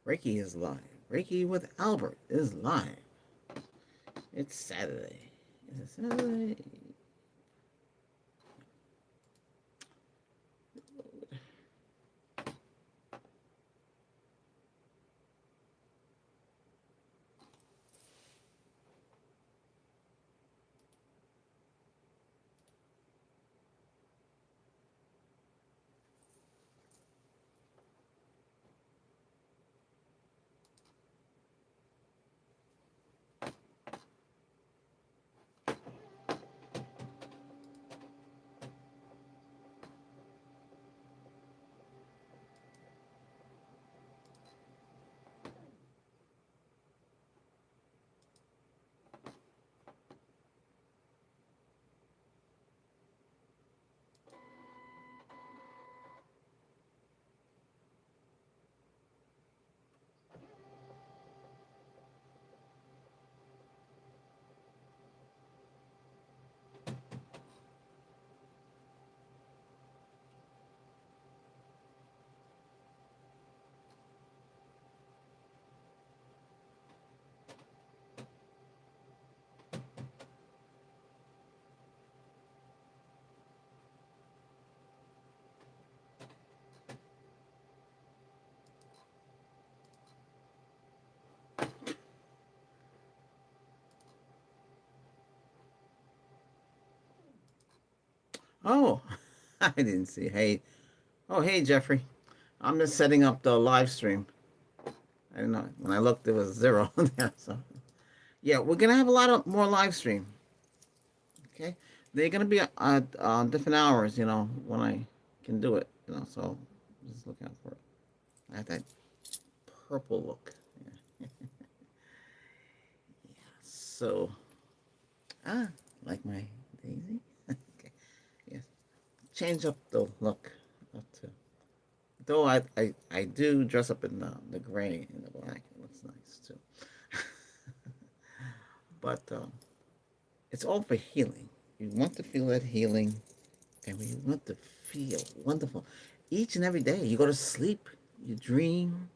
Reiki is live. Reiki with Albert is live. It's Saturday. Is it Saturday? Oh, I didn't see. Hey, oh, hey, Jeffrey. I'm just setting up the live stream. I don't know. When I looked, there was zero there. So, yeah, we're gonna have a lot of more live stream. Okay, they're gonna be at different hours. When I can do it. So just look out for it. I have that purple look. Yeah. So, ah, like my daisy. Okay. Yes. Change up the look. Up to Though I do dress up in the gray and the black. It looks nice too. But it's all for healing. You want to feel that healing, and you want to feel wonderful. Each and every day, you go to sleep, you dream,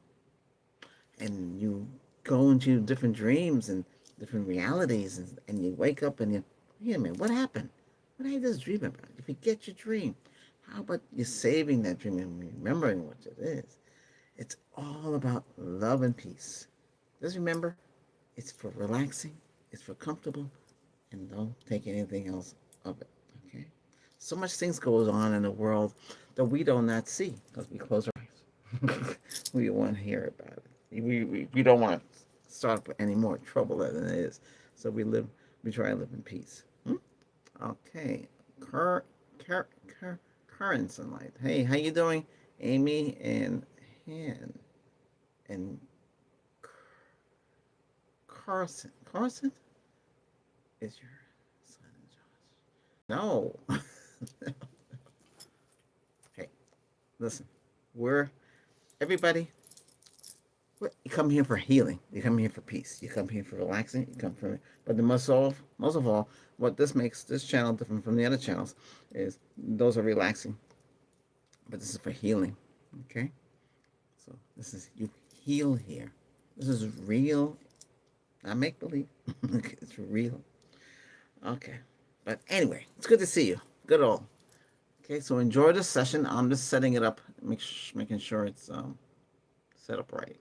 and you go into different dreams and different realities, and you wake up and you, wait a minute, what happened? What did I just dream about? You forget your dream. How about you saving that dream and remembering what it is? It's all about love and peace. Just remember, it's for relaxing, it's for comfortable, and don't take anything else of it. Okay? So much things goes on in the world that we do not see because we close our eyes. We don't want to hear about it. We don't want to start up any more trouble than it is. So we try to live in peace. Okay. Cur, cur, current sunlight. Hey, how you doing, Amy and Han and Carson? Carson is your son, Josh? No. Hey, listen. We're everybody. You come here for healing. You come here for peace. You come here for relaxing. You come for, but the most of all, what this makes this channel different from the other channels is those are relaxing, but this is for healing. Okay, so this is you heal here. This is real, not make believe. It's real. Okay, but anyway, it's good to see you. Good all. Okay, so enjoy this session. I'm just setting it up, making sure it's set up right.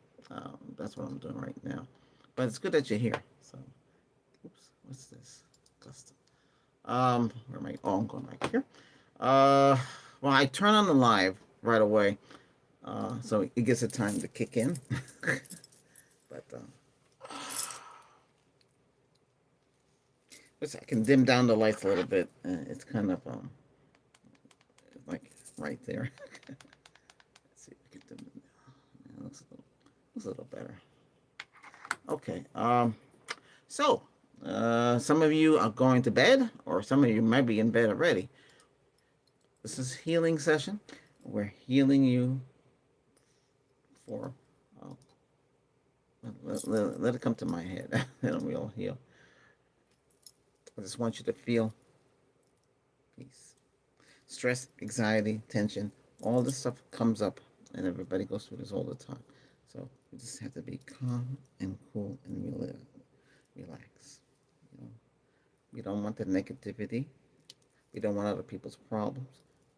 That's what I'm doing right now. But it's good that you're here. So, oops, what's this? Custom. Where am I? Oh, I'm going back here. Uh, well, I turn on the live right away, so it gives it time to kick in. But I can dim down the lights a little bit. It's kind of like right there. Let's see if we can dim it down. Yeah, looks a little better. Okay. So, some of you are going to bed, or some of you might be in bed already. This is healing session. We're healing you for. Oh, let it come to my head, and we all heal. I just want you to feel peace. Stress, anxiety, tension, all this stuff comes up, and everybody goes through this all the time. So we just have to be calm and cool and relax. You know, we don't want the negativity. We don't want other people's problems.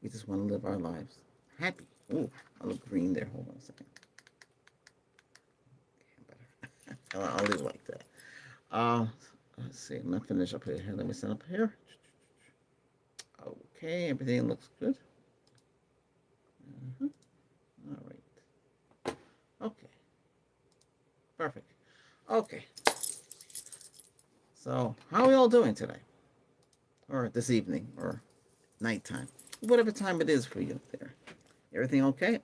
We just want to live our lives happy. Ooh, I look green there. Hold on a second. Okay, I'll leave it like that. Let's see. I'm gonna finish up here. Let me set up here. Okay, everything looks good. Uh-huh. All right. Okay. Perfect. Okay. So, how are we all doing today? Or this evening? Or nighttime? Whatever time it is for you there. Everything okay?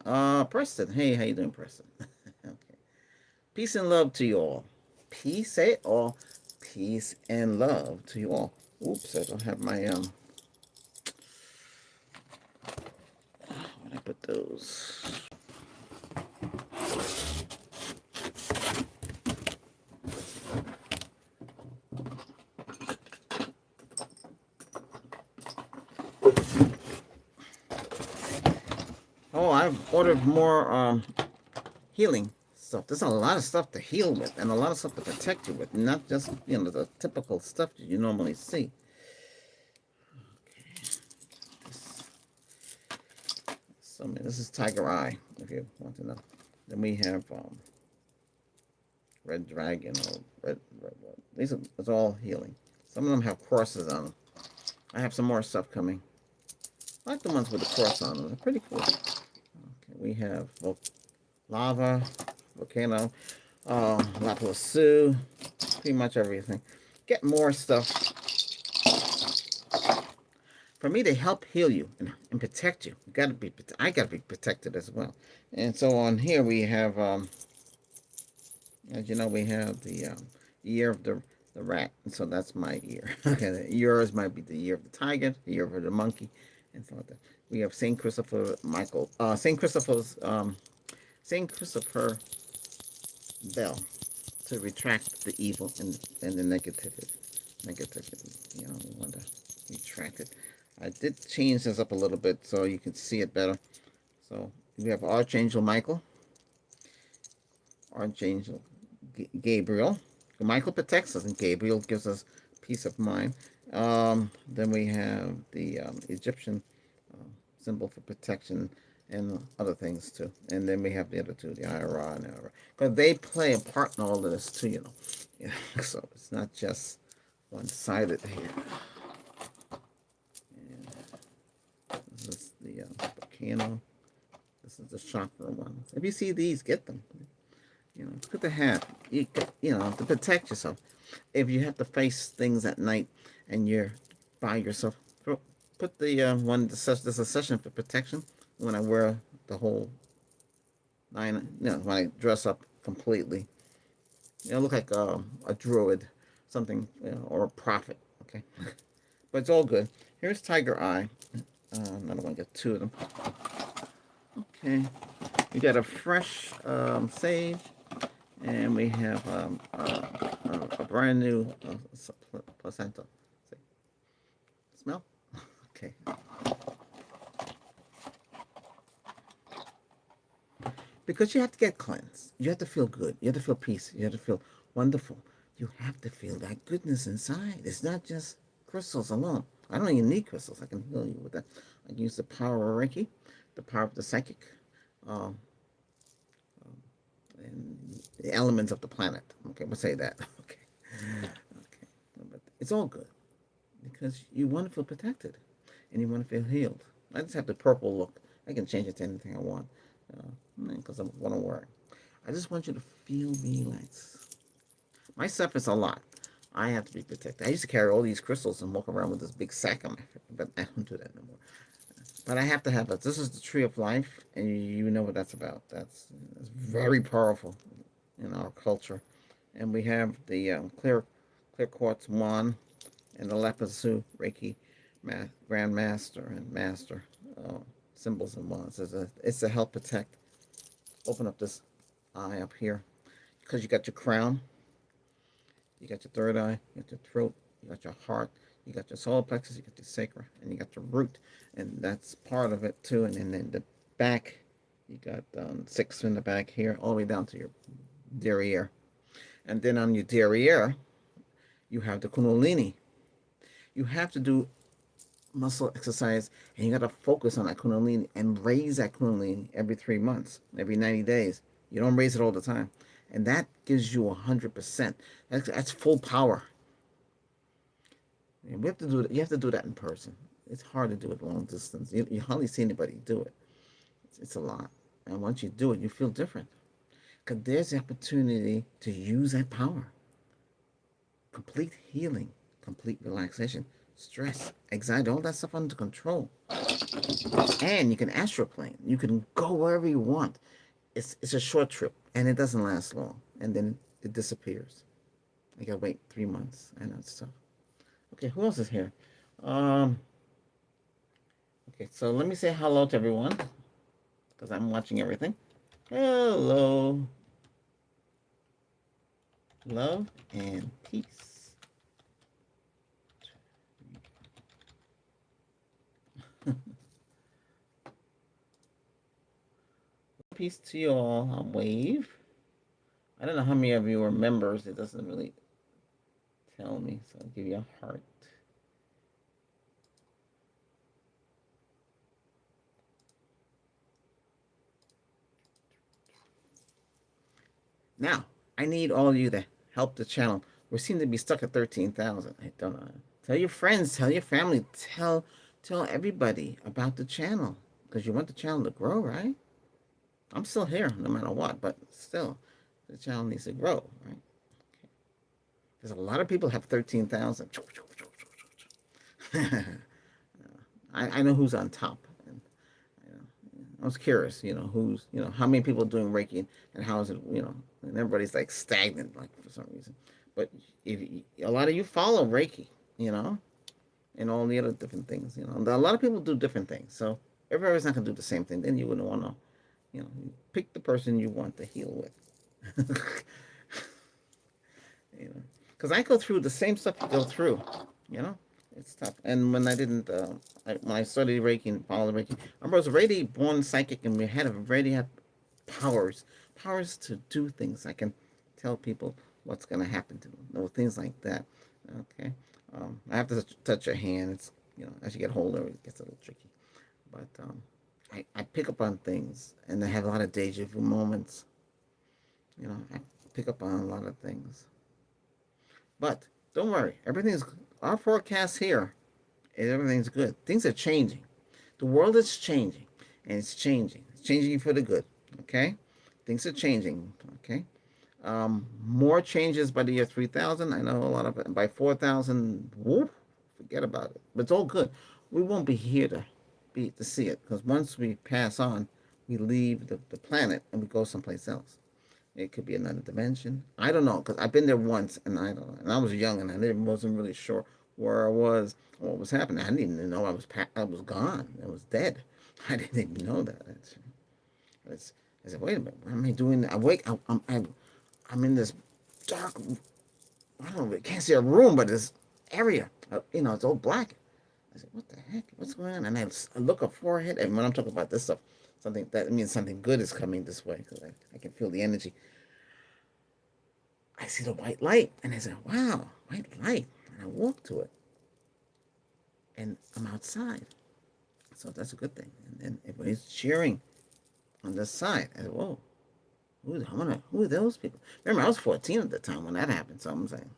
Preston. Hey, how you doing, Preston? Okay. Peace and love to you all. Peace, say it all. Peace and love to you all. Oops, I don't have my when I put those. Oh, I've ordered more healing stuff. There's a lot of stuff to heal with and a lot of stuff to protect you with, not just, the typical stuff that you normally see. So, this is Tiger Eye, if you want to know. Then we have Red Dragon or red. These are, it's all healing. Some of them have crosses on them. I have some more stuff coming. I like the ones with the cross on them. They're pretty cool. Okay, we have lava, volcano, Lapisu, pretty much everything. Get more stuff. For me, they help heal you and protect you. I gotta be protected as well. And so on here we have, as you know, we have the year of the rat, and so that's my year. Okay, yours might be the year of the tiger, the year of the monkey, and so like that. We have Saint Christopher Bell to retract the evil and the negativity. We want to retract it. I did change this up a little bit so you can see it better. So we have Archangel Michael, Archangel Gabriel. Michael protects us, and Gabriel gives us peace of mind. Then we have the Egyptian symbol for protection and other things too. And then we have the other two, the RWA and RWA. Because they play a part in all of this too, So it's not just one-sided here. And this is the volcano. This is the chakra one. If you see these, get them. It's good to have. To protect yourself. If you have to face things at night and you're by yourself, put the one. There's a session for protection when I wear the whole nine. When I dress up completely, I look like a druid, something, or a prophet. Okay, but it's all good. Here's Tiger Eye. Another one. Get two of them. Okay, we got a fresh sage. And we have a brand new placenta. See? Smell? Okay. Because you have to get cleansed. You have to feel good. You have to feel peace. You have to feel wonderful. You have to feel that goodness inside. It's not just crystals alone. I don't even need crystals. I can heal you with that. I can use the power of Reiki, the power of the psychic, and the elements of the planet. Okay, we'll say that. Okay. Okay. But it's all good because you want to feel protected and you want to feel healed. I just have the purple look. I can change it to anything I want because I want to wear it. I just want you to feel relaxed. My stuff is a lot. I have to be protected. I used to carry all these crystals and walk around with this big sack on my head, but I don't do that no more. But I have to have it. This is the tree of life, and you know what that's about. That's very powerful in our culture. And we have the clear quartz wand and the Lapisu Reiki Grand Master and Master symbols and wands. It's to help protect. Open up this eye up here because you got your crown, you got your third eye, you got your throat, you got your heart, you got your solar plexus, you got your sacral, and you got your root, and that's part of it too. And then the back You got 6 in the back here, all the way down to your derriere. And then on your derriere, you have the Kundalini. You have to do muscle exercise, and you got to focus on that Kundalini and raise that Kundalini every 3 months, every 90 days. You don't raise it all the time. And that gives you 100%. That's full power. And we have to do that. You have to do that in person. It's hard to do it long distance. You hardly see anybody do it. It's a lot. And once you do it, you feel different. Because there's the opportunity to use that power. Complete healing, complete relaxation, stress, anxiety, all that stuff under control. And you can astroplane. You can go wherever you want. It's a short trip, and it doesn't last long. And then it disappears. I gotta wait 3 months. I know it's tough. Okay, who else is here? Um, okay, so let me say hello to everyone because I'm watching everything. Hello, love and peace. Peace to you all. I'll wave. I don't know how many of you are members. It doesn't really tell me, so I'll give you a heart. Now, I need all of you to help the channel. We seem to be stuck at 13,000. I don't know. Tell your friends, tell your family, tell everybody about the channel because you want the channel to grow, right? I'm still here no matter what, but still, the channel needs to grow, right? Okay. There's a lot of people have 13,000. I know who's on top. And, I was curious, who's, how many people are doing Reiki and how is it, and everybody's like stagnant, like for some reason. But if a lot of you follow Reiki, and all the other different things, a lot of people do different things. So everybody's not going to do the same thing. Then you wouldn't want to, you pick the person you want to heal with. Because I go through the same stuff you go through, you know. It's tough. And when I didn't, when I studied Reiki and followed Reiki, I was already born psychic, and we already had powers to do things. I can tell people what's going to happen to them, things like that. Okay, I have to touch your hand. It's as you get older, it gets a little tricky. But I pick up on things, and I have a lot of deja vu moments. I pick up on a lot of things. But don't worry, everything's our forecast here. Everything's good. Things are changing. The world is changing, and it's changing. It's changing for the good. Okay, things are changing. Okay, more changes by the year 3000. I know a lot of it. By 4000, whoop, forget about it. But it's all good. We won't be here to see it because once we pass on, we leave the planet and we go someplace else. It could be another dimension. I don't know because I've been there once, and I don't know. And I was young, and wasn't really sure where I was, or what was happening. I didn't even know I was gone. I was dead. I didn't even know that. I said, wait a minute, what am I doing? I wake. I'm in this dark. I don't know. I can't see a room, but this area. It's all black. I said, what the heck? What's going on? And I look at forehead, and when I'm talking about this stuff, something that means something good is coming this way because I can feel the energy. I see the white light, and I said, wow, white light. And I walk to it, and I'm outside. So that's a good thing. And then everybody's cheering on this side. I said, whoa, who are those people? Remember, I was 14 at the time when that happened. So I'm saying,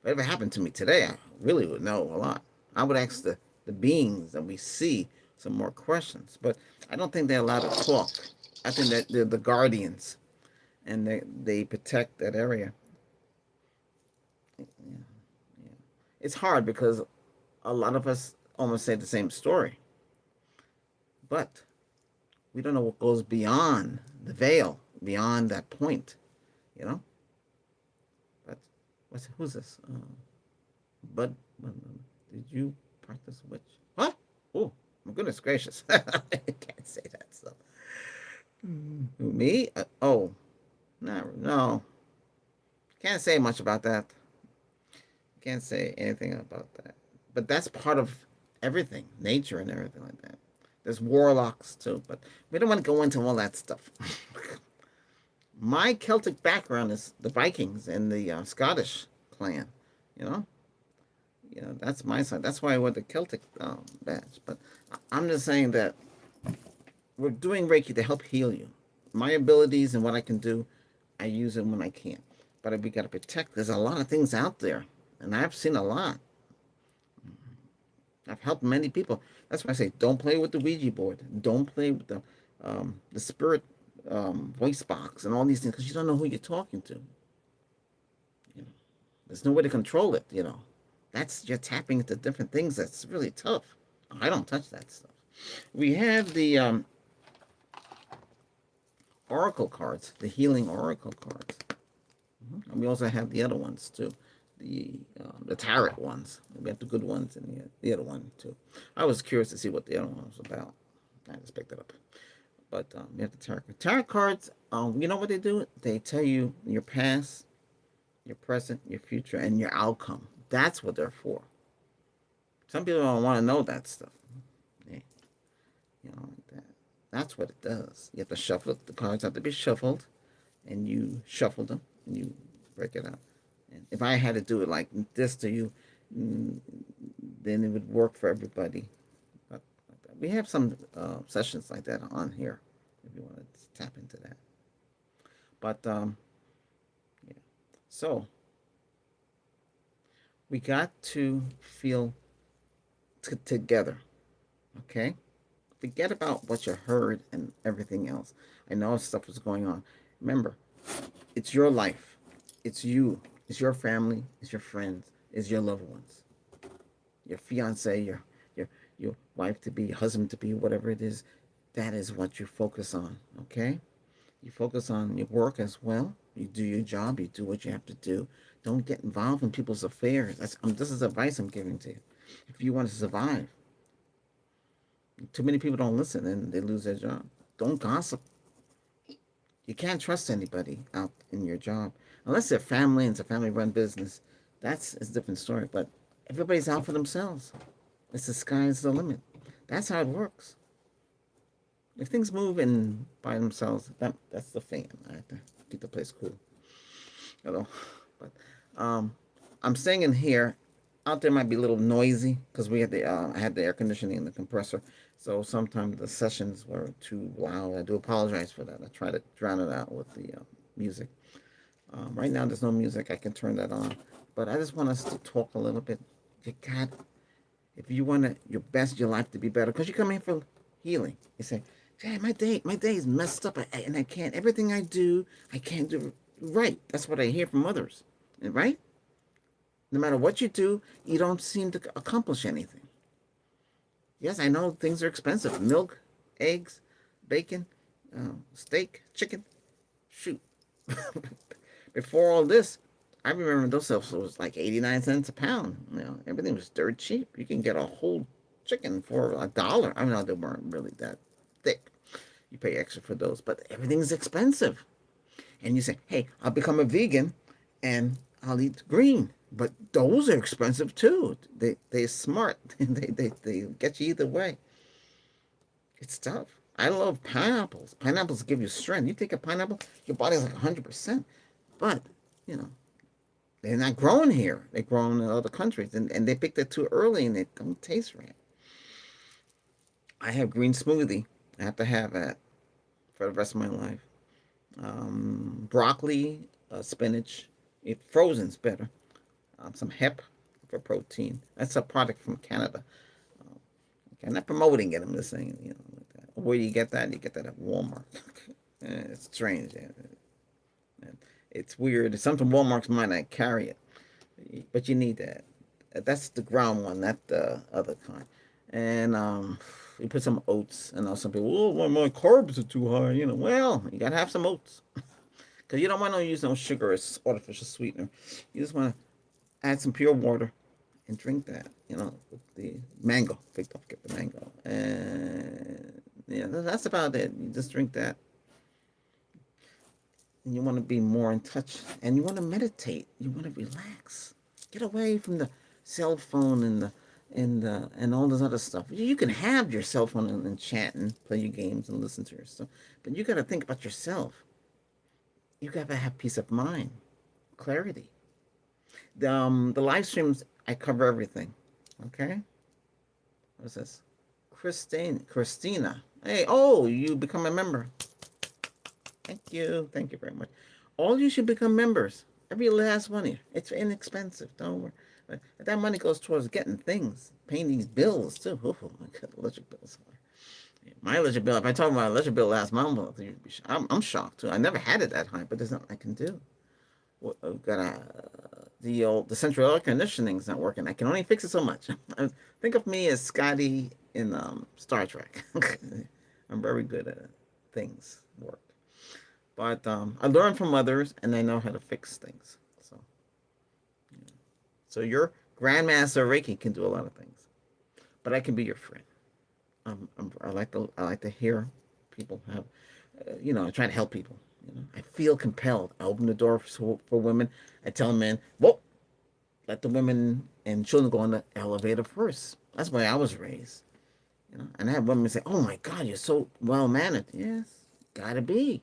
if it ever happened to me today, I really would know a lot. I would ask the beings that we see some more questions. But I don't think they're allowed to talk. I think that they're the guardians, and they protect that area. Yeah, yeah. It's hard because a lot of us almost say the same story, but we don't know what goes beyond the veil, beyond that point, you know. But who's this? Bud, did you practice witch? What? Oh, my goodness gracious! I can't say that stuff. Me? Oh, no. Can't say much about that. Can't say anything about that. But that's part of everything, nature and everything like that. There's warlocks too, but we don't want to go into all that stuff. My Celtic background is the Vikings and the Scottish clan. You know, that's my side. That's why I wore the Celtic badge. But I'm just saying that we're doing Reiki to help heal you. My abilities and what I can do, I use them when I can. But we got to protect. There's a lot of things out there, and I've seen a lot. I've helped many people. That's why I say don't play with the Ouija board. Don't play with the spirit voice box and all these things because you don't know who you're talking to. You know, there's no way to control it. That's you're tapping into different things. That's really tough. I don't touch that stuff. We have the oracle cards, the healing oracle cards. And we also have the other ones too, the tarot ones. We have the good ones and the other one too. I was curious to see what the other one was about. I just picked it up. But we have the tarot cards. You know what they do? They tell you your past, your present, your future, and your outcome. That's what they're for. Some people don't want to know that stuff. Yeah. Like that. That's what it does. You have to shuffle it. The cards have to be shuffled, and you shuffle them, and you break it up. And if I had to do it like this to you, then it would work for everybody. But we have some sessions like that on here, if you want to tap into that. But yeah. So we got to feel together, okay? Forget about what you heard and everything else. I know stuff was going on. Remember, it's your life. It's you. It's your family. It's your friends. It's your loved ones. Your fiance, your wife to be, husband to be, whatever it is. That is what you focus on, okay? You focus on your work as well. You do your job. You do what you have to do. Don't get involved in people's affairs. This is advice I'm giving to you. If you want to survive, too many people don't listen and they lose their job. Don't gossip. You can't trust anybody out in your job unless they're family and it's a family-run business. That's a different story. But everybody's out for themselves. It's the sky's the limit. That's how it works. If things move in by themselves, that's the fan. I have to keep the place cool. Hello, but I'm staying in here. Out there might be a little noisy because we had I had the air conditioning and the compressor, so sometimes the sessions were too loud. I do apologize for that. I try to drown it out with the music. Right now, there's no music. I can turn that on, but I just want us to talk a little bit. You got, if you want your best, your life to be better, because you come in for healing. You say, "Hey, my day is messed up, and I can't. Everything I do, I can't do right." That's what I hear from others, right? No matter what you do, you don't seem to accomplish anything. Yes, I know things are expensive. Milk, eggs, bacon, steak, chicken. Shoot. Before all this, I remember those stuff was like 89 cents a pound. Everything was dirt cheap. You can get a whole chicken for $1. I mean, they weren't really that thick. You pay extra for those, but everything's expensive. And you say, "Hey, I'll become a vegan and I'll eat green." But those are expensive too. They're smart. they get you either way. It's tough. I love pineapples. Pineapples give you strength. You take a pineapple, your body's like 100%. But, you know, they're not grown here. They're grown in other countries. And they picked it too early and they don't taste right. I have green smoothie. I have to have that for the rest of my life. Broccoli, spinach. If frozen's better. Some hemp for protein. That's a product from Canada. Okay, I'm not promoting it. I'm just saying, like that. Where do you get that? You get that at Walmart. It's strange. It's weird. Sometimes Walmart's might not carry it, but you need that. That's the ground one, not the other kind. And you put some oats, and some people, "Oh, my carbs are too high." Well, you gotta have some oats because you don't want to use no sugar or artificial sweetener. You just want to add some pure water and drink that. With the mango. Don't get the mango, and that's about it. You just drink that. And you want to be more in touch, and you want to meditate. You want to relax. Get away from the cell phone and and all this other stuff. You can have your cell phone and chat and play your games and listen to your stuff, but you got to think about yourself. You got to have peace of mind, clarity. The live streams, I cover everything. Okay, what's this? Christina. Hey, oh, you become a member. Thank you very much. All you should become members. Every last one of you. It's inexpensive. Don't worry. But that money goes towards getting things, paying these bills too. Oh my God, electric bills. My electric bill. If I talk about my electric bill last month, I'm shocked too. I never had it that high, but there's nothing I can do. I've got the central air conditioning's not working. I can only fix it so much. Think of me as Scotty in Star Trek. I'm very good at things work, but I learn from others and I know how to fix things. So, yeah. So your grandmaster Reiki can do a lot of things, but I can be your friend. I like to hear people have, I try to help people. I feel compelled. I open the door for women. I tell men, well, let the women and children go on the elevator first. That's the way I was raised. And I have women say, oh my God, you're so well mannered. Yes, gotta be.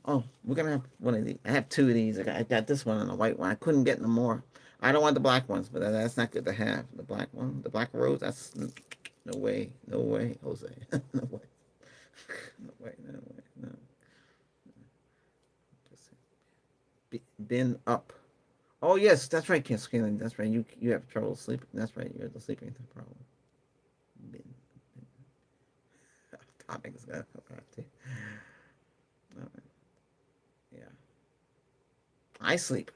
Oh, we're gonna have one of these. I have two of these. I got this one and a white one. I couldn't get no more. I don't want the black ones, but that's not good to have. The black one, the black rose. That's no way, no way, Jose, no way, no way, no way, no. Been up. Oh yes, that's right, Scaling. That's right. You have trouble sleeping. That's right. You're the sleeping problem. Been, topic is gonna come back to. Yeah. I sleep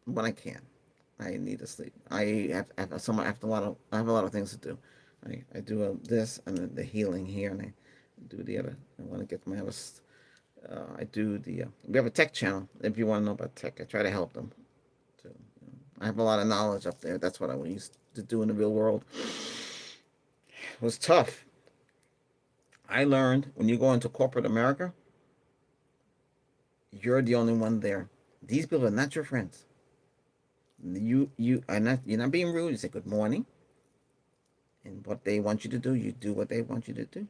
when I can. I need to sleep. I have a lot of things to do. I do this and the healing here, and I do the other. I want to get my other. I do the. We have a tech channel. If you want to know about tech, I try to help them. Too. I have a lot of knowledge up there. That's what I used to do in the real world. It was tough. I learned when you go into corporate America, you're the only one there. These people are not your friends. You are not. You're not being rude. You say good morning, and what they want you to do, you do what they want you to do.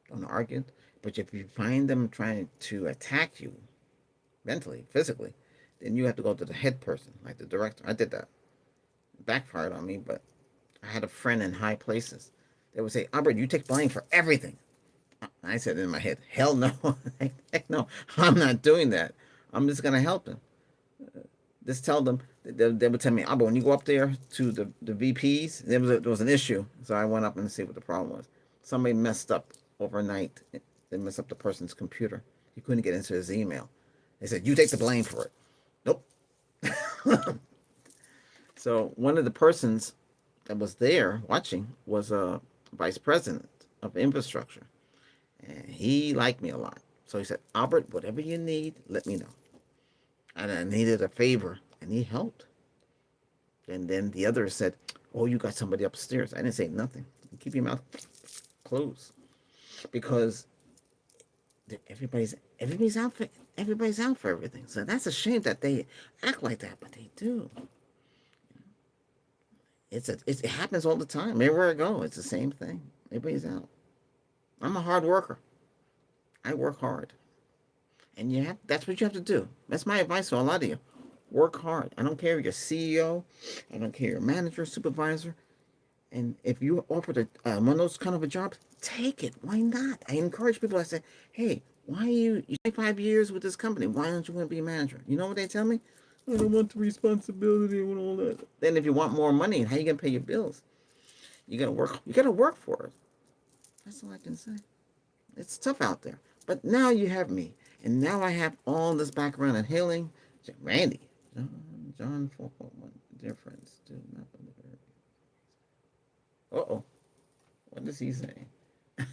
Don't argue. But if you find them trying to attack you mentally, physically, then you have to go to the head person, like the director. I did that. It backfired on me, but I had a friend in high places. They would say, Albert, you take blame for everything. I said in my head, hell no. Heck no. I'm not doing that. I'm just going to help them. Just tell them. They would tell me, Albert, when you go up there to the VPs, there was an issue. So I went up and see what the problem was. Somebody messed up overnight. They messed up the person's computer. He couldn't get into his email. They said, you take the blame for it. Nope. So one of the persons that was there watching was a vice president of infrastructure. And he liked me a lot. So he said, Albert, whatever you need, let me know. And I needed a favor, and he helped. And then the other said, oh, you got somebody upstairs. I didn't say nothing. Keep your mouth closed. Because everybody's out for everything. So that's a shame that they act like that, but they do. It happens all the time. Everywhere I go, it's the same thing. Everybody's out. I'm a hard worker. I work hard. And that's what you have to do. That's my advice to a lot of you. Work hard. I don't care if you're CEO. I don't care if you're manager, supervisor. And if you offered one of those kind of a jobs, take it. Why not? I encourage people. I say, hey, why are you 25 years with this company? Why don't you want to be a manager? You know what they tell me? I don't want the responsibility and all that. Then if you want more money, how are you going to pay your bills? You got to work. You got to work for it. That's all I can say. It's tough out there. But now you have me. And now I have all this background in healing. Randy. John 4.1. Dear friends, do not believe it. Uh-oh. What does he say? Okay.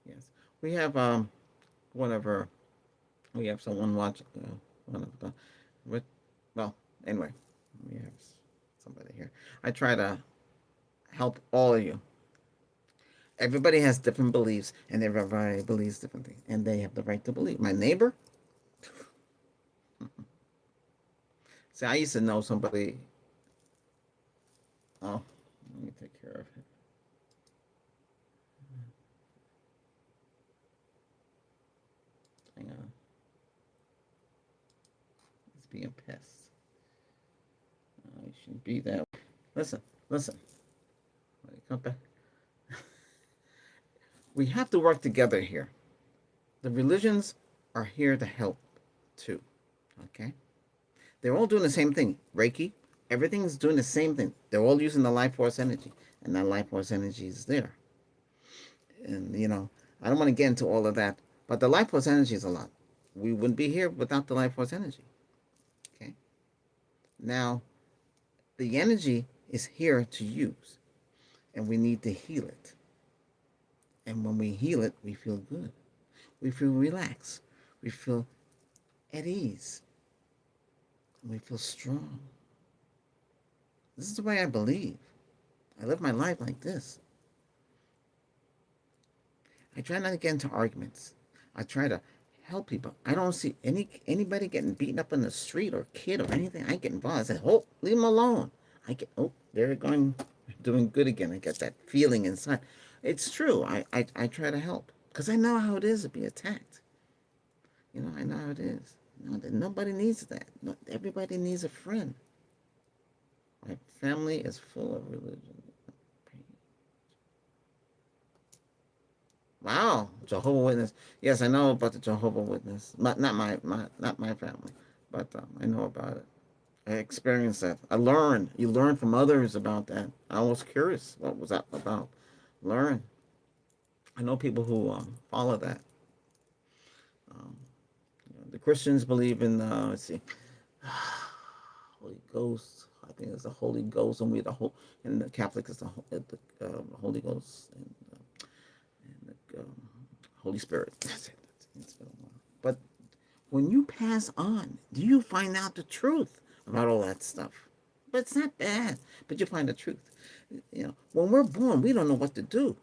Yes. We have whatever. We have someone watch one of the well, anyway, we have somebody here. I try to help all of you. Everybody has different beliefs, and everybody believes different things, and they have the right to believe. My neighbor See, I used to know somebody. Oh, let me take care of it. Hang on, it's being pissed. You shouldn't be that. Listen, listen. Come back. We have to work together here. The religions are here to help too. Okay? They're all doing the same thing. Reiki, everything's doing the same thing. They're all using the life force energy, and that life force energy is there. And I don't want to get into all of that, but the life force energy is a lot. We wouldn't be here without the life force energy. Okay? Now, the energy is here to use, and we need to heal it. And when we heal it, we feel good. We feel relaxed. We feel at ease. We feel strong. This is the way I believe. I live my life like this. I try not to get into arguments. I try to help people. I don't see anybody getting beaten up in the street or kid or anything. I get involved. I say, oh, leave them alone. They're doing good again. I get that feeling inside. It's true. I try to help because I know how it is to be attacked. I know how it is. Nobody needs that. Everybody needs a friend. My family is full of religion. Wow, Jehovah Witness. Yes, I know about the Jehovah Witness. Not my family, but I know about it. I experienced that. I learned. You learn from others about that. I was curious. What was that about? Learn. I know people who follow that. Um, the Christians believe in let's see, Holy Ghost. I think it's the Holy Ghost, and and the Catholic is Holy Ghost, and the Holy Spirit. That's it. It's been a while. But when you pass on, do you find out the truth about all that stuff? But it's not bad. But you find the truth. When we're born, we don't know what to do.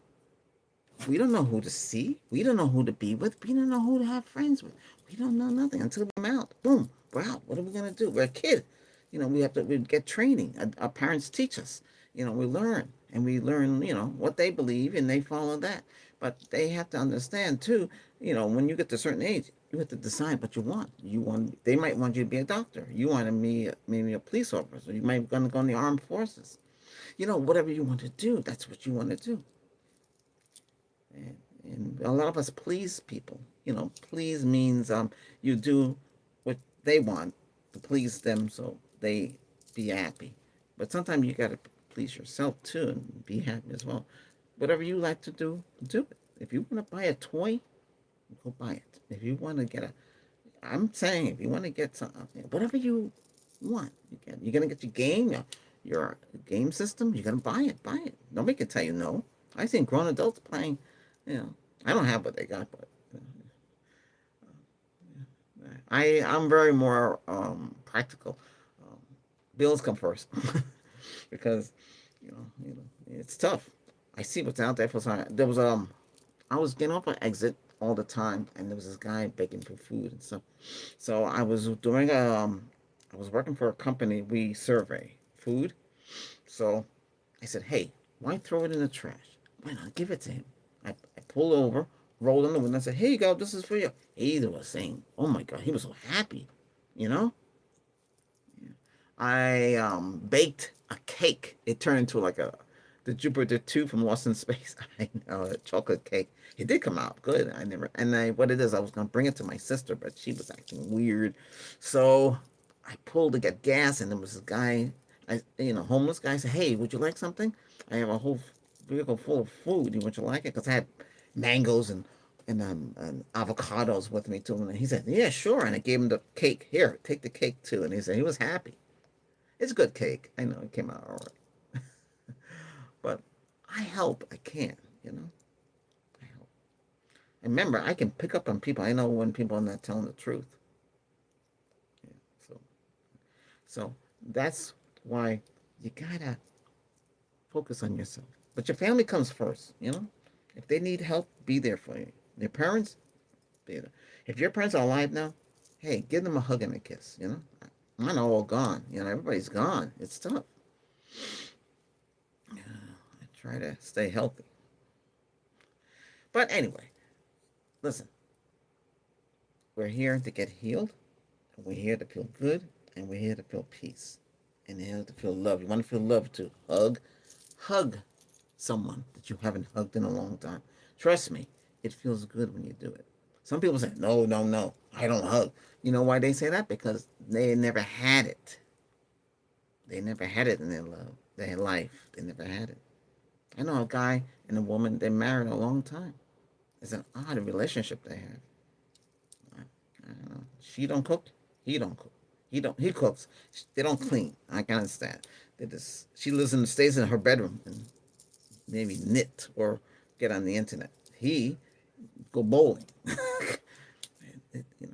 We don't know who to see. We don't know who to be with. We don't know who to have friends with. We don't know nothing until we're out. Boom, we're out. What are we gonna do? We're a kid. We get training. Our parents teach us. We learn and we learn. What they believe and they follow that. But they have to understand too. When you get to a certain age, you have to decide what you want. They might want you to be a doctor. You want to be maybe a police officer. You might want to go in the armed forces. Whatever you want to do, that's what you want to do. And a lot of us please people. Please means you do what they want to please them so they be happy. But sometimes you got to please yourself too and be happy as well. Whatever you like to do, do it. If you want to buy a toy, go buy it. If you want to I'm saying if you want to get something, whatever you want, you're gonna get your game, your game system. You're gonna buy it. Buy it. Nobody can tell you no. I've seen grown adults playing. I don't have what they got, but I'm very more practical. Um, Bills come first because it's tough. I see what's out there for some. There was I was getting off an exit all the time, and there was this guy begging for food and stuff. So I was doing I was working for a company. We survey food. So I said, hey, why throw it in the trash? Why not give it to him? I pulled over, rolled in the window, and said, here you go, this is for you. He was saying, oh my God, he was so happy, you know? I baked a cake. It turned into like the Jupiter 2 from Lost in Space. I know, a chocolate cake. It did come out good. What it is, I was going to bring it to my sister, but she was acting weird. So I pulled to get gas, and there was this guy, homeless guy, said, hey, would you like something? I have a whole vehicle full of food. Would you like it? Because I had mangoes and avocados with me too. And he said, yeah, sure. And I gave him the cake. Here, take the cake too. And he said he was happy. It's a good cake. I know it came out all right. But I help. I can, I help. And remember, I can pick up on people. I know when people are not telling the truth. Yeah, so that's why you gotta focus on yourself. But your family comes first, If they need help, be there for you. Your parents, be there. If your parents are alive now, hey, give them a hug and a kiss, I know, all gone. Everybody's gone. It's tough. I try to stay healthy. But anyway, listen, we're here to get healed. We're here to feel good. And we're here to feel peace. And here to feel love. You want to feel love too. Hug someone that you haven't hugged in a long time. Trust me, it feels good when you do it. Some people say, no, no, no, I don't hug. You know why they say that? Because they never had it. They never had it in their life. They never had it. I know a guy and a woman, they're married a long time. It's an odd relationship they have. I don't know. She don't cook, he don't cook. He cooks. They don't clean. I can understand. She stays in her bedroom and maybe knit or get on the internet. He go bowling. You know,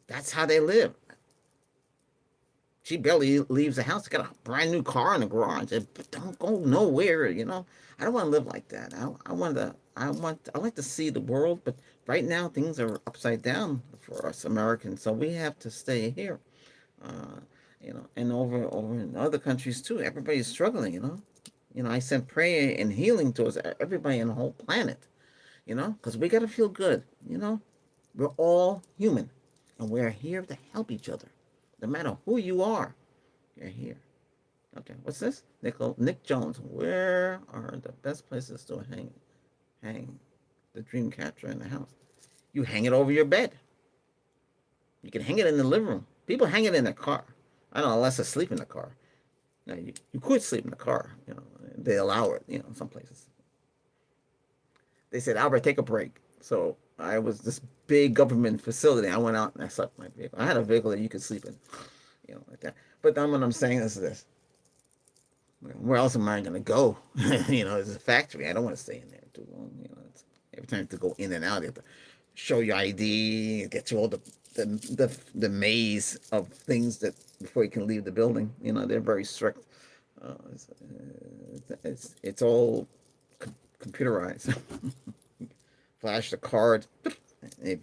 that's how they live. She barely leaves the house. Got a brand new car in the garage. Don't go nowhere. I don't want to live like that. I like to see the world, but right now things are upside down for us Americans. So we have to stay here. Uh, and over in other countries too. Everybody's struggling. I send prayer and healing towards everybody on the whole planet. Because we got to feel good. We're all human, and we're here to help each other. No matter who you are, you're here. Okay, what's this? Nick Jones. Where are the best places to hang the dream catcher in the house? You hang it over your bed. You can hang it in the living room. People hang it in their car. I don't know, unless they sleep in the car. You could sleep in the car. They allow it. Some places. They said, Albert, take a break. So I was this big government facility. I went out and I slept in my vehicle. I had a vehicle that you could sleep in, like that. But then what I'm saying is this: where else am I going to go? It's a factory. I don't want to stay in there too long. Every time you have to go in and out, you have to show your ID, get you all the maze of things that before you can leave the building. They're very strict. It's all computerized. Flash the card. If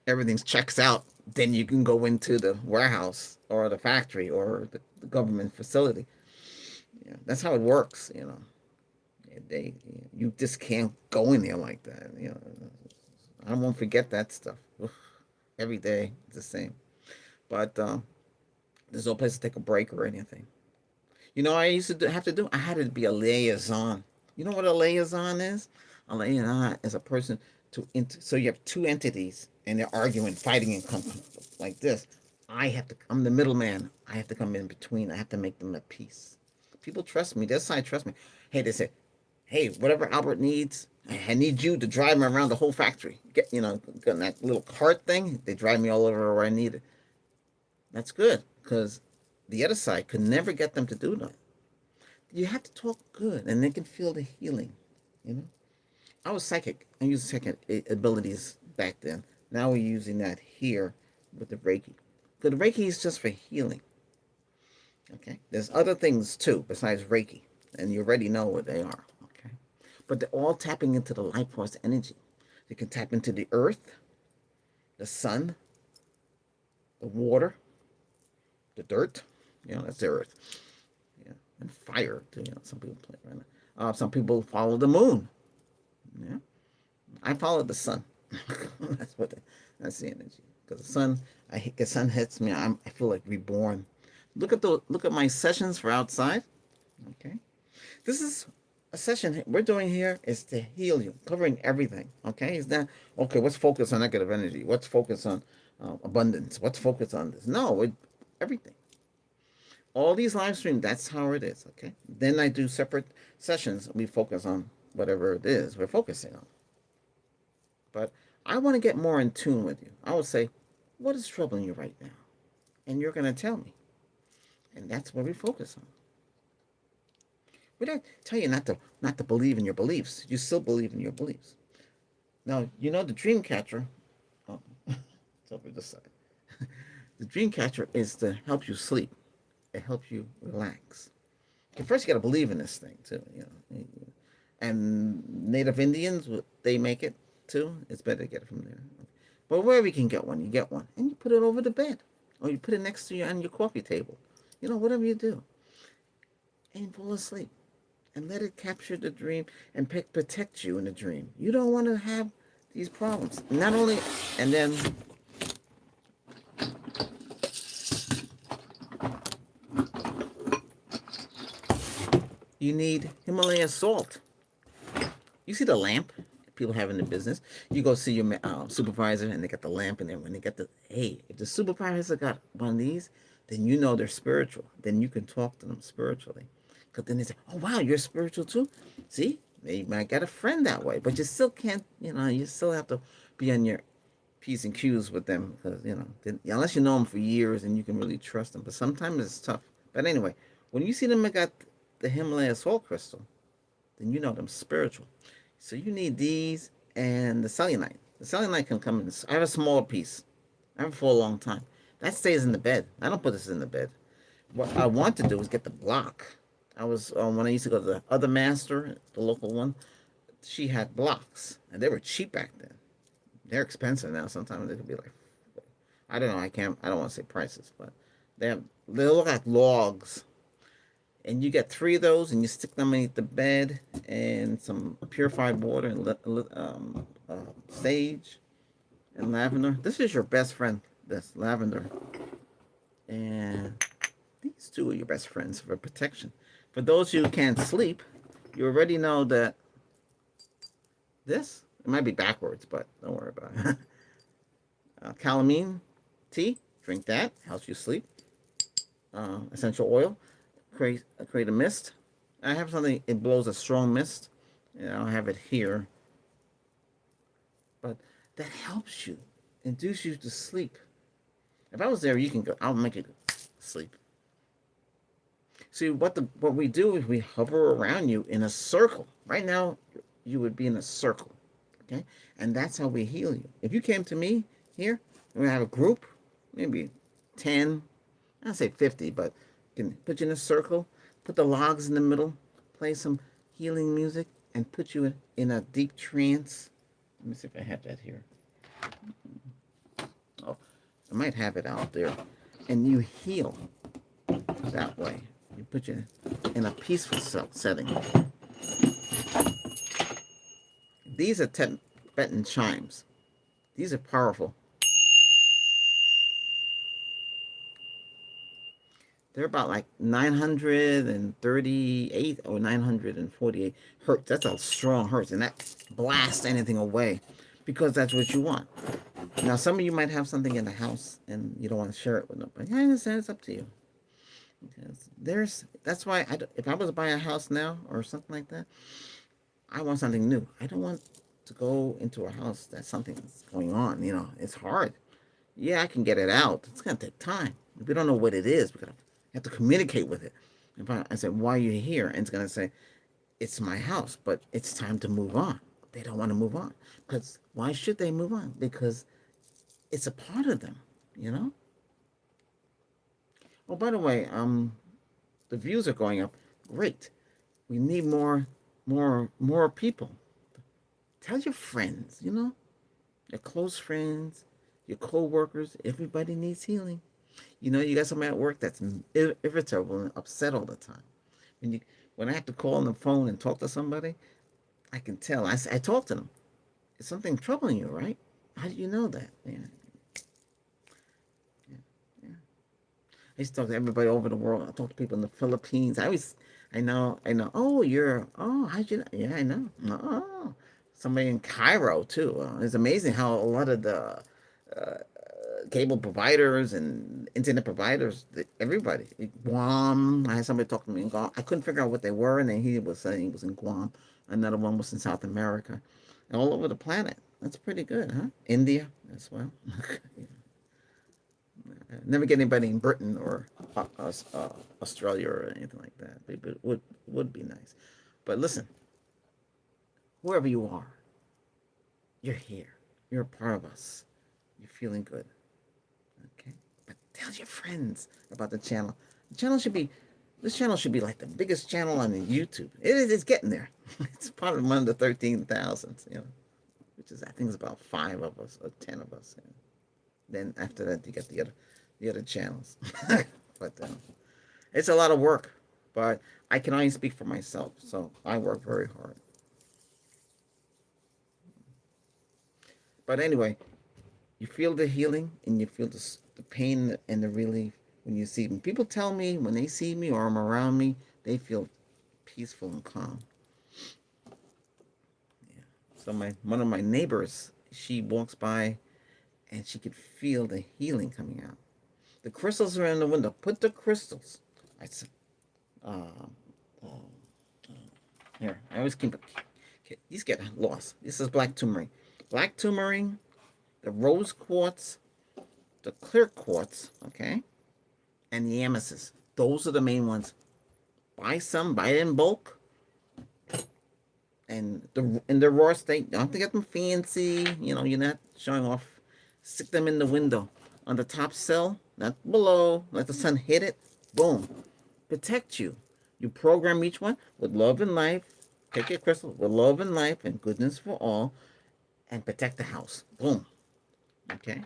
everything checks out, then you can go into the warehouse or the factory or the government facility. That's how it works. You just can't go in there like that. I won't forget that stuff. Every day it's the same. But there's no place to take a break or anything. I used to have to do. I had to be a liaison. You know what a liaison is? A liaison is a person so you have two entities and they're arguing, fighting, and come like this. I'm the middleman. I have to come in between. I have to make them at peace. People trust me. Their side trust me. Hey, they say, hey, whatever Albert needs, I need you to drive me around the whole factory. Get that little cart thing. They drive me all over where I need it. That's good because the other side could never get them to do that. You have to talk good, and they can feel the healing. I was psychic. I used psychic abilities back then. Now we're using that here with the Reiki. But the Reiki is just for healing. Okay? There's other things too besides Reiki, and you already know what they are. Okay? But they're all tapping into the life force energy. You can tap into the earth, the sun, the water, the dirt. That's the earth. And fire too. Some people play right now. Some people follow the moon. Yeah, I follow the sun. That's the energy. Because the sun hits me. I feel like reborn. Look at my sessions for outside. Okay, this is a session we're doing here is to heal you, covering everything. Okay, it's not okay. Let's focus on negative energy. Let's focus on abundance. Let's focus on this. No, everything. All these live streams, that's how it is, okay? Then I do separate sessions. We focus on whatever it is we're focusing on. But I want to get more in tune with you. I will say, what is troubling you right now? And you're going to tell me. And that's what we focus on. We don't tell you not to believe in your beliefs. You still believe in your beliefs. Now, the dream catcher, oh, it's over this side. The dream catcher is to help you sleep. It helps you relax. Okay, first, you got to believe in this thing too. And Native Indians, they make it too. It's better to get it from there. But wherever you can get one, you get one, and you put it over the bed. or you put it next to you on your coffee table. Whatever you do, and fall asleep and let it capture the dream and protect you in the dream. You don't want to have these problems. Not only, and then you need Himalaya salt. You see the lamp people have in the business. You go see your supervisor, and they got the lamp in there. When they get if the supervisor got one of these, then you know they're spiritual. Then you can talk to them spiritually. Because then they say, oh, wow, you're spiritual too? See? You might get a friend that way. But you still can't, you still have to be on your P's and Q's with them. Because, unless you know them for years and you can really trust them. But sometimes it's tough. But anyway, when you see them got the Himalaya salt crystal, then you know them spiritual. So you need these and the cellulite. The cellulite can come in. I have a small piece. I have it for a long time. That stays in the bed. I don't put this in the bed. What I want to do is get the block. I was when I used to go to the other master, the local one. She had blocks, and they were cheap back then. They're expensive now. Sometimes they could be like, I don't know. I don't want to say prices, but they look like logs. And you get 3 of those, and you stick them underneath the bed, and some purified water, and sage, and lavender. This is your best friend. This lavender, and these 2 are your best friends for protection. For those who can't sleep, you already know that this, it might be backwards, but don't worry about it. Calamine tea, drink that, helps you sleep. Essential oil, create a mist. I have something, it blows a strong mist. I have it here. But that helps you, induce you to sleep. If I was there, you can go, I'll make you sleep. See, what we do is we hover around you in a circle. Right now, you would be in a circle, okay? And that's how we heal you. If you came to me here, and we have a group, maybe 10, I'd say 50, but can put you in a circle, put the logs in the middle, play some healing music, and put you in a deep trance. Let me see if I have that here. Oh, I might have it out there. And you heal that way. You put you in a peaceful setting. These are Tibetan chimes. These are powerful. They're about like 938 or 948 hertz. That's a strong hertz, and that blasts anything away because that's what you want. Now, some of you might have something in the house and you don't want to share it with nobody. I understand. It's up to you. Because that's why if I was to buy a house now or something like that, I want something new. I don't want to go into a house that something's going on. It's hard. Yeah, I can get it out. It's going to take time. If we don't know what it is, we have to communicate with it. If I say, why are you here? And it's going to say, it's my house, but it's time to move on. They don't want to move on. Because why should they move on? Because it's a part of them, Oh, by the way, the views are going up. Great. We need more people. Tell your friends, your close friends, your co-workers. Everybody needs healing. You got somebody at work that's irritable and upset all the time. When I have to call on the phone and talk to somebody, I can tell. I talk to them. Is something troubling you, right? How do you know that? Yeah. I used to talk to everybody over the world. I talk to people in the Philippines. I know. How'd you know? Yeah, I know. Oh, somebody in Cairo, too. It's amazing how a lot of the cable providers and internet providers, everybody. Guam, I had somebody talk to me in Guam. I couldn't figure out what they were, and then he was saying he was in Guam. Another one was in South America. And all over the planet. That's pretty good, huh? India as well. Never get anybody in Britain or Australia or anything like that. It would be nice. But listen, whoever you are, you're here. You're a part of us. You're feeling good. Okay? But tell your friends about the channel. This channel should be like the biggest channel on YouTube. It's getting there. It's part of one of the 13,000, which is, I think, it's about 5 of us or 10 of us. Then after that, you get the the other channels. But it's a lot of work. But I can only speak for myself, so I work very hard. But anyway, you feel the healing and you feel the pain and the relief when you see me. People tell me when they see me or I'm around me, they feel peaceful and calm. Yeah. So one of my neighbors, she walks by and she could feel the healing coming out. The crystals are in the window. Put the crystals. I said, uh, uh, here. I always keep. These get lost. This is black tourmaline. Black tourmaline, the rose quartz, the clear quartz, okay, and the amethyst. Those are the main ones. Buy some. Buy it in bulk. And in the raw state, you don't have to get them fancy. You know, you're not showing off. Stick them in the window on the top sill, not below. Let the sun hit it. Boom. Protect you. You program each one with love and life. Take your crystal with love and life and goodness for all, and protect the house. Boom. Okay.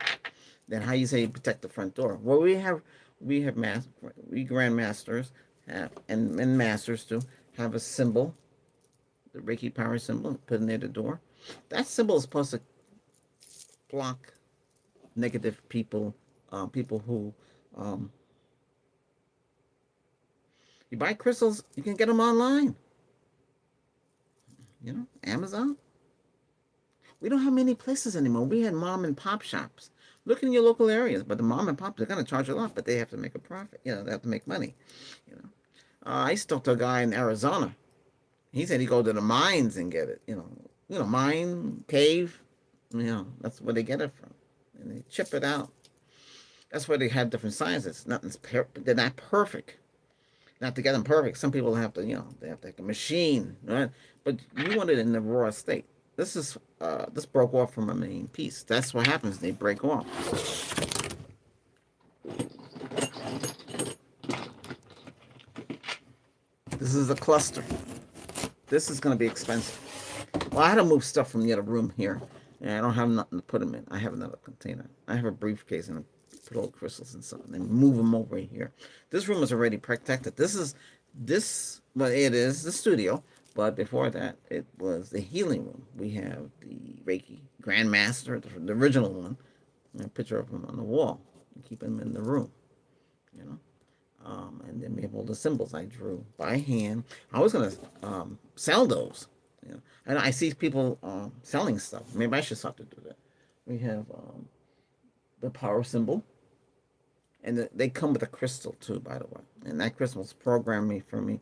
Then how you say protect the front door? Well, we grandmasters have and masters too have a symbol, the Reiki power symbol, put near the door. That symbol is supposed to block negative people, people who you buy crystals, you can get them online. You know, Amazon. We don't have many places anymore. We had mom and pop shops. Look in your local areas, but the mom and pop, they're going to charge a lot, but they have to make a profit. You know, they have to make money. You know, I talked to a guy in Arizona. He said he go to the mines and get it. Mine, cave. You know, that's where they get it from, and they chip it out. That's why they have different sizes. They're not perfect. Not to get them perfect. Some people have to, they have to take a machine, right? But you want it in the raw state. This broke off from a main piece. That's what happens. They break off. This is a cluster. This is going to be expensive. Well, I had to move stuff from the other room here. And I don't have nothing to put them in. I have another container. I have a briefcase and I put all the crystals and stuff and move them over here. This room is already protected. Well, it is the studio. But before that, it was the healing room. We have the Reiki Grandmaster, the original one, and a picture of him on the wall. And keep him in the room, and then we have all the symbols I drew by hand. I was going to sell those. And I see people selling stuff. Maybe I should start to do that. We have the power symbol. And they come with a crystal, too, by the way. And that crystal was programmed for me.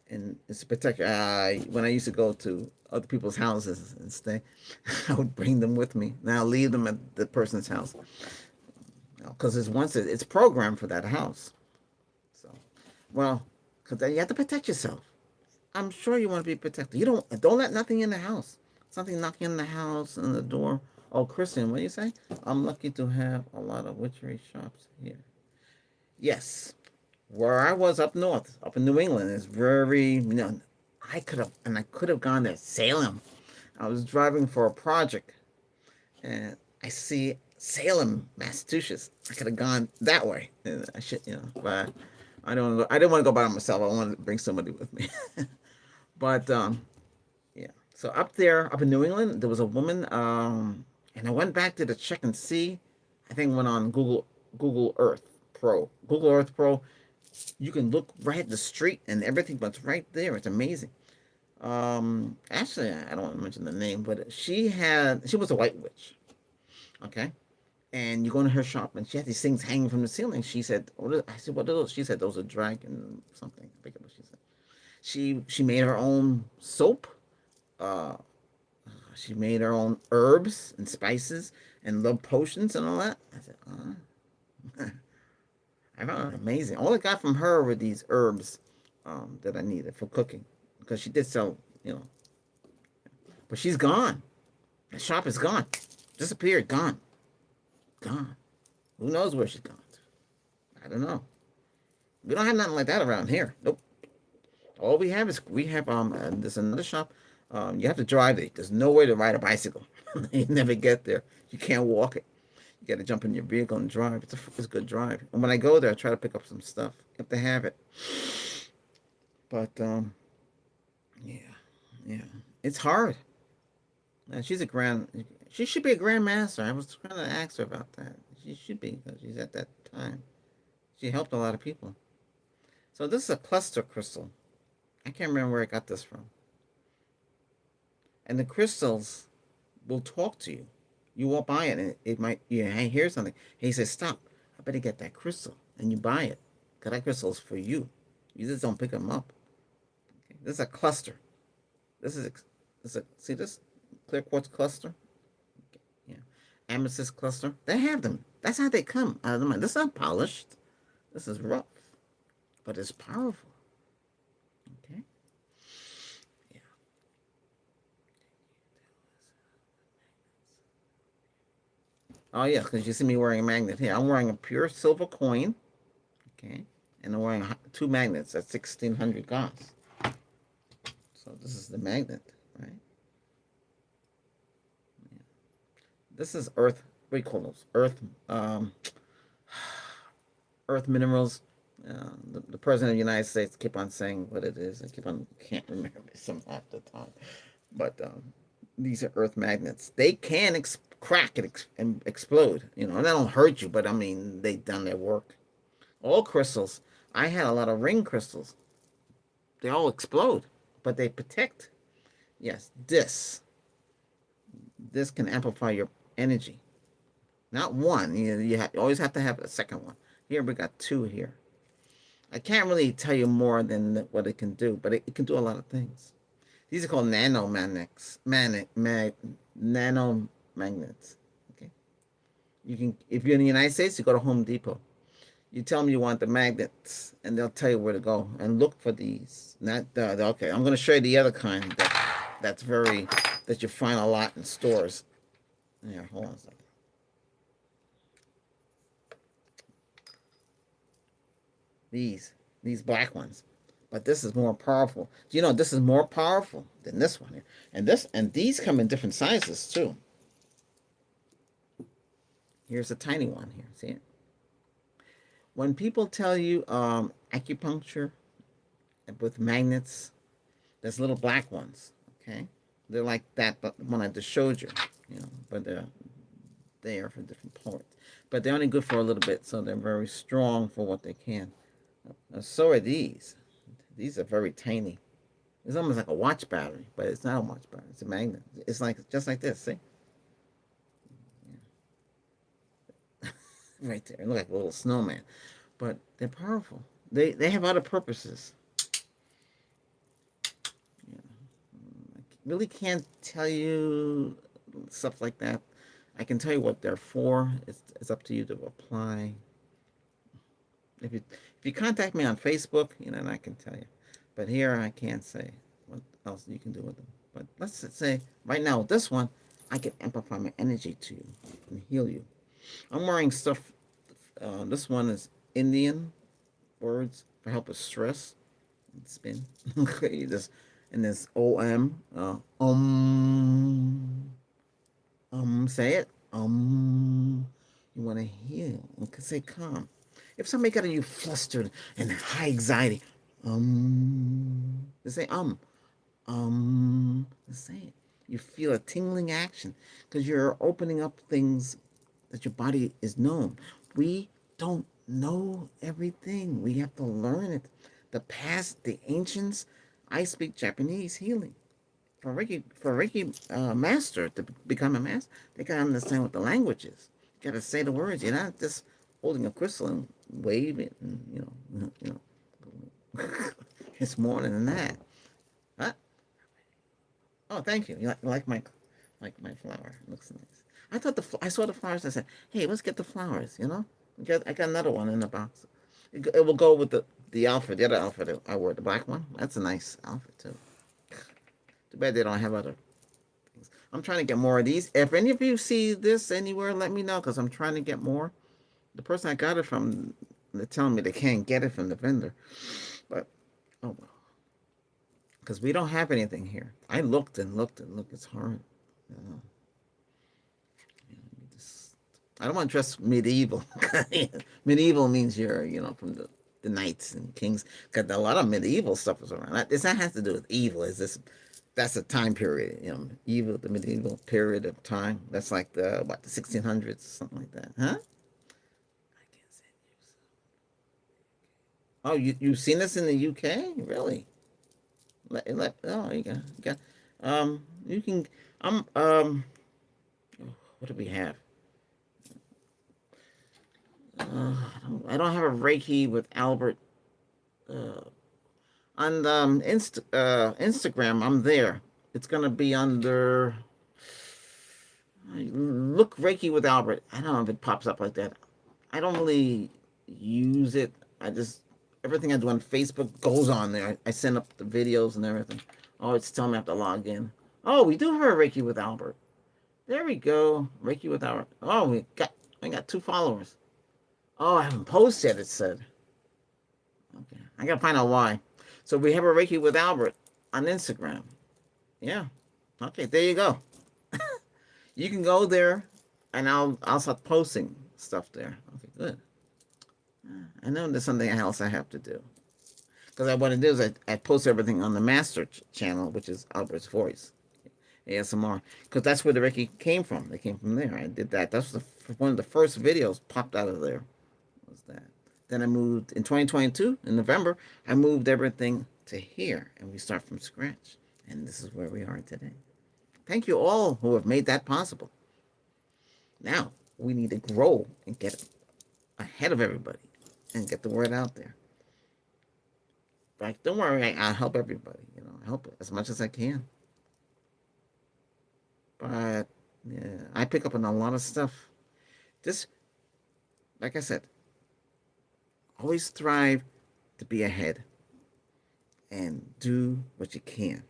And it's particular. When I used to go to other people's houses and stay, I would bring them with me. Now leave them at the person's house, because it's programmed for that house. So, well, because you have to protect yourself. I'm sure you want to be protected. You don't let nothing in the house. Something knocking in the house and the door. Oh, Christian, what do you say? I'm lucky to have a lot of witchery shops here. Yes. Where I was up north, up in New England, is very, I could have gone to Salem. I was driving for a project, and I see Salem, Massachusetts. I could have gone that way. And I should, but I didn't want to go by myself. I wanted to bring somebody with me. But yeah. So up in New England, there was a woman, and I went back to check and see. I think went on Google Earth Pro. Google Earth Pro. You can look right at the street and everything, but it's right there. It's amazing. Actually, I don't want to mention the name, but she was a white witch. Okay. And you go into her shop and she had these things hanging from the ceiling. She said, I said, what are those? She said, those are dragon something. I forget what she said. She made her own soap. She made her own herbs and spices and love potions and all that. I said, I found it amazing. All I got from her were these herbs that I needed for cooking, because she did sell, But she's gone. The shop is gone. Disappeared. Gone. Gone. Who knows where she's gone to? I don't know. We don't have nothing like that around here. Nope. All we have there's another shop. You have to drive it. There's no way to ride a bicycle. You never get there. You can't walk it. You got to jump in your vehicle and drive. It's a good drive. And when I go there, I try to pick up some stuff if they have it. But yeah, yeah, it's hard. She's a grand. She should be a grandmaster. I was trying to ask her about that. She should be because she's at that time. She helped a lot of people. So this is a cluster crystal. I can't remember where I got this from. And the crystals will talk to you. You walk by it and it might you hear something. He says, "Stop! I better get that crystal," and you buy it because that crystal is for you. You just don't pick them up. Okay? This is a cluster. This is a see this clear quartz cluster. Okay. Yeah, amethyst cluster. They have them. That's how they come out of the mind. This is not polished. This is rough, but it's powerful. Okay. Yeah. Oh yeah, because you see me wearing a magnet here. I'm wearing a pure silver coin. Okay, and I'm wearing two magnets at 1600 Gauss. So this is the magnet, right? Yeah. This is Earth. What do you call those? Earth minerals. The president of the United States keep on saying what it is. I can't remember some half the time. But these are Earth magnets. They can crack and explode. You know, and they don't hurt you, but I mean, they've done their work. All crystals. I had a lot of ring crystals. They all explode, but they protect. Yes, this can amplify your energy. Not one. You always have to have a second one. Here we got two here. I can't really tell you more than what it can do, but it can do a lot of things. These are called nanomagnets. Nanomagnets. Okay. You can, if you're in the United States, you go to Home Depot. You tell them you want the magnets, and they'll tell you where to go and look for these. Not okay. I'm going to show you the other kind that you find a lot in stores. Here, hold on a second. These black ones, but this is more powerful. Do you know this is more powerful than this one here? And these come in different sizes too. Here's a tiny one here. See it? When people tell you acupuncture with magnets, there's little black ones. Okay, they're like that, but the one I just showed you. You know, but they are for different parts. But they're only good for a little bit, so they're very strong for what they can. So are these. These are very tiny. It's almost like a watch battery, but it's not a watch battery. It's a magnet. It's like just like this. See? Yeah. Right there. It looks like a little snowman, but they're powerful. They have other purposes. Yeah. I really can't tell you stuff like that. I can tell you what they're for. It's up to you to apply. If you contact me on Facebook, you know, and I can tell you. But here I can't say what else you can do with them. But let's say right now with this one, I can amplify my energy to you and heal you. I'm wearing stuff. This one is Indian words for help with stress and spin. And this say it. You want to heal. And say calm. If somebody got you flustered and high anxiety, they say they say it. You feel a tingling action because you're opening up things that your body is known. We don't know everything. We have to learn it. The past, the ancients. I speak Japanese healing. For Reiki master to become a master, they gotta understand what the language is. You gotta say the words. You're not just holding a crystal and wave it, and it's more than that. Huh? Oh, thank you. You like my flower? It looks nice. I saw the flowers. I said, "Hey, let's get the flowers." You know, I got another one in the box. It will go with the outfit. The other outfit I wore, the black one. That's a nice outfit too. Too bad they don't have other things. I'm trying to get more of these. If any of you see this anywhere, let me know because I'm trying to get more. The person I got it from, they're telling me they can't get it from the vendor. But, oh well. Because we don't have anything here. I looked and looked and looked. It's hard. Let me just I don't want to dress medieval. Medieval means you're, from the knights and kings. Because a lot of medieval stuff is around. This that has to do with evil. Is this? That's a time period. Evil, the medieval period of time. That's like the 1600s, something like that, huh? I can't say news. Oh, you've seen this in the UK, really? Oh, you got you can. What do we have? I don't have a Reiki with Albert. Uh, on Instagram, I'm there. It's gonna be under look Reiki with Albert. I don't know if it pops up like that. I don't really use it. I just everything I do on Facebook goes on there. I send up the videos and everything. Oh, it's telling me I have to log in. Oh, we do have a Reiki with Albert. There we go. Reiki with Albert. Oh, I got 2 followers. Oh, I haven't posted yet, it said. Okay. I gotta find out why. So we have a Reiki with Albert on Instagram. Yeah. Okay, there you go. You can go there and I'll start posting stuff there. Okay, good. I know there's something else I have to do. Because what I do is I post everything on the master channel, which is Albert's Voice, ASMR. Because that's where the Reiki came from. They came from there. I did that. That's one of the first videos popped out of there. Was that? Then I moved in 2022, in November, I moved everything to here. And we start from scratch. And this is where we are today. Thank you all who have made that possible. Now, we need to grow and get ahead of everybody and get the word out there. Like, don't worry, I'll help everybody. I help as much as I can. But yeah, I pick up on a lot of stuff. Just like I said, always strive to be ahead and do what you can.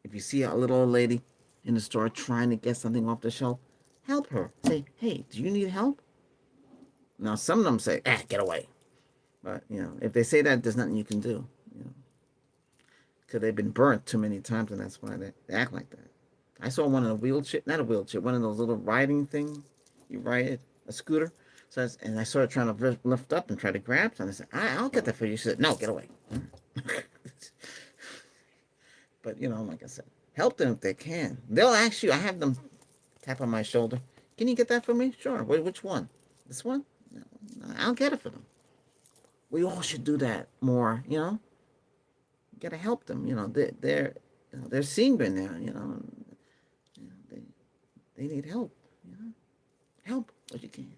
If you see a little old lady in the store trying to get something off the shelf, help her. Say, hey, do you need help? Now, some of them say, get away. But, if they say that, there's nothing you can do. Because they've been burnt too many times, and that's why they act like that. I saw one in a wheelchair, not a wheelchair, one of those little riding things. You ride it, a scooter. And I saw her trying to lift up and try to grab something. I said, I'll get that for you. She said, no, get away. But, like I said, help them if they can. They'll ask you, I have them tap on my shoulder. Can you get that for me? Sure. Which one? This one? No, I'll get it for them. We all should do that more, You got to help them, they're senior now, they need help, Help what you can.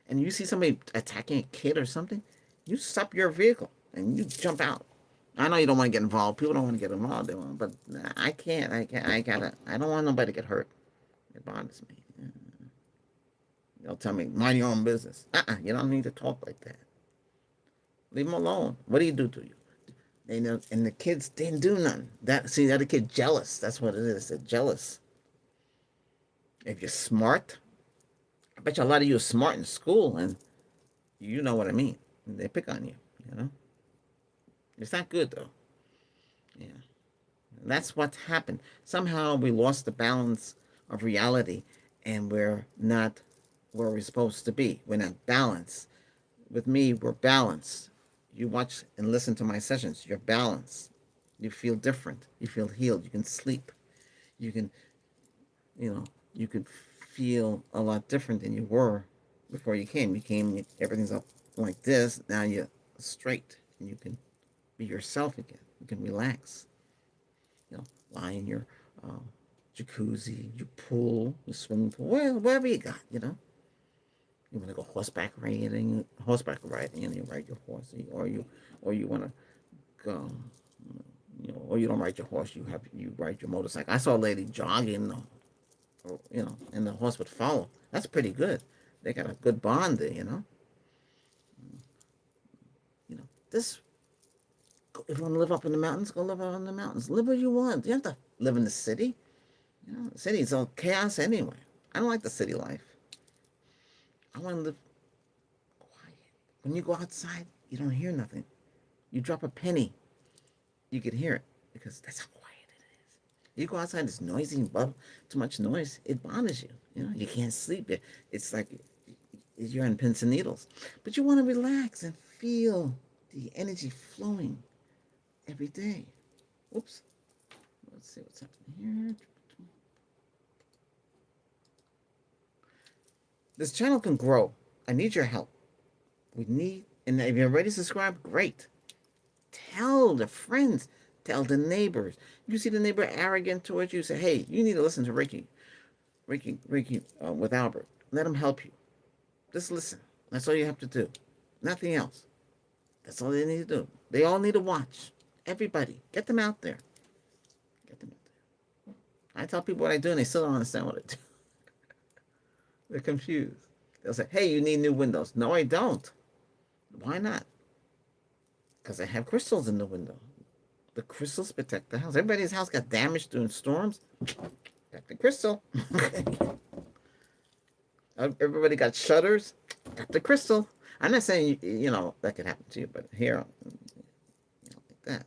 And you see somebody attacking a kid or something, you stop your vehicle and you jump out. I know you don't want to get involved. People don't want to get involved. They want, but I can't. I don't want nobody to get hurt. It bothers me. They'll tell me, mind your own business. You don't need to talk like that. Leave them alone. What do you do to you? They know, and the kids didn't do nothing. The other kid jealous. That's what it is. They're jealous. If you're smart, I bet you a lot of you are smart in school, and you know what I mean. They pick on you. It's not good though. Yeah, and that's what's happened. Somehow we lost the balance of reality, and we're not where we're supposed to be. We're not balanced. With me, we're balanced. You watch and listen to my sessions. You're balanced. You feel different. You feel healed. You can sleep. You can, you could feel a lot different than you were before you came. You came, everything's up like this. Now you're straight, and you can be yourself again. You can relax. Lie in your jacuzzi, your pool, your swimming pool, wherever you got. You want to go horseback riding, and you ride your horse, or you want to go, or you don't ride your horse, you ride your motorcycle. I saw a lady jogging, and the horse would follow. That's pretty good. They got a good bond there, This, if you want to live up in the mountains, go live up in the mountains. Live where you want. You have to live in the city. The city's all chaos anyway. I don't like the city life. I want to live quiet. When you go outside, you don't hear nothing. You drop a penny, you could hear it because that's how quiet it is. You go outside, it's noisy, too much noise. It bothers you. You know, you can't sleep. It's like you're on pins and needles. But you want to relax and feel the energy flowing every day. Oops. Let's see what's happening here. This channel can grow. I need your help. We need, and if you're already subscribed, great. Tell the friends, tell the neighbors. You see the neighbor arrogant towards you, say, hey, you need to listen to Reiki with Albert. Let him help you. Just listen. That's all you have to do. Nothing else. That's all they need to do. They all need to watch. Everybody. Get them out there. Get them out there. I tell people what I do, and they still don't understand what I do. They're confused. They'll say, hey, you need new windows. No, I don't. Why not? Because I have crystals in the window. The crystals protect the house. Everybody's house got damaged during storms. Got the crystal. Everybody got shutters. Got the crystal. I'm not saying, you know, that could happen to you, but here, you know, like that.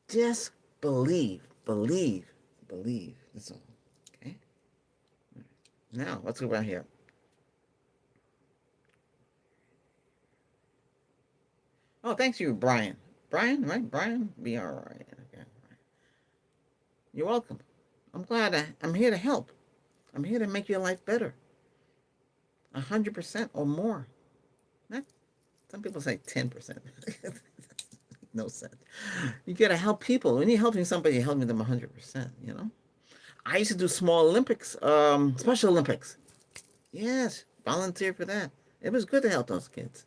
Just believe. Believe. Believe. That's all. Okay? Now, let's go around here. Oh, thanks you, Brian. Brian, right? Brian? B-R-I-N. Okay. You're welcome. I'm glad I'm here to help. I'm here to make your life better. 100% or more. Some people say 10%. No sense. You got to help people. When you're helping somebody, you're helping them 100%, you know? I used to do small Olympics, Special Olympics. Yes, volunteer for that. It was good to help those kids,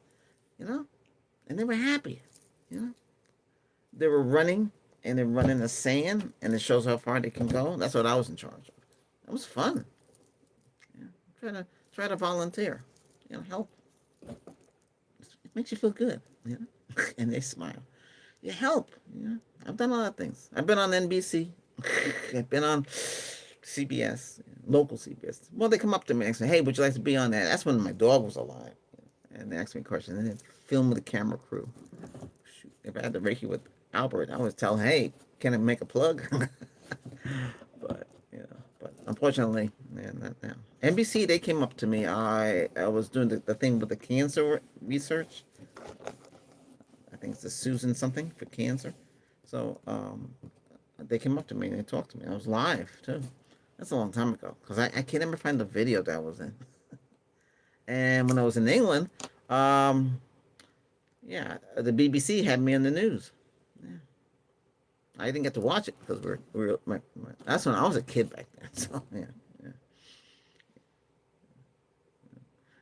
you know? And they were happy, you know? They were running, and they're running the sand, and it shows how far they can go. That's what I was in charge of. That was fun. Yeah. Try to volunteer, you know, help. It makes you feel good, you know? And they smile. You help, you know? I've done a lot of things. I've been on NBC. I've been on CBS, local CBS. Well, they come up to me and say, hey, would you like to be on that? That's when my dog was alive. And they asked me questions. And they film with the camera crew. Shoot, if I had to Reiki with Albert, I would tell, hey, can I make a plug? But, you know, but unfortunately, man, not now. NBC, they came up to me. I was doing the thing with the cancer research. I think it's the Susan something for cancer. So they came up to me and they talked to me. I was live, too. That's a long time ago. Because I can't ever find the video that I was in. And when I was in England, yeah, the BBC had me on the news. Yeah. I didn't get to watch it because that's when I was a kid back then. So yeah, yeah.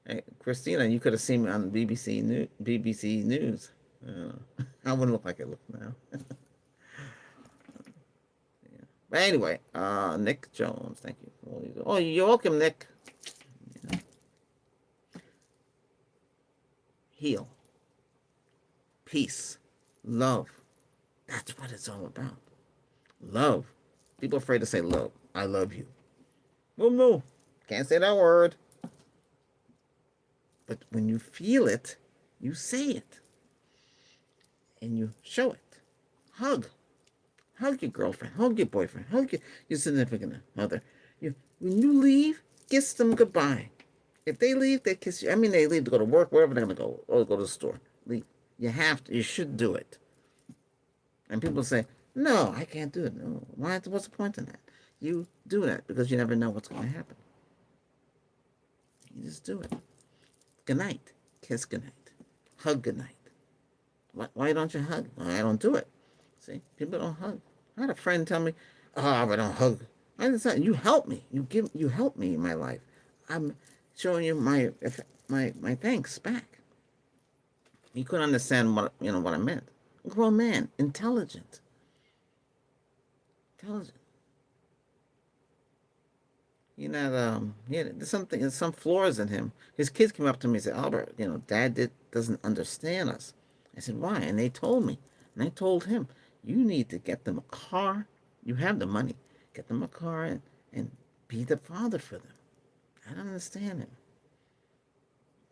Hey, Christina, you could have seen me on BBC News. I wouldn't look like I look now. Yeah. But anyway, Nick Jones, thank you. Oh, you're welcome, Nick. Yeah. Heal. Peace. Love. That's what it's all about. Love. People are afraid to say love. I love you. Well, no. Can't say that word. But when you feel it, you say it. And you show it. Hug. Hug your girlfriend. Hug your boyfriend. Hug your significant other. When you leave, kiss them goodbye. If they leave, they kiss you. I mean, they leave to go to work, wherever they're going to go, or go to the store. Leave. You have to. You should do it. And people say, no, I can't do it. No. What's the point in that? You do that because you never know what's going to happen. You just do it. Good night. Kiss good night. Hug good night. Why don't you hug? Well, I don't do it. See, people don't hug. I had a friend tell me, oh, I don't hug. I understand. You help me. You help me in my life. I'm showing you my thanks back. You couldn't understand what I meant. A grown man, intelligent. There's some flaws in him. His kids came up to me and said, Albert, Dad doesn't understand us. I said, why? And they told me. And I told him, you need to get them a car. You have the money. Get them a car and be the father for them. I don't understand him.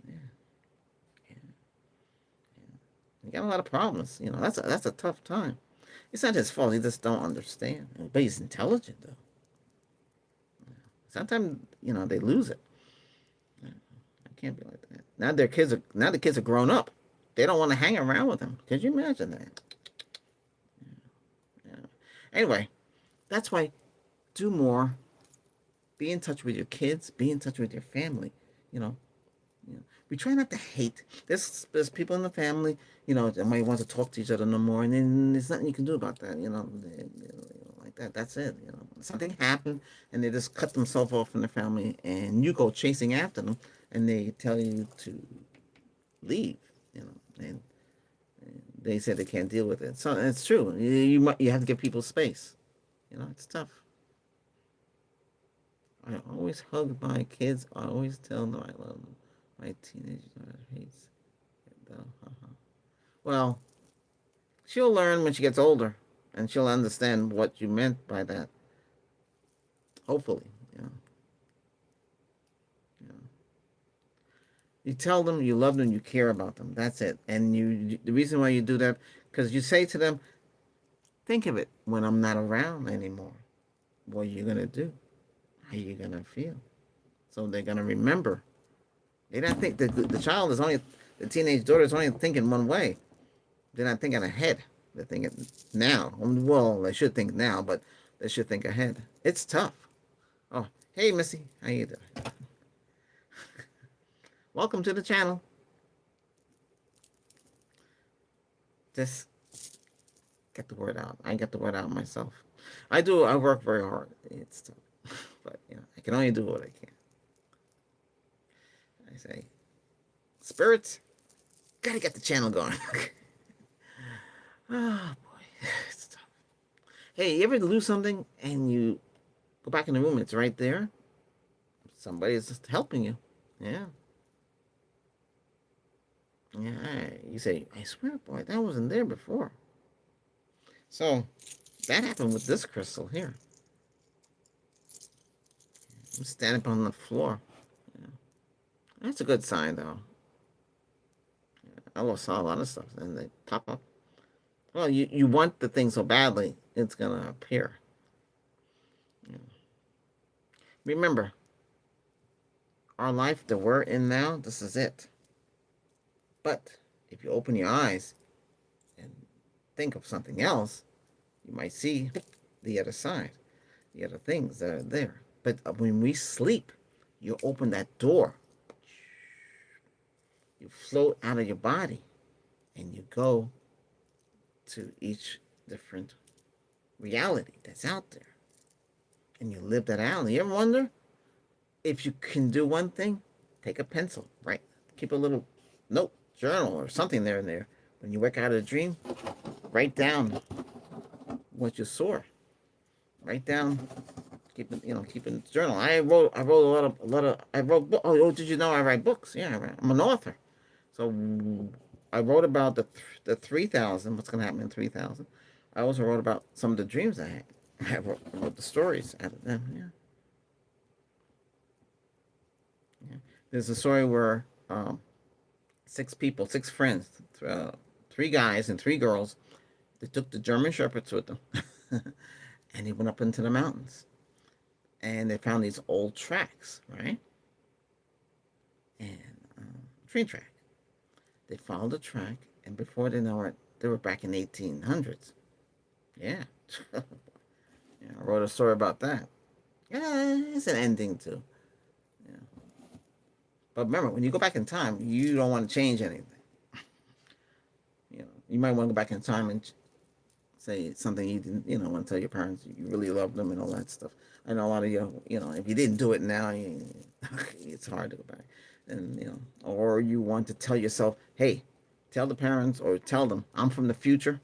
Yeah. He got a lot of problems. That's a tough time. It's not his fault. He just don't understand. But he's intelligent, though. Sometimes, they lose it. I can't be like that. Now the kids are grown up. They don't want to hang around with them. Could you imagine that? Yeah. Anyway, that's why do more. Be in touch with your kids. Be in touch with your family. You know, we try not to hate. There's people in the family, that might want to talk to each other no more, and then there's nothing you can do about that. Like that. That's it. Something happened, and they just cut themselves off from the family, and you go chasing after them, and they tell you to leave. And they said they can't deal with it. So it's true. You have to give people space. It's tough. I always hug my kids. I always tell them I love them. My teenage daughter hates it though. Well, she'll learn when she gets older, and she'll understand what you meant by that. Hopefully, you know. You, know. You tell them you love them, you care about them. That's it. And the reason why you do that, because you say to them, think of it when I'm not around anymore. What are you gonna do? How are you gonna feel? So they're gonna remember. They don't think the child is only the teenage daughter is only thinking one way. They're not thinking ahead. They're thinking now. Well, they should think now, but they should think ahead. It's tough. Oh, hey, Missy, how you doing? Welcome to the channel. Just get the word out. I get the word out myself. I do. I work very hard. It's tough, but I can only do what I can. I say, spirits, gotta get the channel going. Oh boy, it's tough. Hey, you ever lose something and you go back in the room? It's right there. Somebody's just helping you. Yeah. Yeah. You say, I swear, boy, that wasn't there before. So that happened with this crystal here. I'm standing up on the floor. Yeah. That's a good sign, though. I lost a lot of stuff, and they pop up. Well, you want the thing so badly, it's gonna appear. Yeah. Remember, our life that we're in now, this is it. But if you open your eyes and think of something else, you might see the other side, the other things that are there. But when we sleep, you open that door. You float out of your body and you go to each different reality that's out there. And you live that out. You ever wonder if you can do one thing? Take a pencil, right? Keep a little note, journal, or something there and there. When you wake out of a dream, write down what you saw. Write down, keep a journal. I wrote a lot of. I wrote. Oh, did you know I write books? Yeah, I'm an author. So I wrote about the 3,000. What's going to happen in 3,000? I also wrote about some of the dreams I had. I wrote the stories out of them. Yeah. Yeah. There's a story where 6 friends, 3 guys and 3 girls, they took the German Shepherds with them, and they went up into the mountains, and they found these old tracks, right? And train track. They followed the track, and before they know it, they were back in 1800s. Yeah. Yeah, I wrote a story about that. Yeah, it's an ending too. Yeah. But remember, when you go back in time, you don't want to change anything. You might want to go back in time and say something you didn't, want to tell your parents you really loved them and all that stuff. I know a lot of you, if you didn't do it now, it's hard to go back. And, or you want to tell yourself, hey, tell the parents or tell them, I'm from the future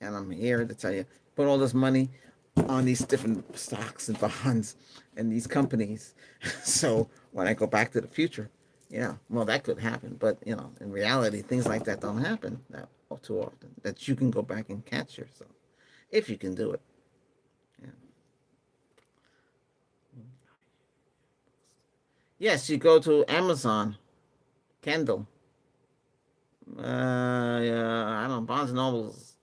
and I'm here to tell you, put all this money on these different stocks and bonds and these companies. So when I go back to the future, yeah, well, that could happen. But, in reality, things like that don't happen that too often, that you can go back and catch yourself if you can do it. Yeah. Yes, you go to Amazon, Kindle. Yeah, I don't know, Barnes and Nobles.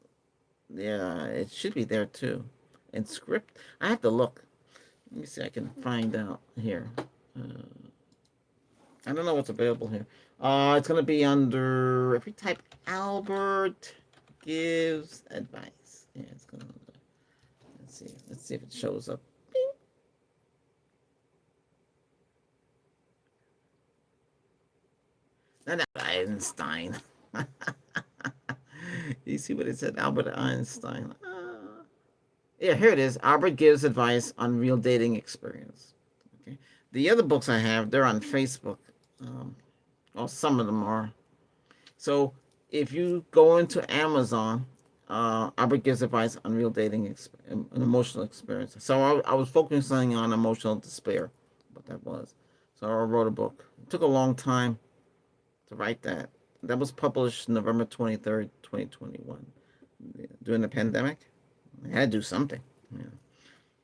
Yeah, it should be there too. And script, I have to look. Let me see. I can find out here. Uh, I don't know what's available here. It's gonna be under if you type Albert gives advice. Yeah, it's gonna. Let's see. Let's see if it shows up. Bing. Not Einstein. You see what it said? Albert Einstein. Yeah, here it is. Albert gives advice on real dating experience. Okay. The other books I have, they're on Facebook. Um, well, some of them are. So if you go into Amazon, Albert gives advice on real dating an emotional experience. So I was focusing on emotional despair, what that was. So I wrote a book. It took a long time to write that. That was published November 23rd, 2021. During the pandemic, I had to do something. Yeah.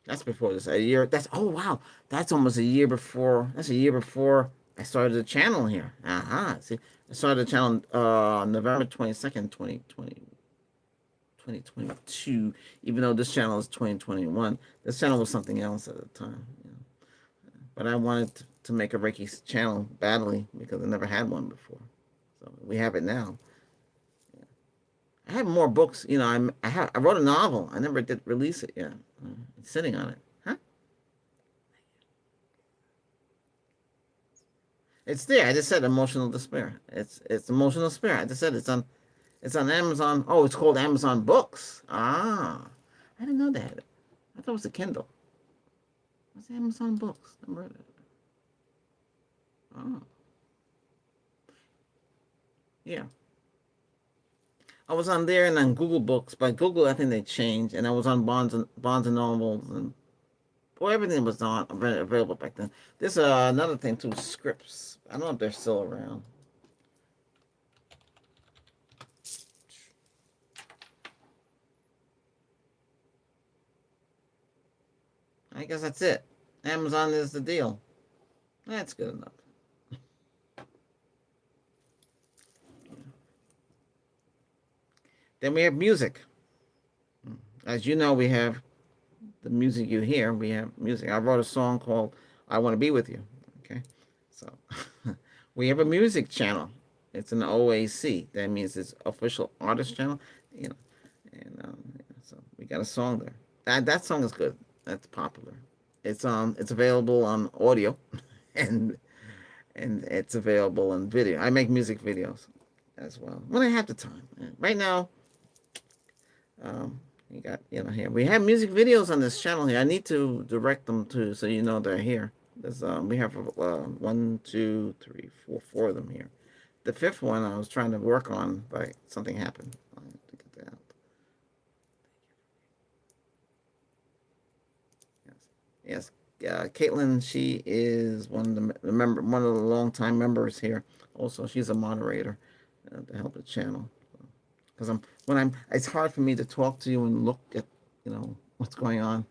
That's before this. A year. That's oh wow. That's almost a year before. That's a year before I started the channel here. Aha. See, I started the channel November 22nd, 2022. Even though this channel is 2021, this channel was something else at the time. You know. But I wanted to make a Reiki channel badly because I never had one before. So we have it now. I have more books. You know, I wrote a novel. I never did release it yet. It's sitting on it. Huh? It's there. I just said emotional despair. It's emotional despair. I just said it's on Amazon. Oh, it's called Amazon Books. Ah, I didn't know that. I thought it was a Kindle. What's Amazon Books? Never heard of it. Oh, yeah. I was on there and on Google Books. By Google, I think they changed, and I was on Bonds and Nobles and well, everything was on available back then. There's another thing too, scripts. I don't know if they're still around. I guess that's it. Amazon is the deal. That's good enough. Then we have music. As you know, we have the music you hear. We have music. I wrote a song called "I Want to Be with You." Okay, so we have a music channel. It's an OAC. That means it's official artist channel. You know, and so we got a song there. That song is good. That's popular. It's available on audio, and it's available in video. I make music videos as well when I have the time. Right now, you got here we have music videos on this channel here. I need to direct them too, so you know they're here. There's we have one, two, three, four of them here. The fifth one I was trying to work on, but something happened. I have to get that out. Yes, yes. Caitlin, she is one of the longtime members here. Also, she's a moderator to help the channel. Because it's hard for me to talk to you and look at, what's going on.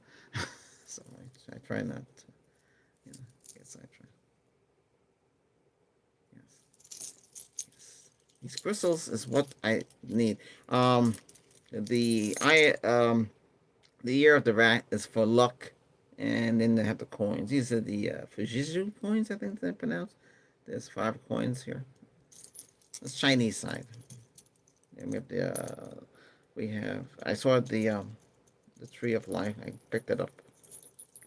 So I try not to, get sidetracked. Yes. Yes. These crystals is what I need. The I the year of the rat is for luck, and then they have the coins. These are the Fujitsu coins, I think they're pronounced. There's 5 coins here. That's Chinese side. And we have I saw the tree of life. I picked it up.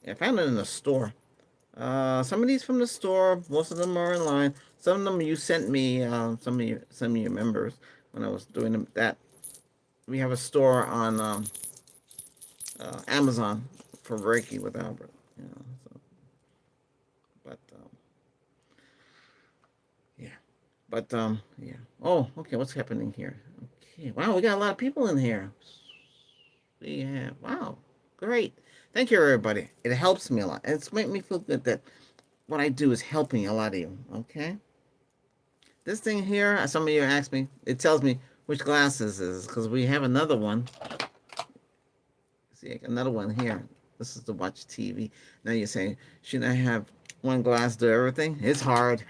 I found it in the store. Some of these from the store. Most of them are in line. Some of them you sent me. Some of your members when I was doing that. We have a store on Amazon for Reiki with Albert. So, but yeah, yeah. Oh, okay. What's happening here? Okay. Wow, we got a lot of people in here. Yeah. Wow. Great. Thank you, everybody. It helps me a lot. It's made me feel good that what I do is helping a lot of you. Okay. This thing here, some of you asked me, it tells me which glasses is because we have another one. See, another one here. This is to watch TV. Now you're saying, shouldn't I have one glass do everything? It's hard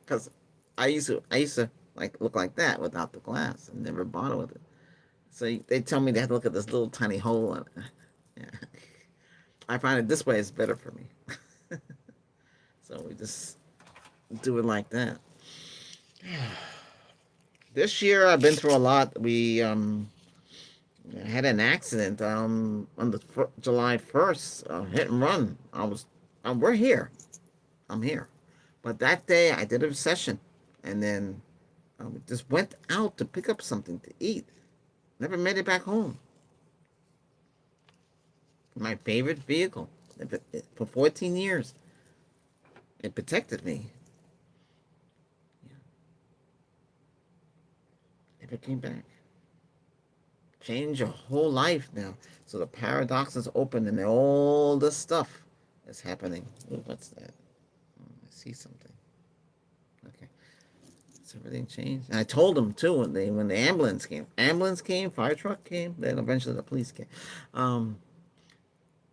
because I used to like look like that without the glass and never bother with it. So they tell me they have to look at this little tiny hole in it. Yeah. I find it this way is better for me. So we just do it like that. This year I've been through a lot. We had an accident on the July 1st, hit and run. We're here. I'm here. But that day I did a session, and then just went out to pick up something to eat. Never made it back home. My favorite vehicle for 14 years. It protected me. Never came back. Change your whole life now. So the paradox is open, and all this stuff is happening. Ooh, what's that? Oh, I see something. Okay. So everything changed. And I told them too when the ambulance came, fire truck came, then eventually the police came. Um,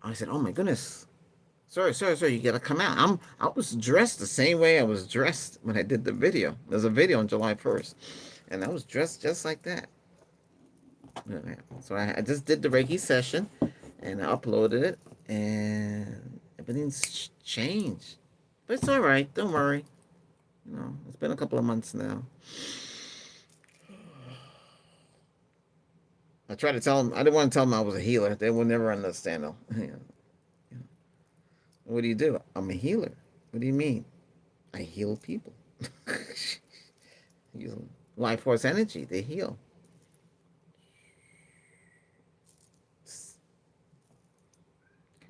I said, "Oh my goodness, sir, you gotta come out." I was dressed the same way I was dressed when I did the video. There's a video on July 1st, and I was dressed just like that. So I just did the Reiki session, and I uploaded it, and everything's changed. But it's all right. Don't worry. It's been a couple of months now. I tried to tell them. I didn't want to tell them I was a healer. They will never understand though. What do you do? I'm a healer. What do you mean? I heal people. Use life force energy to heal.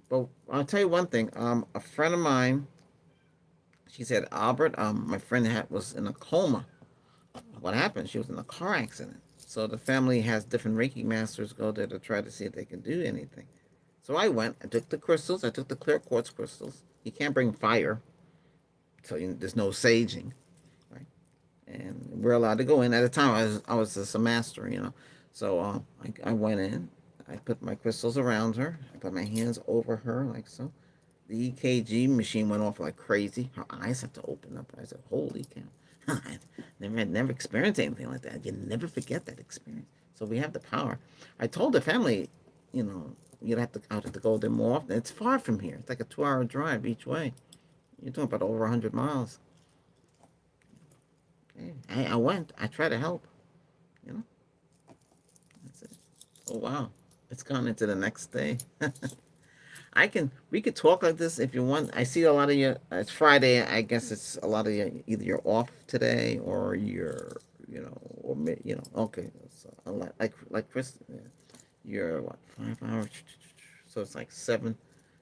But I'll tell you one thing. A friend of mine, she said, Albert, my friend was in a coma. What happened? She was in a car accident. So the family has different Reiki masters go there to try to see if they can do anything. So I went. I took the crystals. I took the clear quartz crystals. You can't bring fire, so there's no saging, right? And we're allowed to go in. At the time, I was just a master. So I went in. I put my crystals around her. I put my hands over her like so. The EKG machine went off like crazy. Her eyes had to open up. I said, "Holy cow!" I never experienced anything like that. You never forget that experience. So we have the power. I told the family, I'd have to go there more often. It's far from here. It's like a 2-hour drive each way. You're talking about over 100 miles. I went. I tried to help. You know. That's it. Oh wow, it's gone into the next day. We could talk like this if you want. I see a lot of you. It's Friday. I guess it's a lot of you. Either you're off today or Okay. So like Chris, you're what 5 hours. So it's like 7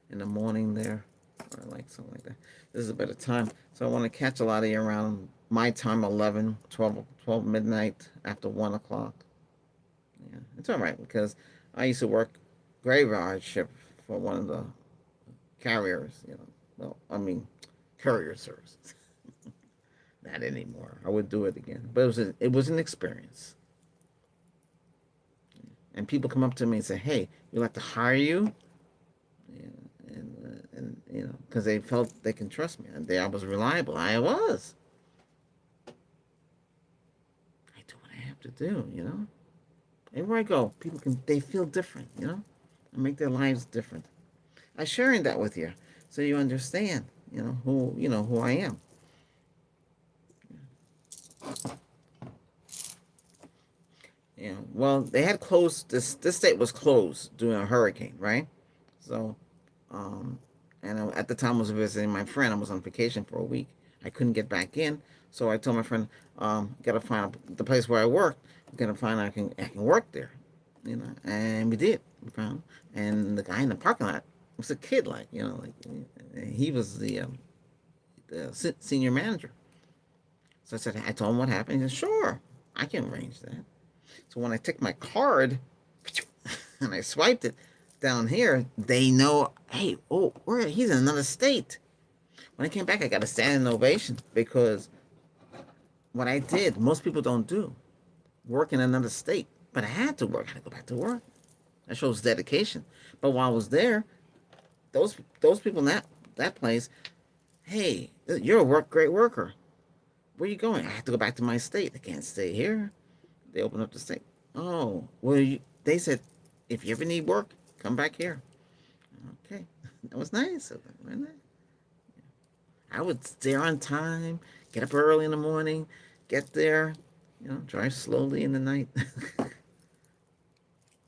in the morning there, or like something like that. This is a better time. So I want to catch a lot of you around my time, 11, 12 midnight after 1 o'clock. Yeah, it's all right because I used to work graveyard shift for one of the carriers. Well, I mean, courier services. Not anymore. I would do it again, but it was an experience. And people come up to me and say, "Hey, we'd like to hire you," and because they felt they can trust me, and I was reliable. I was. I do what I have to do. Everywhere I go, they feel different. I make their lives different. I'm sharing that with you so you understand, who I am. Yeah. Well, they had closed this state was closed during a hurricane, right? So, um, and at the time I was visiting my friend. I was on vacation for a week. I couldn't get back in, so I told my friend, "Gotta find the place where I work. Gotta find I can work there." And we did. We found, and the guy in the parking lot was a kid, he was the senior manager. So I told him what happened. He said, "Sure, I can arrange that." So when I took my card and I swiped it down here, they know, hey, he's in another state. When I came back, I got a standing ovation because what I did, most people don't do, work in another state. But I had to work. I had to go back to work. That shows dedication. But while I was there, those people in that place, hey, you're a great worker. Where are you going? I have to go back to my state. I can't stay here. They opened up the state. Oh, well, they said, if you ever need work, come back here. Okay, that was nice of them, wasn't it? I would stay on time, get up early in the morning, get there, drive slowly in the night.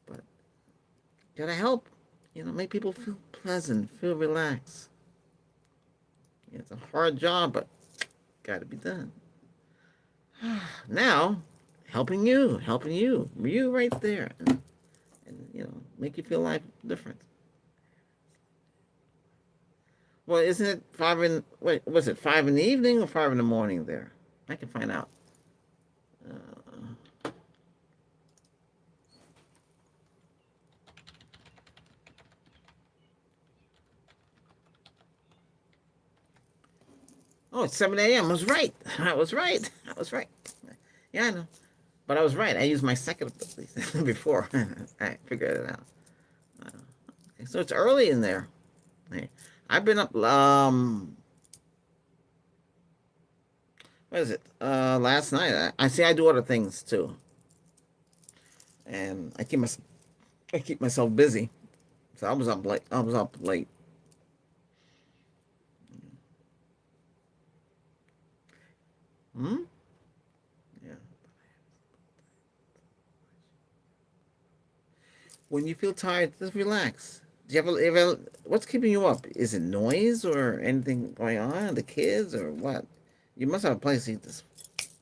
But gotta help, make people feel pleasant, feel relaxed. It's a hard job, but gotta be done. Now, helping you right there, and make you feel life different. Well, isn't it five in? Wait, was it 5 in the evening or 5 in the morning there? I can find out. Uh, oh, it's 7 a.m. I was right. I was right. I was right. Yeah, I know. But I was right. I used my second ability before. I figured it out. Okay, so it's early in there. Hey, I've been up. What is it? Last night. I see. I do other things too, and I keep myself busy. So I was up late. I was up late. Hmm. Yeah. When you feel tired, just relax. Do you ever what's keeping you up? Is it noise or anything going on? The kids or what? You must have a place you just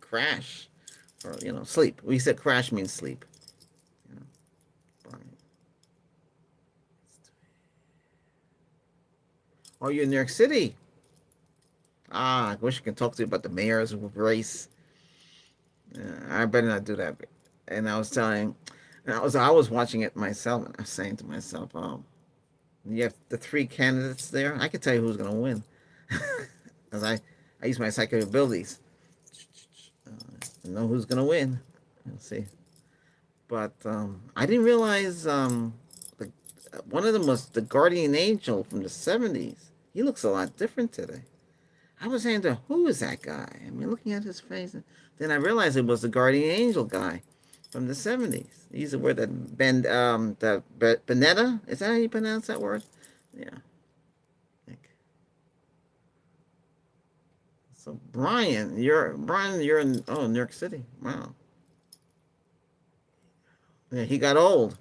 crash or sleep. We said crash means sleep. You know, but- oh, you're in New York City. Ah, I wish I could talk to you about the mayor's race. I better not do that. And I was telling, and I was watching it myself, and I was saying to myself, you have the three candidates there. I can tell you who's going to win, because I use my psychic abilities. I know who's going to win. Let's see. But I didn't realize one of them was the guardian angel from the 70s. He looks a lot different today. I was saying to who is that guy? I mean, looking at his face, and then I realized it was the guardian angel guy from the 70s. He's the word that Benetta. Is that how you pronounce that word? Yeah. So Brian, you're in New York City. Wow. Yeah, he got old.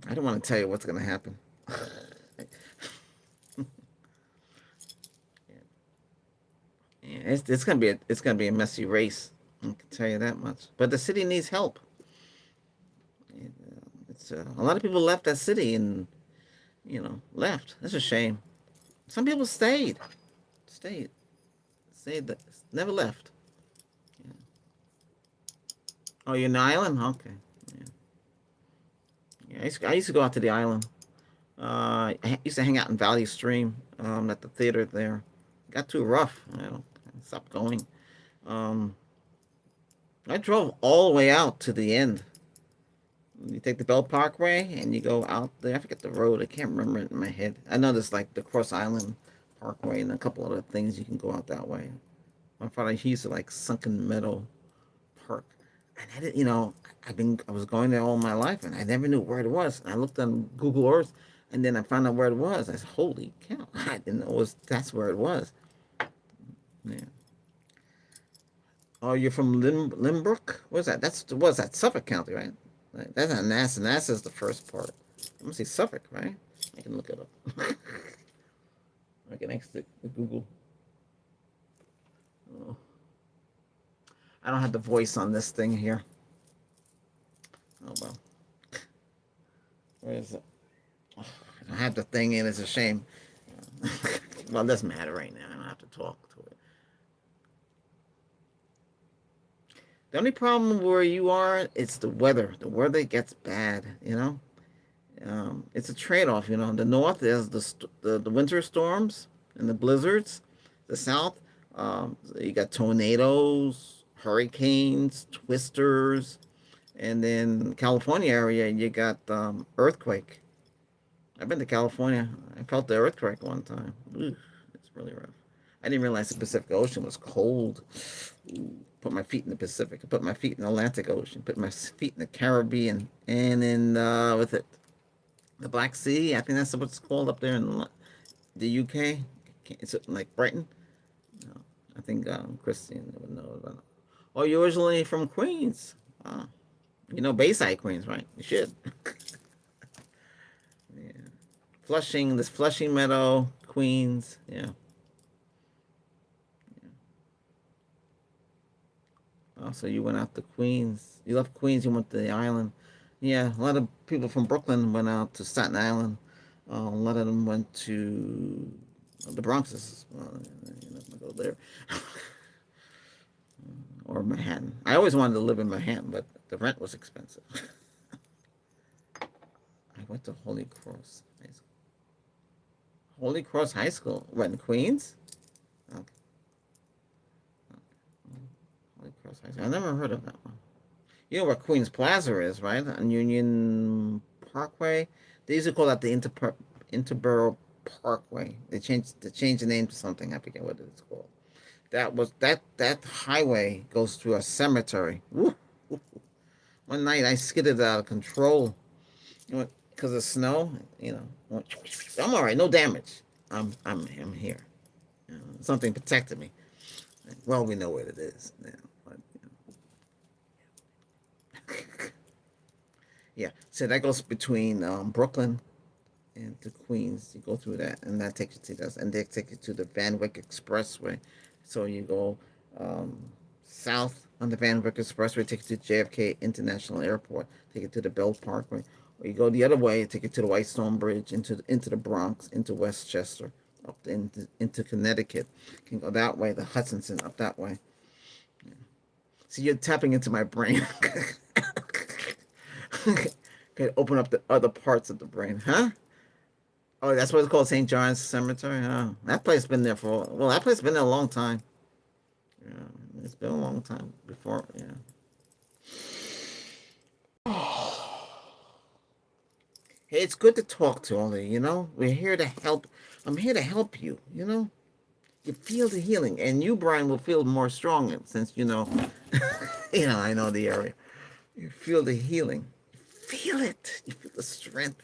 I don't want to tell you what's gonna happen. Yeah, it's gonna be a messy race. I can tell you that much. But the city needs help. It's a lot of people left that city and left. That's a shame. Some people stayed, stayed, never left. Yeah. Oh, you're in the island? Okay. Yeah. Yeah, I used to go out to the island. I used to hang out in Valley Stream at the theater there. Got too rough. I stopped going. Um, I drove all the way out to the end. You take the Bell Parkway and you go out there. I forget the road. I can't remember it in my head. I know there's like the Cross Island Parkway and a couple other things you can go out that way. My father he used to like Sunken Meadow Park, and I didn't. I was going there all my life, and I never knew where it was. And I looked on Google Earth, and then I found out where it was. I said, "Holy cow! I didn't know that's where it was." Yeah. Oh, you're from Limbrook? What's that? What's that? Suffolk County, right? That's not NASA. NASA's the first part. I must say Suffolk, right? I can look it up. I can next to Google. Oh, I don't have the voice on this thing here. Oh well. Where is it? Oh, I don't have the thing in. It's a shame. Well, it doesn't matter right now. I don't have to talk to it. The only problem where you are, it's the weather. The weather gets bad. It's a trade-off. The north is the winter storms and the blizzards. The south, you got tornadoes, hurricanes, twisters, and then California area, you got earthquake. I've been to California. I felt the earthquake one time. Ooh, it's really rough. I didn't realize the Pacific Ocean was cold. Ooh. put my feet in the Pacific. I put my feet in the Atlantic Ocean. Put my feet in the Caribbean, and in with it the Black Sea. I think that's what it's called up there in the UK. It's like Brighton. No, I think Christine would know about it. Oh, you're originally from Queens. Ah, you know Bayside, Queens, right? You should. Yeah. Flushing, this Flushing Meadow, Queens. Yeah. Oh, so you went out to Queens. You left Queens, you went to the island. Yeah, a lot of people from Brooklyn went out to Staten Island. A lot of them went to the Bronx. Well, you know, go there. Or Manhattan. I always wanted to live in Manhattan, but the rent was expensive. I went to Holy Cross High School. Holy Cross High School? What, in Queens? Okay. Holy Cross High School. I never heard of that one. You know where Queens Plaza is, right? On Union Parkway. They used to call that the Interborough Parkway. They changed the name to something. I forget what it's called. That highway goes through a cemetery. Woo. One night I skidded out of control. You know, because of snow. You know, I'm all right. No damage. I'm here. You know, something protected me. Well, we know what it is now. But, yeah. So that goes between Brooklyn and to Queens. You go through that, and that takes you to us, and they take you to the Van Wyck Expressway. So you go south on the Van Wyck Expressway, take you to JFK International Airport, take you to the Bell Parkway, or you go the other way, take you to the Whitestone Bridge, into the Bronx, into Westchester, up into Connecticut. You can go that way, the Hudson's up that way. Yeah. So you're tapping into my brain. Okay, open up the other parts of the brain, huh? Oh, that's what it's called, St. John's Cemetery. Oh, that place has been there that place has been there a long time. Yeah, it's been a long time before. Yeah. Hey, it's good to talk to all of you. You know, we're here to help. I'm here to help you. You know, you feel the healing, and you, Brian, will feel more strong since you know. You know, I know the area. You feel the healing. You feel it. You feel the strength.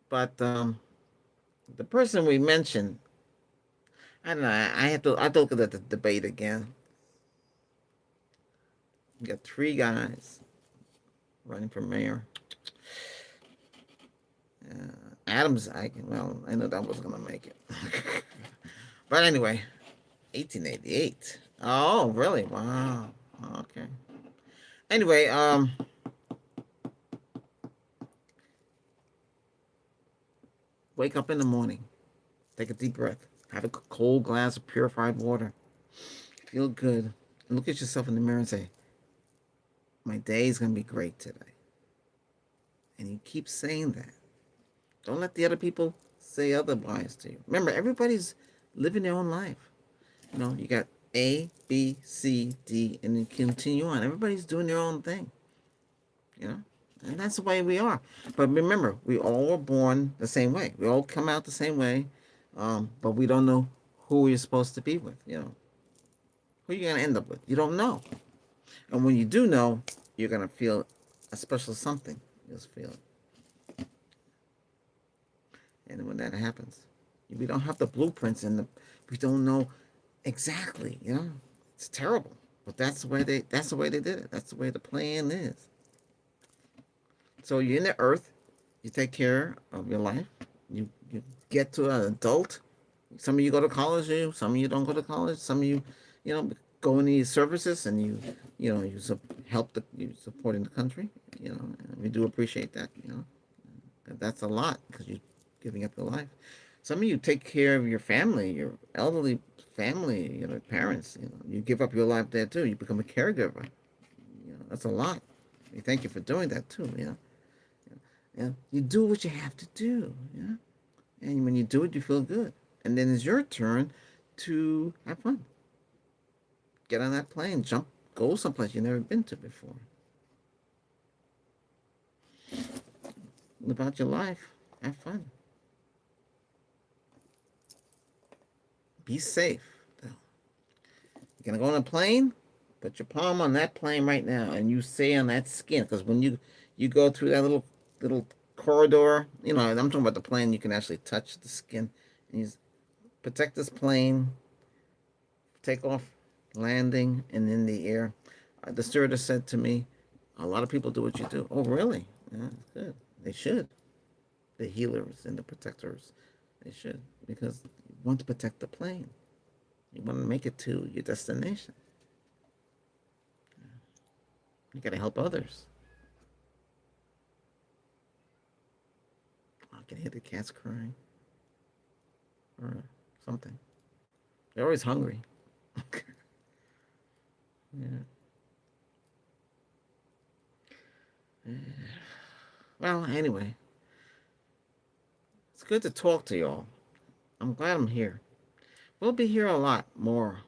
But the person we mentioned, I don't know. I have to look at the debate again. You got three guys running for mayor. Adams, I know that was gonna make it. But anyway, 1888. Oh, really? Wow. Okay. Anyway, wake up in the morning, take a deep breath, have a cold glass of purified water, feel good, and look at yourself in the mirror and say, "My day is gonna be great today." And you keep saying that. Don't let the other people say otherwise to you. Remember, everybody's living their own life. You know, you got A, B, C, D, and you continue on. Everybody's doing their own thing. You know, and that's the way we are. But remember, we all were born the same way. We all come out the same way, but we don't know who you're supposed to be with. You know, who you're gonna end up with. You don't know. And when you do know, you're gonna feel a special something. You'll feel it. And when that happens, we don't have the blueprints and we don't know exactly. You know, it's terrible. But that's the way they did it. That's the way the plan is. So you're in the earth, you take care of your life, you get to an adult. Some of you go to college, some of you don't go to college, some of you, you know, go in these services and you know, you supporting the country, you know, and we do appreciate that, you know. That's a lot because you're giving up your life. Some of you take care of your family, your elderly family, you know, parents, you know, you give up your life there too. You become a caregiver. You know, that's a lot. We thank you for doing that too, you know. Yeah, you do what you have to do. Yeah, and when you do it, you feel good. And then it's your turn to have fun. Get on that plane, jump, go someplace you've never been to before. Live out your life. Have fun. Be safe. You're gonna go on a plane. Put your palm on that plane right now, and you stay on that skin. Because when you go through that little corridor, I'm talking about the plane. You can actually touch the skin, and you protect this plane. Take off, landing, and in the air. The stewardess said to me, "A lot of people do what you do." Oh, really? Yeah, good. They should. The healers and the protectors, they should, because you want to protect the plane. You want to make it to your destination. You got to help others. I can hear the cats crying or something. They're always hungry. Yeah. Well, anyway, it's good to talk to y'all. I'm glad I'm here. We'll be here a lot more.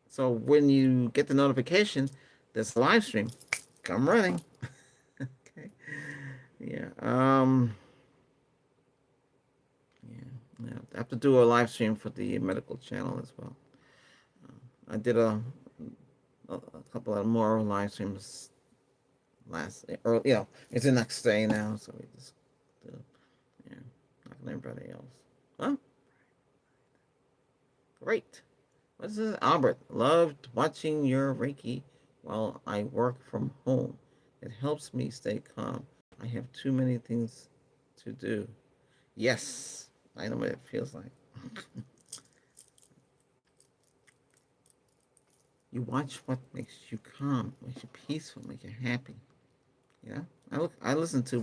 So when you get the notification, this live stream, come running. Okay. Yeah. Yeah. I have to do a live stream for the medical channel as well. I did a couple of more live streams or it's the next day now, so we just do, yeah, like everybody else. Well, great. What's this? Albert, loved watching your Reiki while I work from home. It helps me stay calm. I have too many things to do. Yes, I know what it feels like. You watch what makes you calm, makes you peaceful, makes you happy. Yeah, I listen to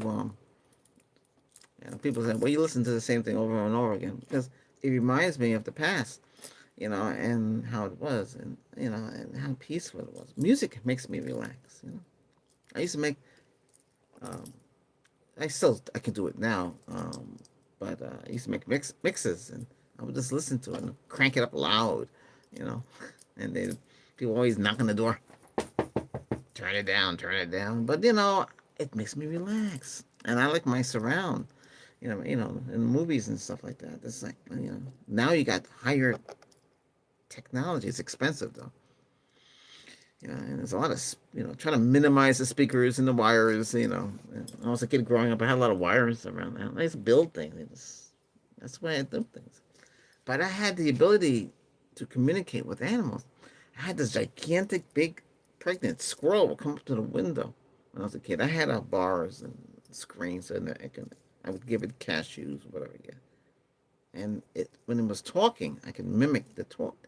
people say, well, you listen to the same thing over and over again because it reminds me of the past, and how it was, and and how peaceful it was. Music makes me relax. I used to make, um, I can do it now, but I used to make mixes, and I would just listen to it and crank it up loud, you know, and then people always knock on the door, turn it down, but it makes me relax, and I like my surround. In movies and stuff like that. It's like, now you got higher technology. It's expensive though. And there's a lot of, trying to minimize the speakers and the wires. When I was a kid growing up, I had a lot of wires around the house. I used to build things. That's the way I do things. But I had the ability to communicate with animals. I had this gigantic, big, pregnant squirrel would come up to the window when I was a kid. I had bars and screens, and I would give it cashews, whatever. Yeah. And when it was talking, I could mimic the talk.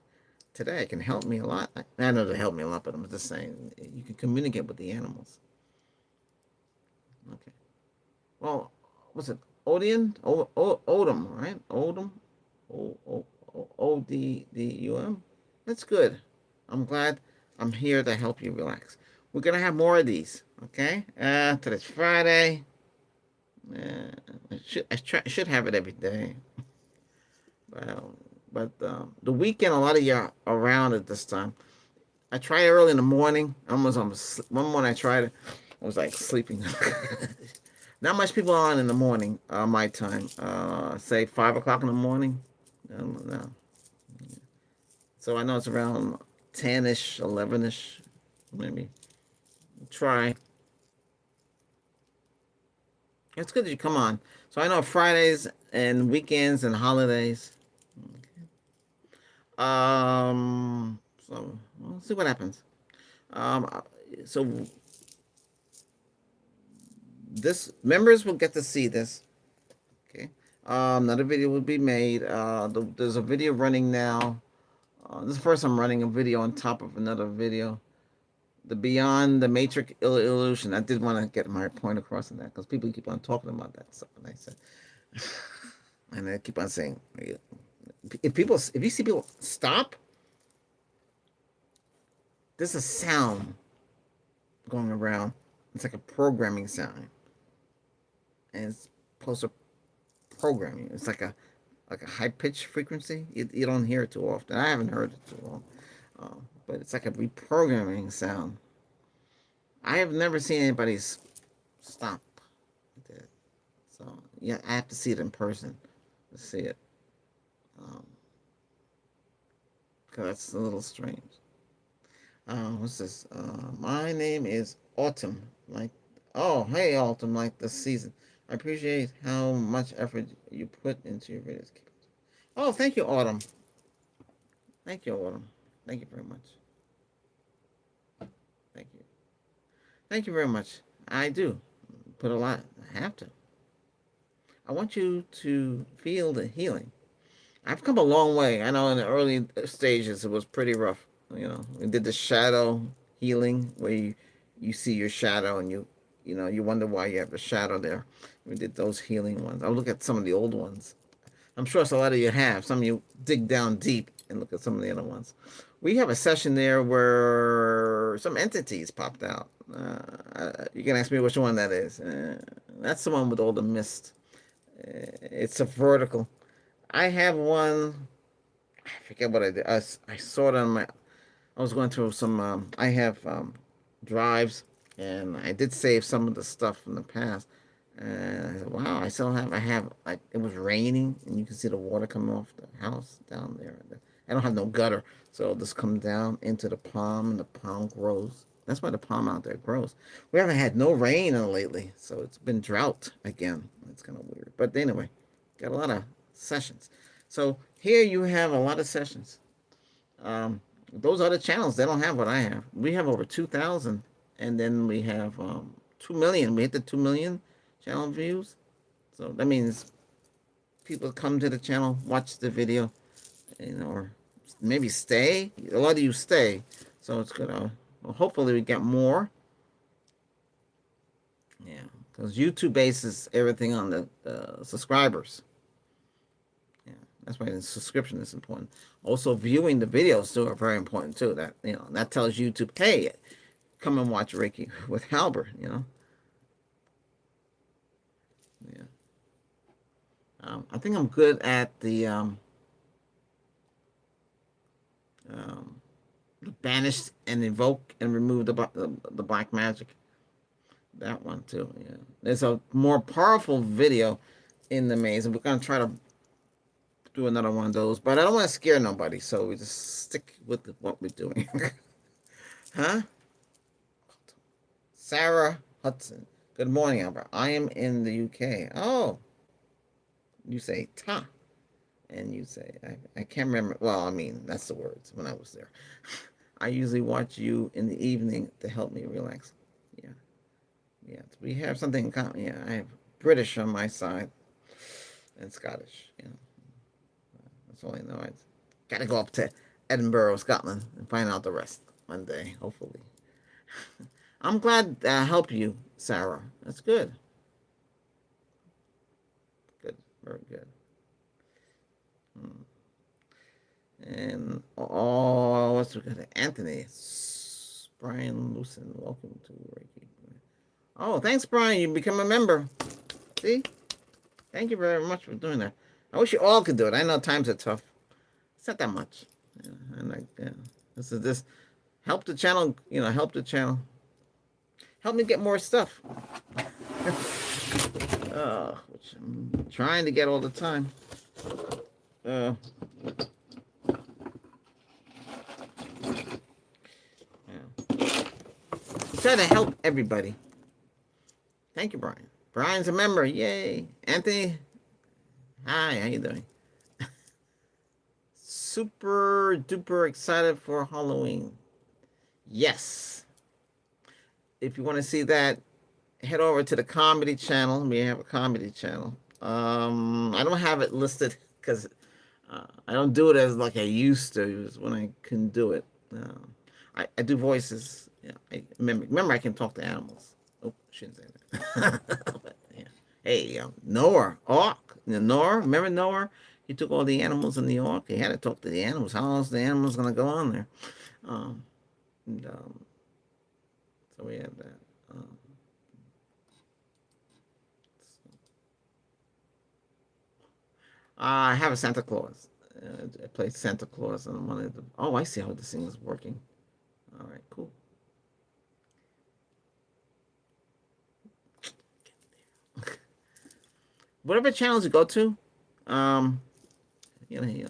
Today, it can help me a lot. I know it helped me a lot, but I'm just saying you can communicate with the animals. Okay. Well, what's it? Odium? Odom, right? Odom? ODDUM? That's good. I'm glad I'm here to help you relax. We're going to have more of these, okay? Today's Friday. I should have it every day. Well, but the weekend, a lot of you are around at this time. I tried early in the morning. One morning I tried it. I was like sleeping. Not much people on in the morning, my time. Say 5 o'clock in the morning. No. So I know it's around 10-ish, 11-ish, maybe. Try. It's good that you come on. So I know Fridays and weekends and holidays. So we'll see what happens. So this members will get to see this. Okay. Another video will be made. There's a video running now. This is the first I'm running a video on top of another video. The Beyond the Matrix Illusion. I did want to get my point across in that because people keep on talking about that stuff, and I said, and I keep on saying, if you see people stop, there's a sound going around. It's like a programming sound, and it's supposed to programming. It's like a high pitched frequency. You don't hear it too often. I haven't heard it too long, but it's like a reprogramming sound. I have never seen anybody stop with it. So yeah, I have to see it in person to see it. Um, 'Cause that's a little strange. What's this? My name is Autumn. Like, oh, hey, Autumn. Like the season. I appreciate how much effort you put into your videos. Oh, thank you, Autumn. Thank you, Autumn. Thank you very much. Thank you. Thank you very much. I do put a lot. I have to. I want you to feel the healing. I've come a long way. I know in the early stages it was pretty rough. We did the shadow healing where you see your shadow and you wonder why you have a shadow there. We did those healing ones. I'll look at some of the old ones. I'm sure a lot of you have. Some of you dig down deep and look at some of the other ones. We have a session there where some entities popped out. You can ask me which one that is. That's the one with all the mist. It's a vertical. I have one. I forget what I did. I saw it on my. I was going through some. I have drives, and I did save some of the stuff from the past. And I said, "Wow, I still have. I have like it was raining, and you can see the water coming off the house down there. I don't have no gutter, so it'll just come down into the palm, and the palm grows. That's why the palm out there grows. We haven't had no rain lately, so it's been drought again. It's kind of weird, but anyway, got a lot of sessions. So here you have a lot of sessions. Those other channels, they don't have what I have. We have over 2,000, and then we have 2 million. We hit the 2 million channel views. So that means people come to the channel, watch the video, or maybe stay. A lot of you stay, so it's gonna. Well, hopefully we get more. Yeah, because YouTube bases everything on the subscribers. Yeah, that's why the subscription is important. Also, viewing the videos too are very important too. That tells YouTube, hey, come and watch Reiki with Halbert. Yeah. I think I'm good at the banish and invoke and remove the black magic. That one too. Yeah. There's a more powerful video in the maze, and we're gonna try to do another one of those. But I don't want to scare nobody, so we just stick with what we're doing. Huh? Sarah Hudson. Good morning, Albert. I am in the UK. Oh, you say ta, and you say I can't remember. Well, I mean that's the words when I was there. I usually watch you in the evening to help me relax. Yeah, yeah. We have something in common. Yeah, I have British on my side and Scottish. That's all I know. I gotta go up to Edinburgh, Scotland, and find out the rest one day, hopefully. I'm glad I helped you, Sarah. That's good. Good. Very good. And what's we got? Anthony, Brian Lucen, welcome to Reiki. Oh, thanks, Brian. You become a member. See, thank you very much for doing that. I wish you all could do it. I know times are tough. It's not that much. This is this. Help the channel. Help the channel. Help me get more stuff. Which I'm trying to get all the time. Try to help everybody. Thank you, Brian. Brian's a member. Yay. Anthony. Hi, how you doing? Super duper excited for Halloween. Yes. If you want to see that, head over to the comedy channel. We have a comedy channel. I don't have it listed because I don't do it as like I used to when I can do it. I do voices. Yeah, I remember I can talk to animals. Oh, shouldn't say that. But, yeah. Hey, Noah, Ark. Noah, remember Noah? He took all the animals in the Ark. He had to talk to the animals. How else the animals gonna go on there? And, so we have that. I have a Santa Claus. I play Santa Claus on one of the. Oh, I see how this thing is working. All right, cool. Whatever channels you go to,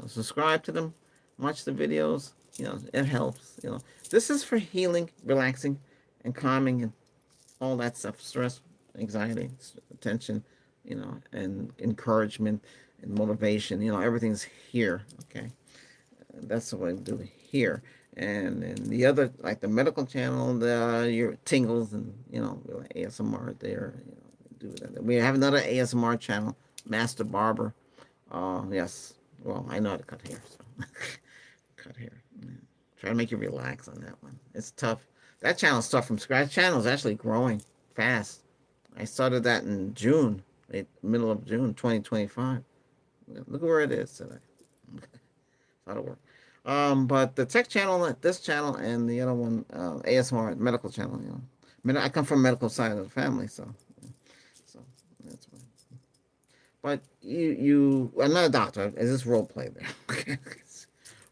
subscribe to them. watch the videos. You know, it helps. You know, this is for healing, relaxing, and calming, and all that stuff. Stress, anxiety, tension, you know, and encouragement and motivation. You know, everything's here. Okay, that's what I do here. And then the other, like the medical channel, your tingles and ASMR there. You know, do that. We have another ASMR channel, Master Barber. Yes. Well, I know how to cut hair, so cut hair. Yeah. Try to make you relax on that one. It's tough. That channel's tough from scratch. Channel's actually growing fast. I started that in June, middle of June, 2025. Look at where it is today. That'll work. But the tech channel, this channel, and the other one, ASMR medical channel. I come from medical side of the family, so that's why. But I'm not a doctor. It's just role play there.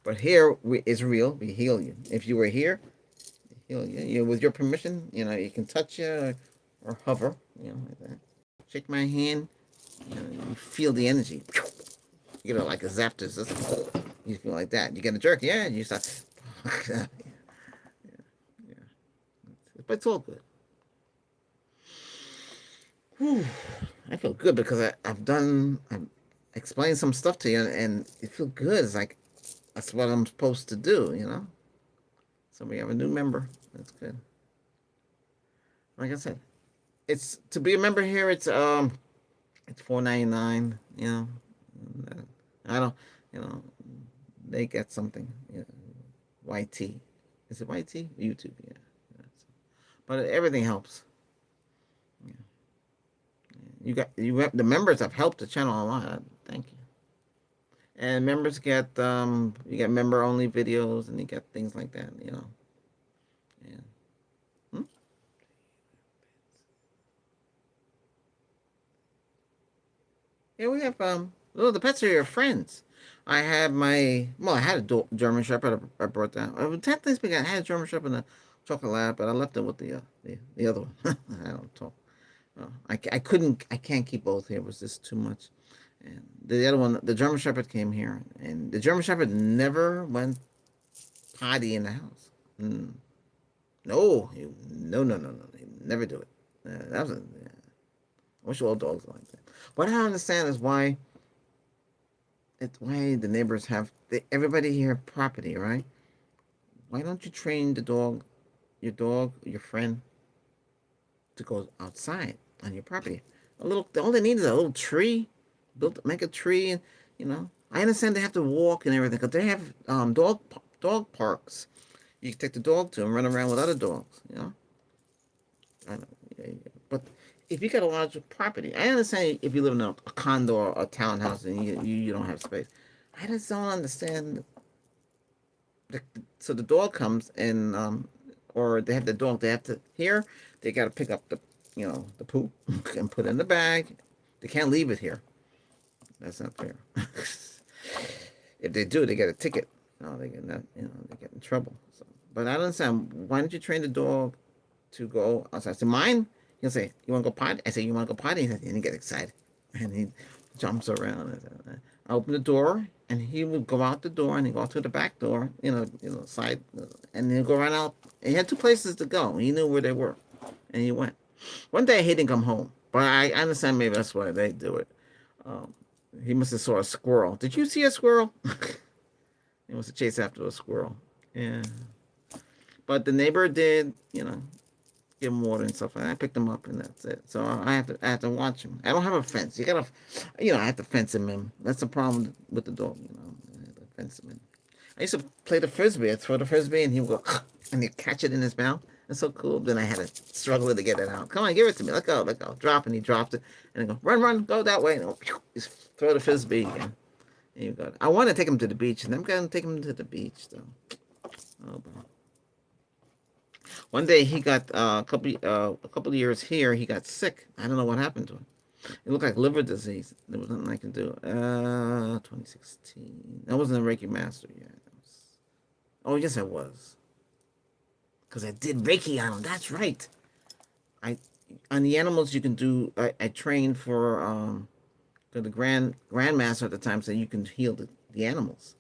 But here it's real. We heal you. If you were here, we heal you. With your permission, you can touch you or hover, like that. Shake my hand. You feel the energy. Like a Zapdos. You feel like that. You get a jerk, yeah, and you start. Yeah, yeah. But it's all good. Whew. I feel good because I've explained some stuff to you, and it feels good. It's like that's what I'm supposed to do. So we have a new member. That's good. Like I said, it's to be a member here. It's $4.99. I don't. You know, they get something. YT. Is it YT? YouTube. Yeah. But everything helps. Yeah. You have the members have helped the channel a lot. Thank you. And members get you get member only videos and you get things like that. Yeah. Hmm? Yeah, we have well, the pets are your friends. I had I had a German Shepherd. I brought that. Technically speaking, I had a German Shepherd and a chocolate lab, but I left it with the other one. I don't talk. I can't keep both here. It was just too much. And the other one, the German Shepherd came here, and the German Shepherd never went potty in the house. Mm. No, no. He never do it. That was yeah. I wish all dogs were like that. What I don't understand is why the neighbors everybody here have property, right? Why don't you train your friend, to go outside on your property? All they need is a little tree. Make a tree, and I understand they have to walk and everything, because they have dog parks. You can take the dog to and run around with other dogs. I don't, yeah. But if you got a large property, I understand if you live in a condo or a townhouse and you don't have space. I just don't understand. So the dog comes and or they have the dog. They have to here. They got to pick up the poop and put it in the bag. They can't leave it here. That's not fair. If they do, they get a ticket. They get that. They get in trouble. So, but I don't understand. Why don't you train the dog to go outside? So mine, he'll say, "You want to go potty?" I say, "You want to go potty?" And he gets excited, and he jumps around. I open the door, and he would go out the door, and he go out to the back door, side, and he'll go right out. And he had two places to go. He knew where they were, and he went. One day he didn't come home, but I understand maybe that's why they do it. He must have saw a squirrel. Did you see a squirrel? He must have chased after a squirrel. Yeah. But the neighbor did, give him water and stuff like that. I picked him up and that's it. So I have to watch him. I don't have a fence. I have to fence him in. That's the problem with the dog, I have to fence him in. I used to play the frisbee. I'd throw the frisbee and he would go and he'd catch it in his mouth. It's so cool. Then I had to struggle to get it out. Come on, give it to me. Let go. Drop, and he dropped it. And I go, run, go that way. And just throw the frisbee again. And you go. I want to take him to the beach, and I'm going to take him to the beach, though. Oh, boy. One day he got a couple of years here. He got sick. I don't know what happened to him. It looked like liver disease. There was nothing I could do. 2016. I wasn't a Reiki master yet. Oh, yes, I was. Because I did Reiki on them. That's right. On the animals you can do. I trained for the grandmaster at the time, so you can heal the animals.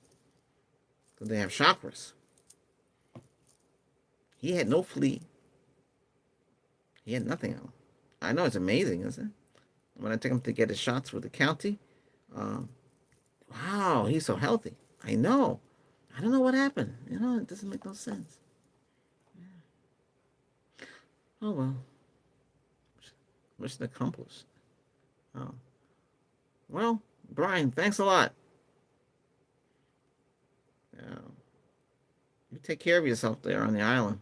They have chakras. He had no flea. He had nothing on him. I know it's amazing, isn't it? When I take him to get his shots with the county, um, wow, he's so healthy. I know. I don't know what happened. It doesn't make no sense. Oh well. Mission accomplished. Oh. Well, Brian, thanks a lot. Yeah. You take care of yourself there on the island.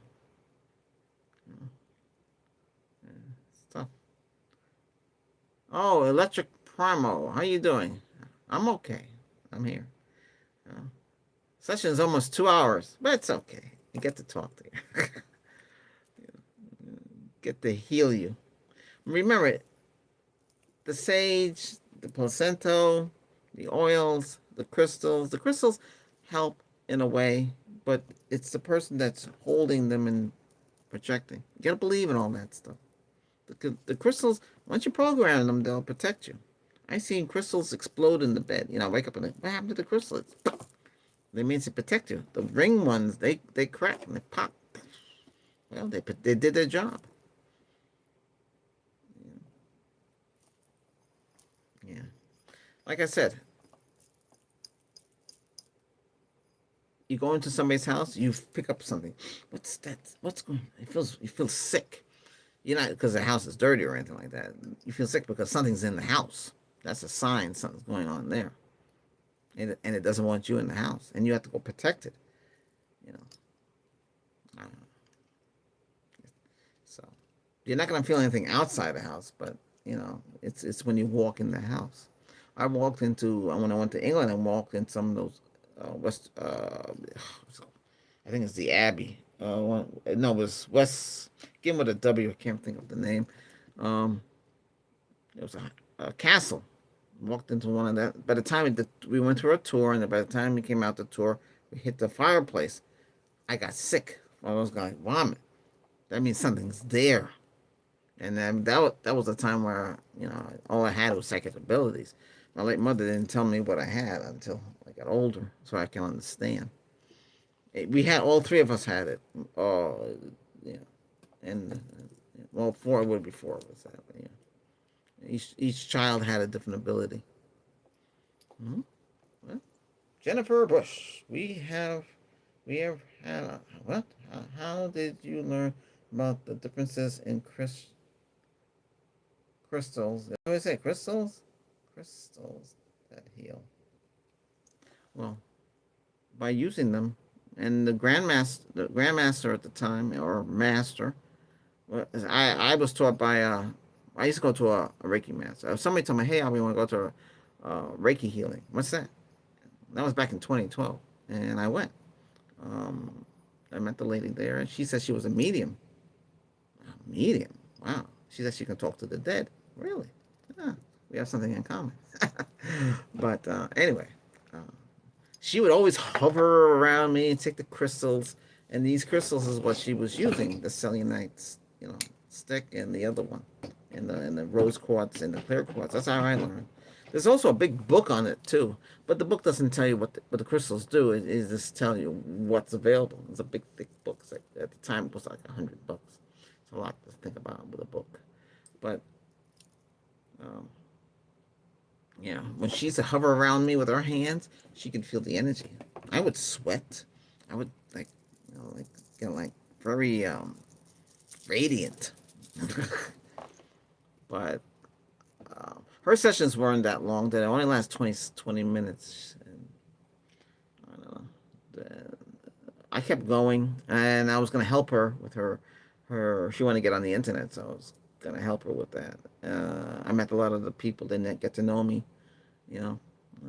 Yeah, it's tough. Oh, Electric Primo, how you doing? I'm okay. I'm here. Uh, Session's almost 2 hours, but it's okay. You get to talk there. Get to heal you. Remember, the sage, the placenta, the oils, the crystals. The crystals help in a way, but it's the person that's holding them and projecting. You gotta believe in all that stuff. The crystals, once you program them, they'll protect you. I seen crystals explode in the bed. Wake up and what happened to the crystal? They mean to protect you. The ring ones, they crack and they pop. Well, they did their job. Yeah. Like I said, you go into somebody's house, you pick up something. What's that? What's going? You feel sick. You're not because the house is dirty or anything like that. You feel sick because something's in the house. That's a sign something's going on there, and it doesn't want you in the house, and you have to go protect it. You know. So you're not gonna feel anything outside the house, but it's when you walk in the house. I walked into when I went to England. I walked in some of those West. I think it's the Abbey. No, it was West. Begin with a W. I can't think of the name. Um, it was a castle. Walked into one of that. By the time we went through a tour, and by the time we came out the tour, we hit the fireplace. I got sick. I was going to vomit. That means something's there. And then that was a time where all I had was psychic abilities. My late mother didn't tell me what I had until I got older, so I can understand. We had all three of us had it. Yeah, and well, four would be four of us. Yeah. Each child had a different ability. Mm-hmm. Well, Jennifer Bush, we have had what? How did you learn about the differences in crystals? What do I say? Crystals? Crystals that heal. Well, by using them, and the grandmaster at the time or master. Well, I was taught by I used to go to a Reiki master. Somebody told me, "Hey, I want to go to Reiki healing." What's that? That was back in 2012, and I went. Um, I met the lady there, and she said she was a medium. A medium? Wow. She said she can talk to the dead. Really? Huh. We have something in common. But anyway, uh, she would always hover around me and take the crystals. And these crystals is what she was using, the selenite, stick and the other one, and the rose quartz and the clear quartz. That's how I learned. There's also a big book on it too, but the book doesn't tell you what the crystals do. It just tell you what's available. It's a big thick book. Like, at the time it was like $100. It's a lot to think about with a book, but um, yeah, when she used to hover around me with her hands, she could feel the energy. I would sweat. I would get like very radiant. But her sessions weren't that long. They only last 20 minutes. And I don't know. I kept going, and I was going to help her with her. She wanted to get on the internet, so I was going to help her with that. I met a lot of the people. They didn't get to know me. I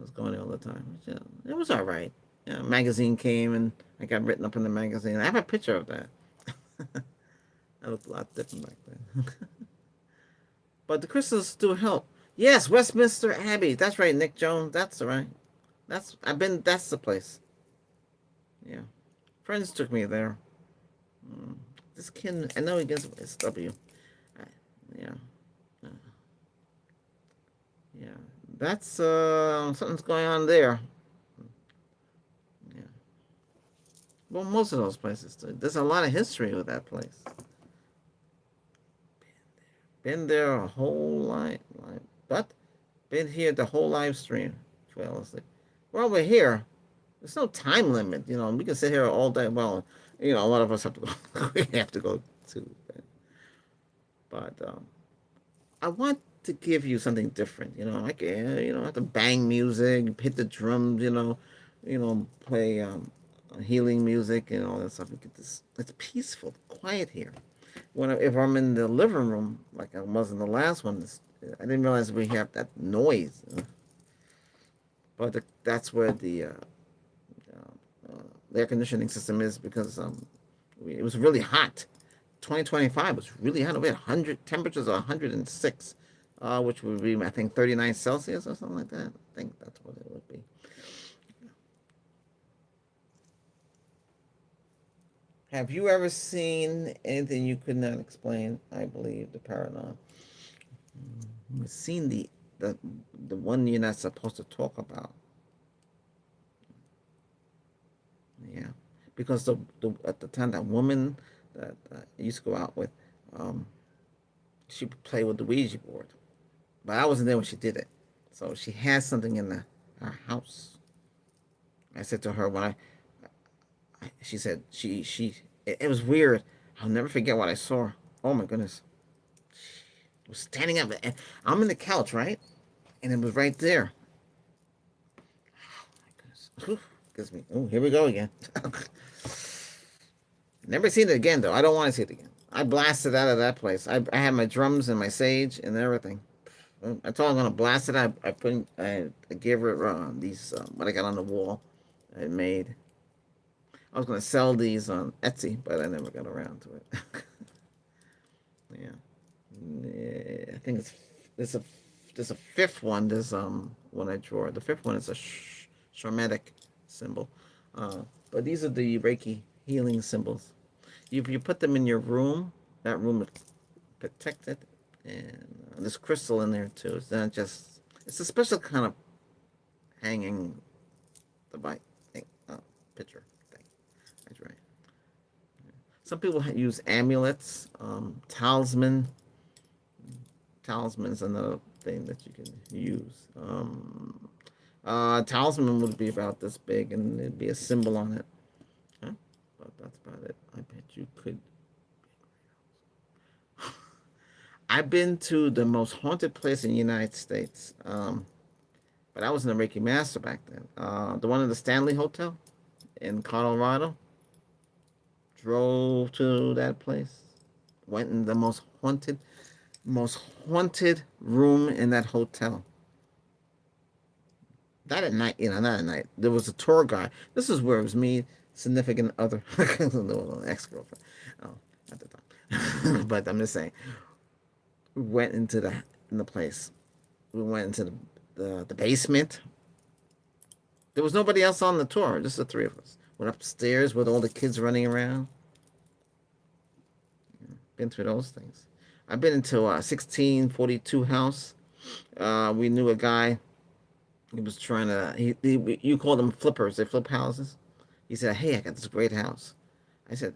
was going there all the time. It was all right. Magazine came, and I got written up in the magazine. I have a picture of that. I looked a lot different back then. But the crystals do help. Yes, Westminster Abbey. That's right, Nick Jones. That's right. That's the place. Yeah. Friends took me there. This kid, I know he gets SW. Yeah. Uh, yeah. That's something's going on there. Yeah. Well, most of those places do. There's a lot of history with that place. Been there a whole life, but been here the whole live stream. Fell asleep. Well, we're here. There's no time limit. We can sit here all day. Well, a lot of us have to go. We have to go to bed. But I want to give you something different. Like you don't have to bang music, hit the drums. Play healing music and all that stuff. You get this. It's peaceful, quiet here. If I'm in the living room like I was in the last one, I didn't realize we have that noise. But that's where the air conditioning system is because it was really hot. 2025 was really hot. We had 100 temperatures of 106, which would be I think 39 Celsius or something like that. I think that's what it would be. Have you ever seen anything you could not explain? I believe the paranormal. You've seen the the one you're not supposed to talk about. Yeah, because at the time that woman that I used to go out with, um, she played with the Ouija board, but I wasn't there when she did it. So she has something in our house. I said to her when she said it was weird. I'll never forget what I saw. Oh my goodness, I was standing up. And I'm in the couch, right, and it was right there. Oh my goodness, gives me. Oh, here we go again. Never seen it again though. I don't want to see it again. I blasted out of that place. I had my drums and my sage and everything. I told her I'm gonna blast it. I gave her these what I got on the wall. I made. I was gonna sell these on Etsy, but I never got around to it. Yeah. Yeah, I think there's a fifth one. There's one I draw. The fifth one is a sharmatic symbol. But these are the Reiki healing symbols. You put them in your room. That room is protected, and there's crystal in there too. It's not just. It's a special kind of hanging device thing, picture thing. That's right. Some people use amulets, talisman. Talisman is another thing that you can use. Talisman would be about this big, and there'd be a symbol on it. Huh? But that's about it. I bet you could. I've been to the most haunted place in the United States, but I was in a Reiki Master back then. The one in the Stanley Hotel in Colorado. Drove to that place. Went in the most haunted room in that hotel. Not at night, not at night. There was a tour guide. This is where it was me, significant other, no, ex girlfriend, oh, at the time. But I'm just saying, we went into the place. We went into the basement. There was nobody else on the tour, just the three of us. Went upstairs with all the kids running around. Been through those things. I've been into a 1642 house. We knew a guy. He was trying to. You call them flippers. They flip houses. He said, "Hey, I got this great house." I said,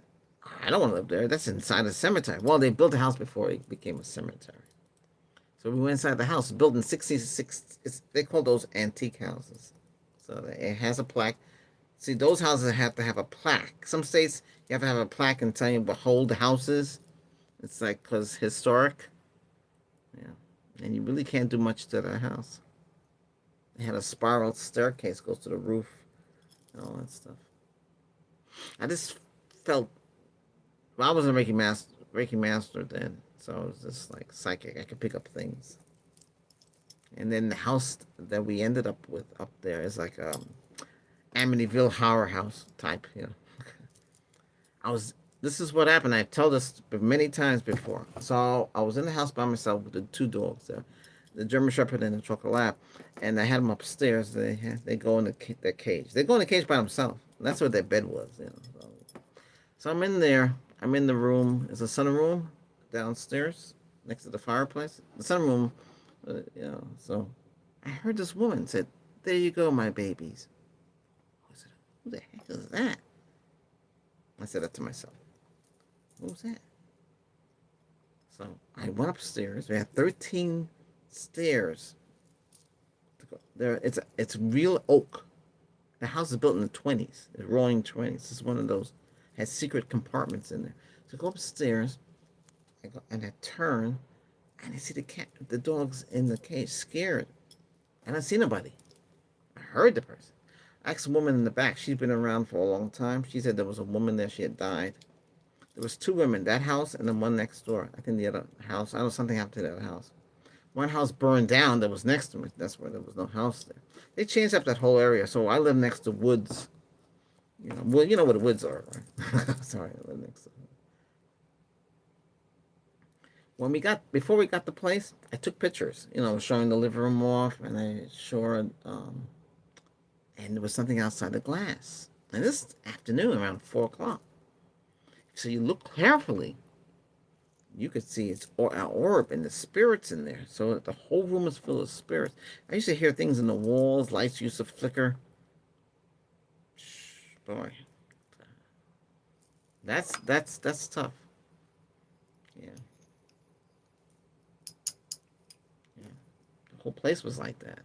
"I don't want to live there. That's inside a cemetery." Well, they built a house before it became a cemetery. So we went inside the house, built in 66. They call those antique houses. So it has a plaque. See, those houses have to have a plaque. Some states you have to have a plaque and tell you what hold the houses. It's like because historic. Yeah, and you really can't do much to that house. It had a spiral staircase goes to the roof and all that stuff. I just felt well, I wasn't a Reiki master then, so I was just like psychic. I could pick up things. And then the house that we ended up with up there is like Amityville horror house type. I was. This is what happened. I've told this many times before. So I was in the house by myself with the two dogs there, the German Shepherd and the Chocolate Lab, and I had them upstairs. They go in their cage. They go in the cage by themselves. That's where their bed was. So I'm in there. I'm in the room. There's a sunroom downstairs next to the fireplace. The sunroom, So I heard this woman said, "There you go, my babies." I said, "Who the heck is that?" I said that to myself. What was that? So I went upstairs. We had 13 stairs to go. There, it's real oak. The house is built in the 20s, the roaring 20s. It's one of those, has secret compartments in there. So I go upstairs, I go, and I turn, and I see the dogs in the cage, scared. And I don't see nobody. I heard the person. I asked a woman in the back. She's been around for a long time. She said there was a woman there. She had died. There was two women, that house and the one next door. I think the other house, I don't know, something happened to the other house. One house burned down that was next to me. That's where there was no house there. They changed up that whole area. So I live next to woods. Well, you know what the woods are, right? Sorry, I live next to. Before we got the place, I took pictures. Showing the living room off, and I showed, and there was something outside the glass. And this afternoon, around 4 o'clock. So you look carefully, you could see it's an orb and the spirits in there. So the whole room is full of spirits. I used to hear things in the walls. Lights used to flicker. Boy, that's tough. Yeah, yeah. The whole place was like that.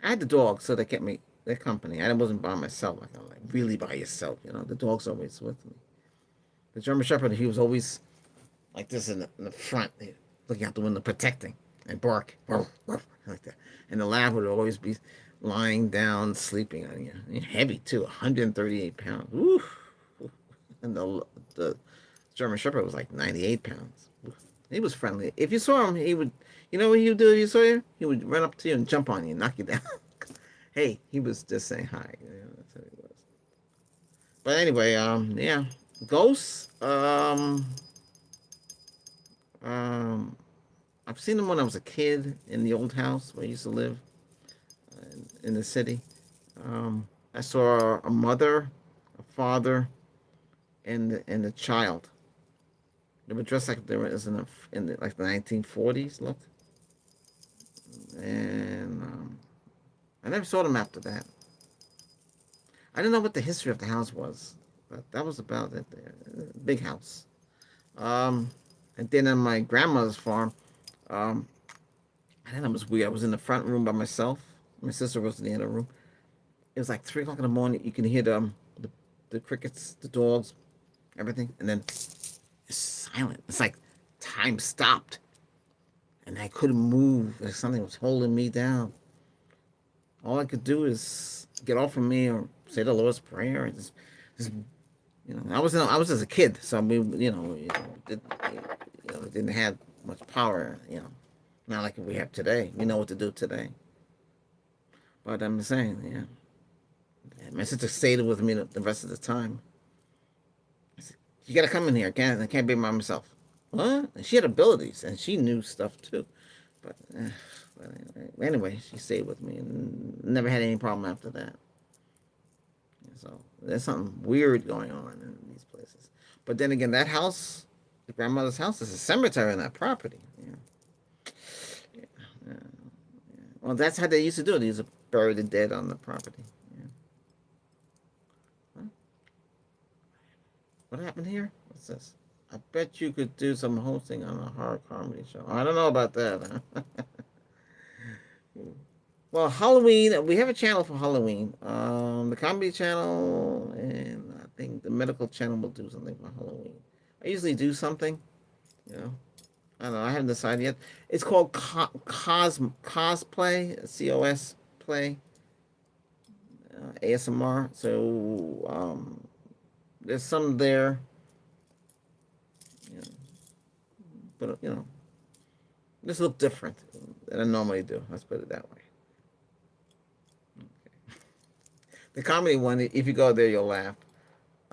I had the dogs, so they kept me their company. I wasn't by myself, like really by yourself. The dog's always with me. The German Shepherd, he was always like this in the front, looking out the window, protecting and bark, like that. And the lab would always be lying down, sleeping on you. Heavy too, 138 pounds. Oof. And the German Shepherd was like 98 pounds. Oof. He was friendly. If you saw him, he would. You know what he would do if you saw you? He would run up to you and jump on you, and knock you down. Hey, he was just saying hi. That's what he was. But anyway, yeah, ghosts. Um, I've seen them when I was a kid in the old house where I used to live in the city. I saw a mother, a father, and a child. They were dressed like they were like the 1940s look, and I never saw them after that. I didn't know what the history of the house was, but that was about it. Big house. Um, and then on my grandmother's farm, um, I don't know, it was weird. I was in the front room by myself. My sister was in the other room. It was like 3 o'clock in the morning. You can hear the crickets, the dogs, everything, and then it's silent. It's like time stopped, and I couldn't move. Like something was holding me down. All I could do is get off of me or say the Lord's Prayer, and just I was as a kid, so I mean, it didn't have much power, not like we have today. We know what to do today. But I'm saying, yeah. My sister stayed with me the rest of the time. I said, "You got to come in here. I can't be by myself." What? And she had abilities, and she knew stuff too. But, anyway, she stayed with me and never had any problem after that. So there's something weird going on in these places. But then again, that house, the grandmother's house, is a cemetery on that property. Yeah. Yeah. Well, that's how they used to do it. They used to bury the dead on the property. Yeah. Huh? What happened here? What's this? I bet you could do some hosting on a horror comedy show. I don't know about that. Huh? Well, Halloween, we have a channel for Halloween. The comedy channel, and I think the medical channel will do something for Halloween. I usually do something, you know. I don't know. I haven't decided yet. It's called cosplay, COS play, ASMR. So there's some there, you know, but this look different than I normally do. Let's put it that way. The comedy one, if you go there, you'll laugh.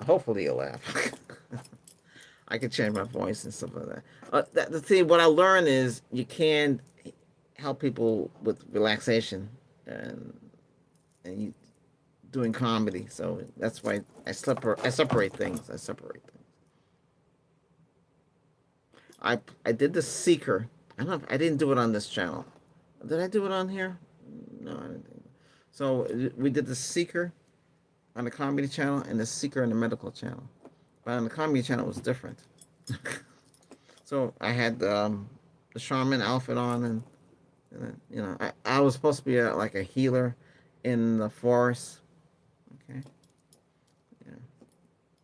Hopefully, you'll laugh. I can change my voice and stuff like that. The thing, what I learned is you can help people with relaxation and you doing comedy. So that's why I separate things. I did the Seeker. I don't know I didn't do it on this channel. Did I do it on here? No, I didn't. So we did the Seeker. on the comedy channel and the seeker on the medical channel. But on the comedy channel it was different. So I had the shaman outfit on, and you know, I was supposed to be like a healer in the forest. Okay, yeah,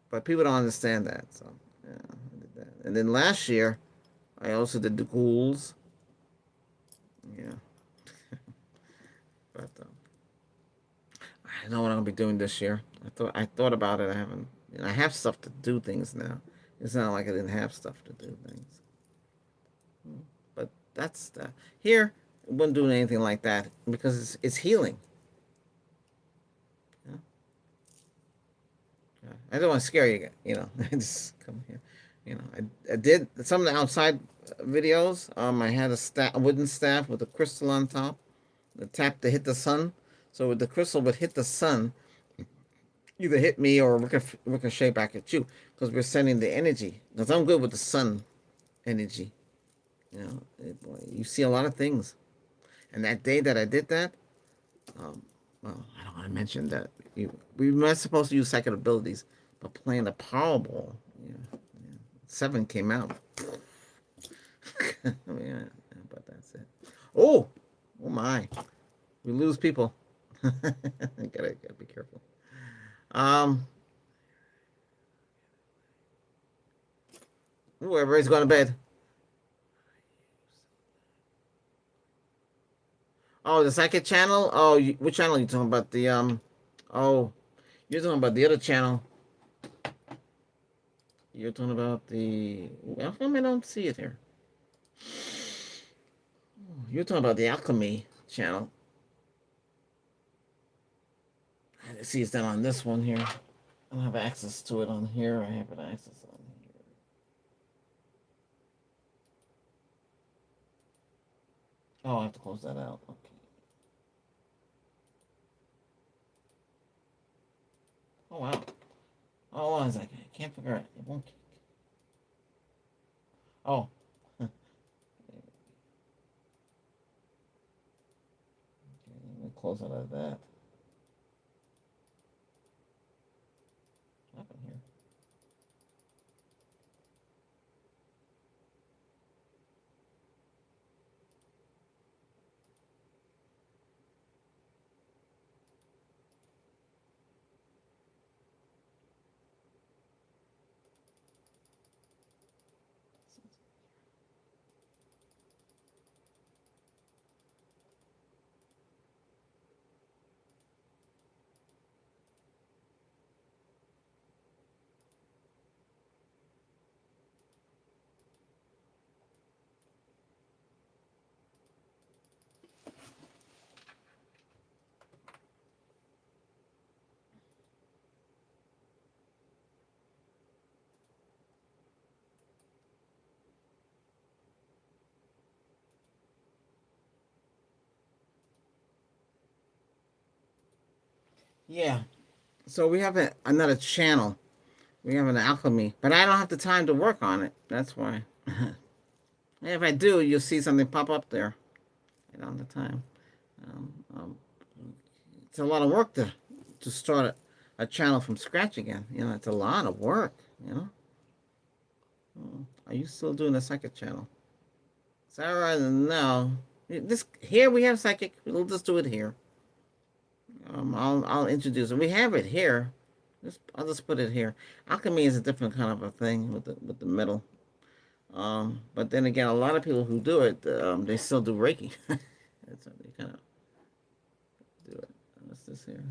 but people don't understand that. So yeah, I did that. And then last year, I also did the ghouls. Yeah, but I know what I'm gonna be doing this year. I thought about it. I haven't. You know, I have stuff to do things now. It's not like I didn't have stuff to do things. But that's here. I wouldn't do anything like that because it's healing. You know? I don't want to scare you. You know, just come here. You know, I did some of the outside videos. I had a wooden staff with a crystal on top. The tap to hit the sun. So with the crystal would hit the sun, either hit me or ricochet back at you because we're sending the energy. Because I'm good with the sun energy. You know, you see a lot of things. And that day that I did that, um, well, I don't want to mention that we were supposed to use psychic abilities, but playing the Powerball, yeah, yeah, 7 came out. I mean, yeah, but that's it. Oh, oh my, we lose people. gotta be careful. Um, ooh, everybody's going to bed. Oh, the psychic channel. Oh, which channel are you talking about? Oh, you're talking about the other channel. You're talking about the. How come I don't see it here? You're talking about the alchemy channel. I see it's not on this one here. I don't have access to it on here. I have it access on here. Oh, I have to close that out. Okay. Oh wow. Oh, hold on a second. I can't figure it. It won't kick. Oh. Okay, let me close out of that. What happened here? Yeah. So we have another channel. We have an alchemy, but I don't have the time to work on it. That's why. If I do, you'll see something pop up there. I don't have the time. Um, um, it's a lot of work to start a channel from scratch again. You know, it's a lot of work. You know. Are you still doing the psychic channel? Sarah, no. This here we have psychic. We'll just do it here. I'll introduce it. We have it here. I'll just put it here. Alchemy is a different kind of a thing with the metal. But then again, a lot of people who do it, they still do Reiki. That's how they kind of do it. What's this here?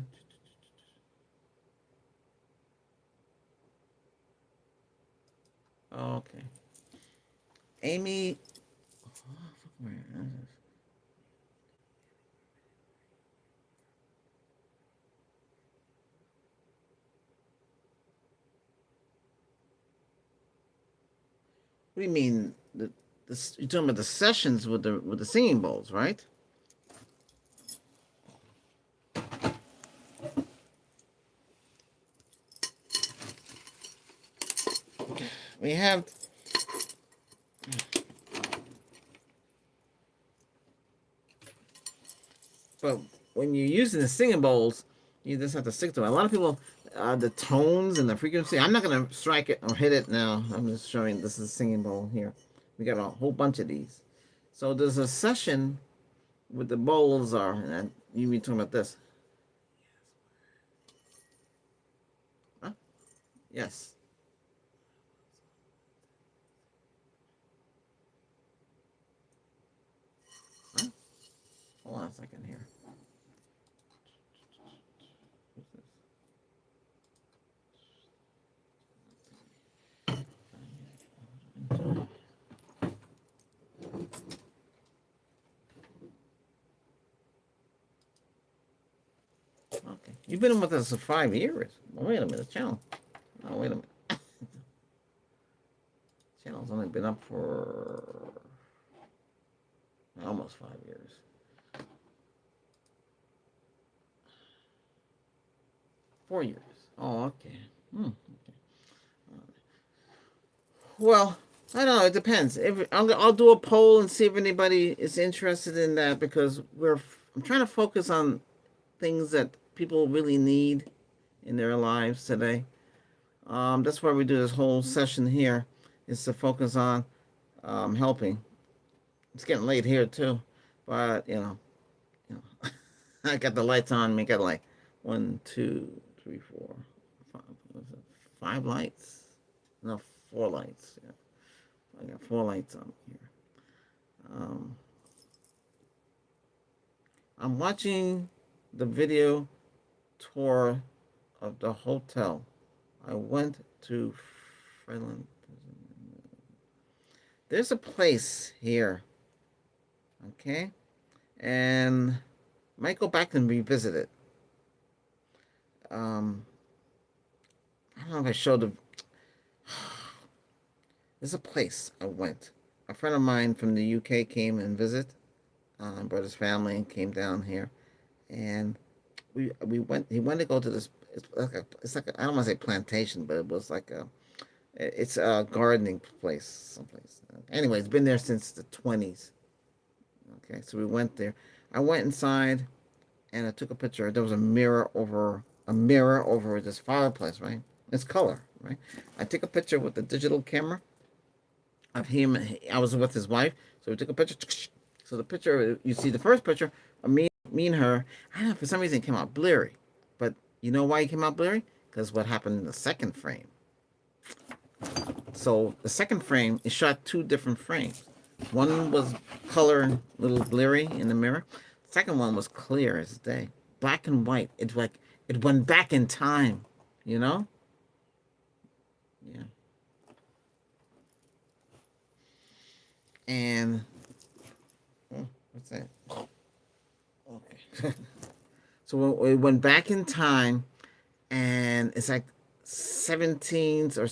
Oh, okay. Amy. Where is this? What do you mean? You're talking about the sessions with the singing bowls, right? We have. But when you're using the singing bowls, You just have to stick to it. A lot of people, the tones and the frequency. I'm not gonna strike it or hit it now. I'm just showing. This is a singing bowl here. We got a whole bunch of these. So there's a session with the bowls are, and you be talking about this. Huh? Yes. Huh? Hold on a second here. Okay. You've been with us for 5 years. Oh, wait a minute, channel. Oh, wait a minute. Channel's only been up for almost 5 years. 4 years. Oh, okay. Okay. Well, I don't know. It depends. If I'll do a poll and see if anybody is interested in that because I'm trying to focus on things that people really need in their lives today. That's why we do this whole session here, is to focus on helping. It's getting late here too, but I got the lights on. We got like 1, 2, 3, 4, 5. What is it? 5 lights? No, 4 lights. Yeah, I got 4 lights on here. I'm watching the video tour of the hotel. I went to Freeland. There's a place here, okay, and might go back and revisit it. I don't know if I showed the. There's a place I went. A friend of mine from the UK came and visit. Brought his family and came down here, and we went. He wanted to go to this. It's like I don't want to say plantation, but it was like it's a gardening place, someplace. Anyway, it's been there since the 20s. Okay, so we went there. I went inside, and I took a picture. There was a mirror over this fireplace, right? It's color, right? I took a picture with the digital camera of him. I was with his wife, so we took a picture. So the picture, you see the first picture of me and her. I don't know, for some reason it came out blurry, but you know why it came out blurry? Because what happened in the second frame. So the second frame is shot 2 different frames. One was color, a little blurry in the mirror. The second one was clear as day, black and white. It's like it went back in time, you know? Yeah. And what's that? Okay. So we went back in time, and it's like 17s or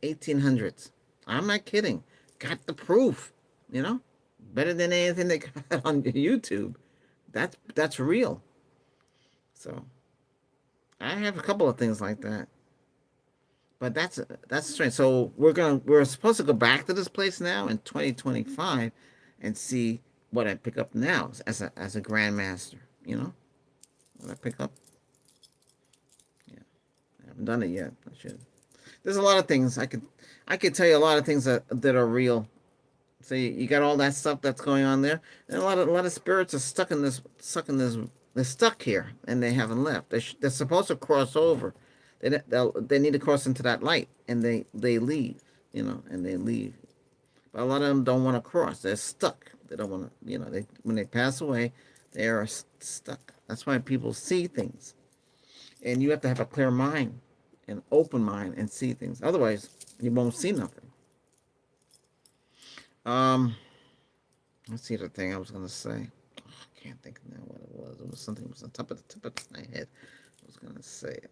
1800s. I'm not kidding. Got the proof, you know? Better than anything they got on YouTube. That's real. So I have a couple of things like that. But that's strange. So we're supposed to go back to this place now in 2025 and see what I pick up now as a grandmaster. You know what I pick up. Yeah, I haven't done it yet. I should. There's a lot of things I could tell you a lot of things that are real. So you got all that stuff that's going on there, and a lot of spirits are stuck in this. They're stuck here and they haven't left. They're supposed to cross over. They need to cross into that light, and they leave, and they leave. But a lot of them don't want to cross. They're stuck. They don't want to, when they pass away, they are stuck. That's why people see things, and you have to have a clear mind, an open mind, and see things. Otherwise, you won't see nothing. Um, let's see the thing I was gonna say. Oh, I can't think now what it was. It was something. It was on top of the tip of my head. I was gonna say it.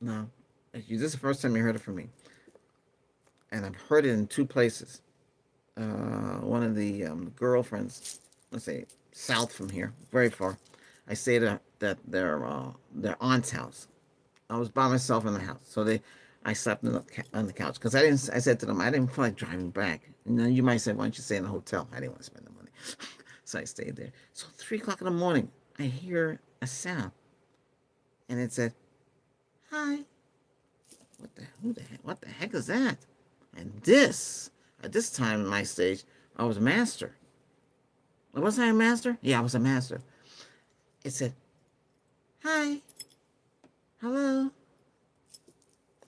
No, this is the first time you heard it from me, and I've heard it in 2 places. One of the girlfriends, let's say south from here, very far. I stayed at their aunt's house. I was by myself in the house, so I slept on the couch because I said to them I didn't feel like driving back. You might say, why don't you stay in a hotel? I didn't want to spend the money. So I stayed there. So 3 o'clock in the morning, I hear a sound, and it said, "Hi." What the heck is that? And at this time in my stage, I was a master. Was I a master? Yeah, I was a master. It said, "Hi, hello."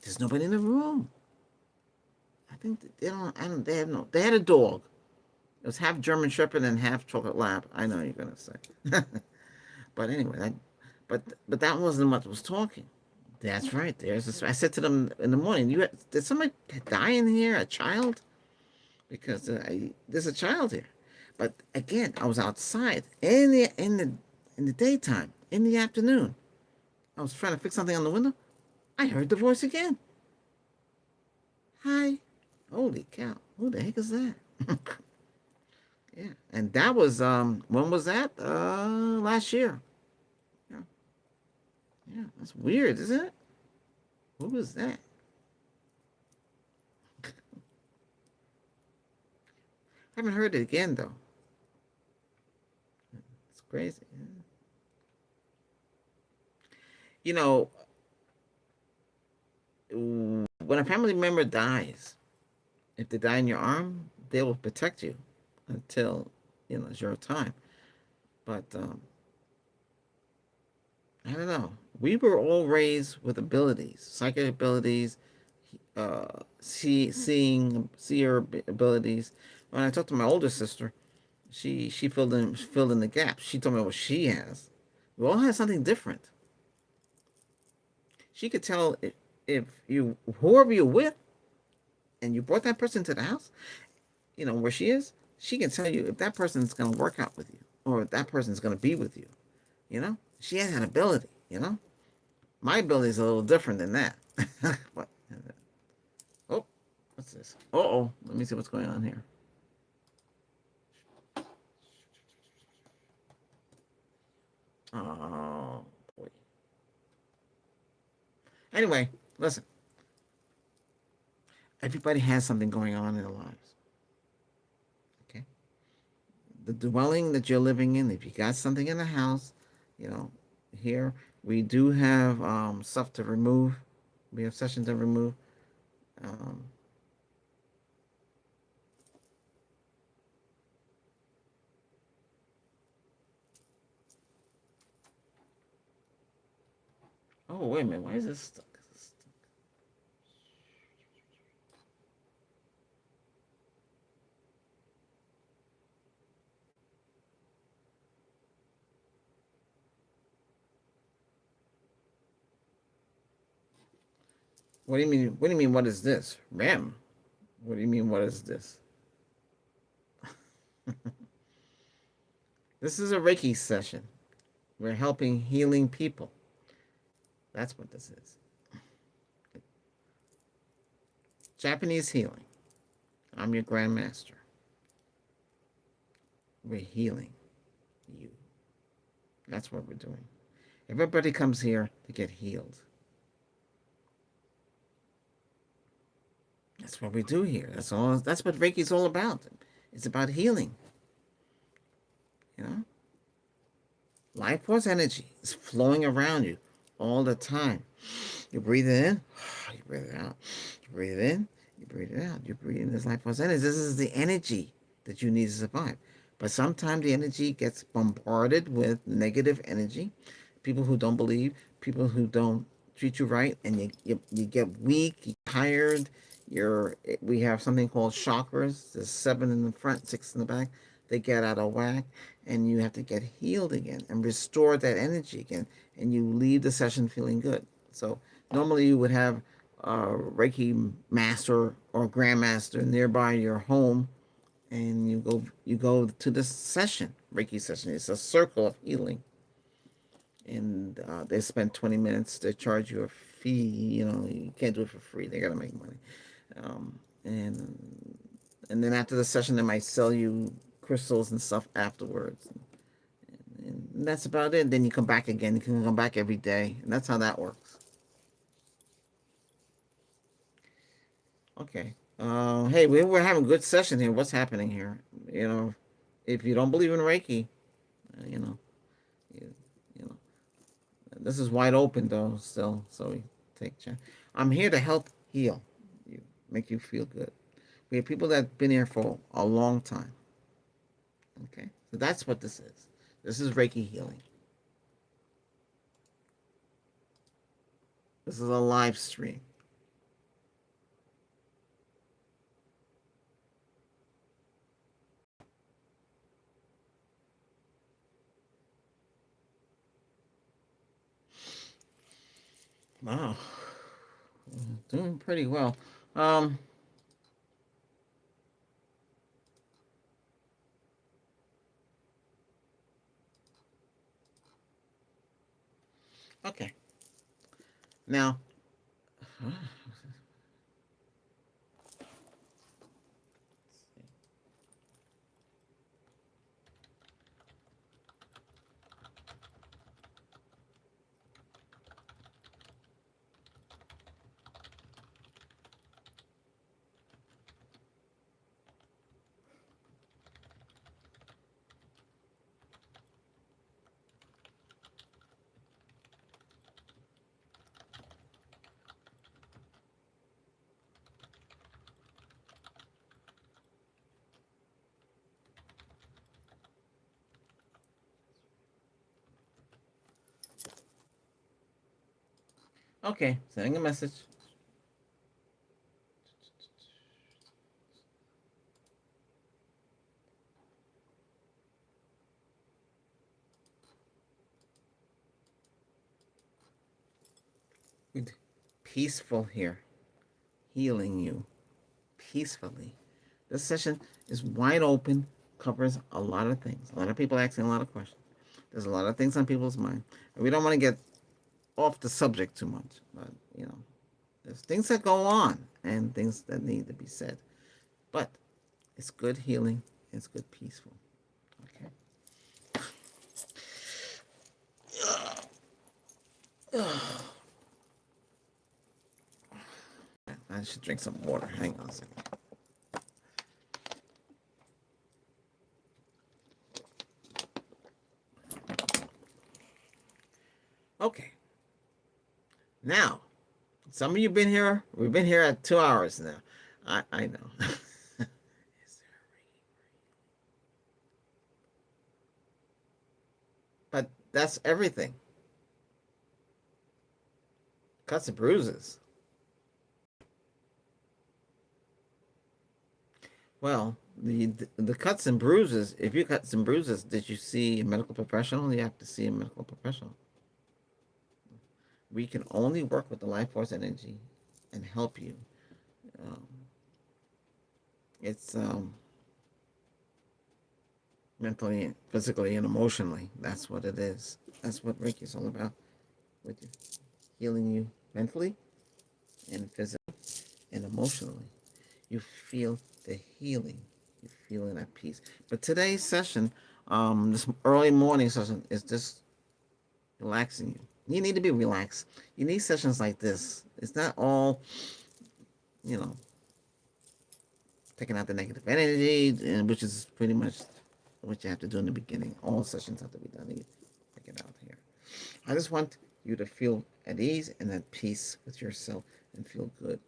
There's nobody in the room. I think they don't. I don't. They have no. They had a dog. It was half German Shepherd and half Chocolate Lab. I know you're gonna say, but anyway, but that wasn't what was talking. That's right. There's this. I said to them in the morning, did somebody die in here? A child? Because there's a child here." But again, I was outside in the daytime, in the afternoon. I was trying to fix something on the window. I heard the voice again. "Hi." Holy cow! Who the heck is that? Yeah, and that was when was that? Last year. Yeah, yeah. That's weird, isn't it? Who was that? I haven't heard it again though. It's crazy. Yeah. You know, when a family member dies, if they die in your arm, they will protect you until it's your time. But I don't know. We were all raised with abilities, psychic abilities, seer abilities. When I talked to my older sister, she filled in the gaps. She told me what she has. We all have something different. She could tell if you whoever you're with and you brought that person to the house, where she is. She can tell you if that person's going to work out with you or if that person's going to be with you. She has an ability. My ability is a little different than that. What? Oh, what's this? Oh, let me see what's going on here. Oh boy. Anyway, listen. Everybody has something going on in their lives. Okay. The dwelling that you're living in, if you got something in the house, you know, here we do have stuff to remove. We have sessions to remove. Um, oh wait a minute, why is this stuck? What do you mean? What do you mean? What is this? RAM? What do you mean? What is this? This is a Reiki session. We're helping healing people. That's what this is. Japanese healing. I'm your grandmaster. We're healing you. That's what we're doing. Everybody comes here to get healed. That's what we do here. That's all. That's what Reiki's all about. It's about healing. You know, life force energy is flowing around you all the time. You breathe it in, you breathe it out. You breathe it in, you breathe it out. You breathe in this life force energy. This is the energy that you need to survive. But sometimes the energy gets bombarded with negative energy. People who don't believe, people who don't treat you right, and you get weak, you're tired. We have something called chakras. There's 7 in the front, 6 in the back. They get out of whack, and you have to get healed again and restore that energy again, and you leave the session feeling good. So normally you would have a Reiki master or grandmaster nearby your home, and you go to this session, Reiki session. It's a circle of healing, and they spend 20 minutes. They charge you a fee. You can't do it for free. They gotta make money, um, and then after the session, they might sell you crystals and stuff afterwards. And that's about it. Then you come back again. You can come back every day, and that's how that works. Okay. Hey, we're having a good session here. What's happening here? if you don't believe in Reiki, you know, you, you know, this is wide open though still. So we take chance. I'm here to help heal you, make you feel good. We have people that've been here for a long time. Okay, so that's what this is. This is Reiki healing. This is a live stream. Wow, doing pretty well. Um, okay. Now, okay, sending a message. Peaceful here, healing you peacefully. This session is wide open, covers a lot of things. A lot of people asking a lot of questions. There's a lot of things on people's mind. And we don't want to get off the subject too much, but there's things that go on and things that need to be said. But it's good healing, it's good peaceful. Okay. I should drink some water. Hang on a second. Okay. Now, some of you been here. We've been here at 2 hours now. I know. But that's everything. Cuts and bruises. Well, the cuts and bruises. If you cuts and bruises, did you see a medical professional? You have to see a medical professional. We can only work with the life force energy and help you. Um, it's mentally, physically, and emotionally. That's what it is. That's what Reiki is all about. With you, healing you mentally and physically and emotionally. You feel the healing. You feel at peace. But today's session, this early morning session, is just relaxing you. You need to be relaxed. You need sessions like this. It's not all, you know, taking out the negative energy, which is pretty much what you have to do in the beginning. All sessions have to be done. You take it out here. I just want you to feel at ease and at peace with yourself and feel good.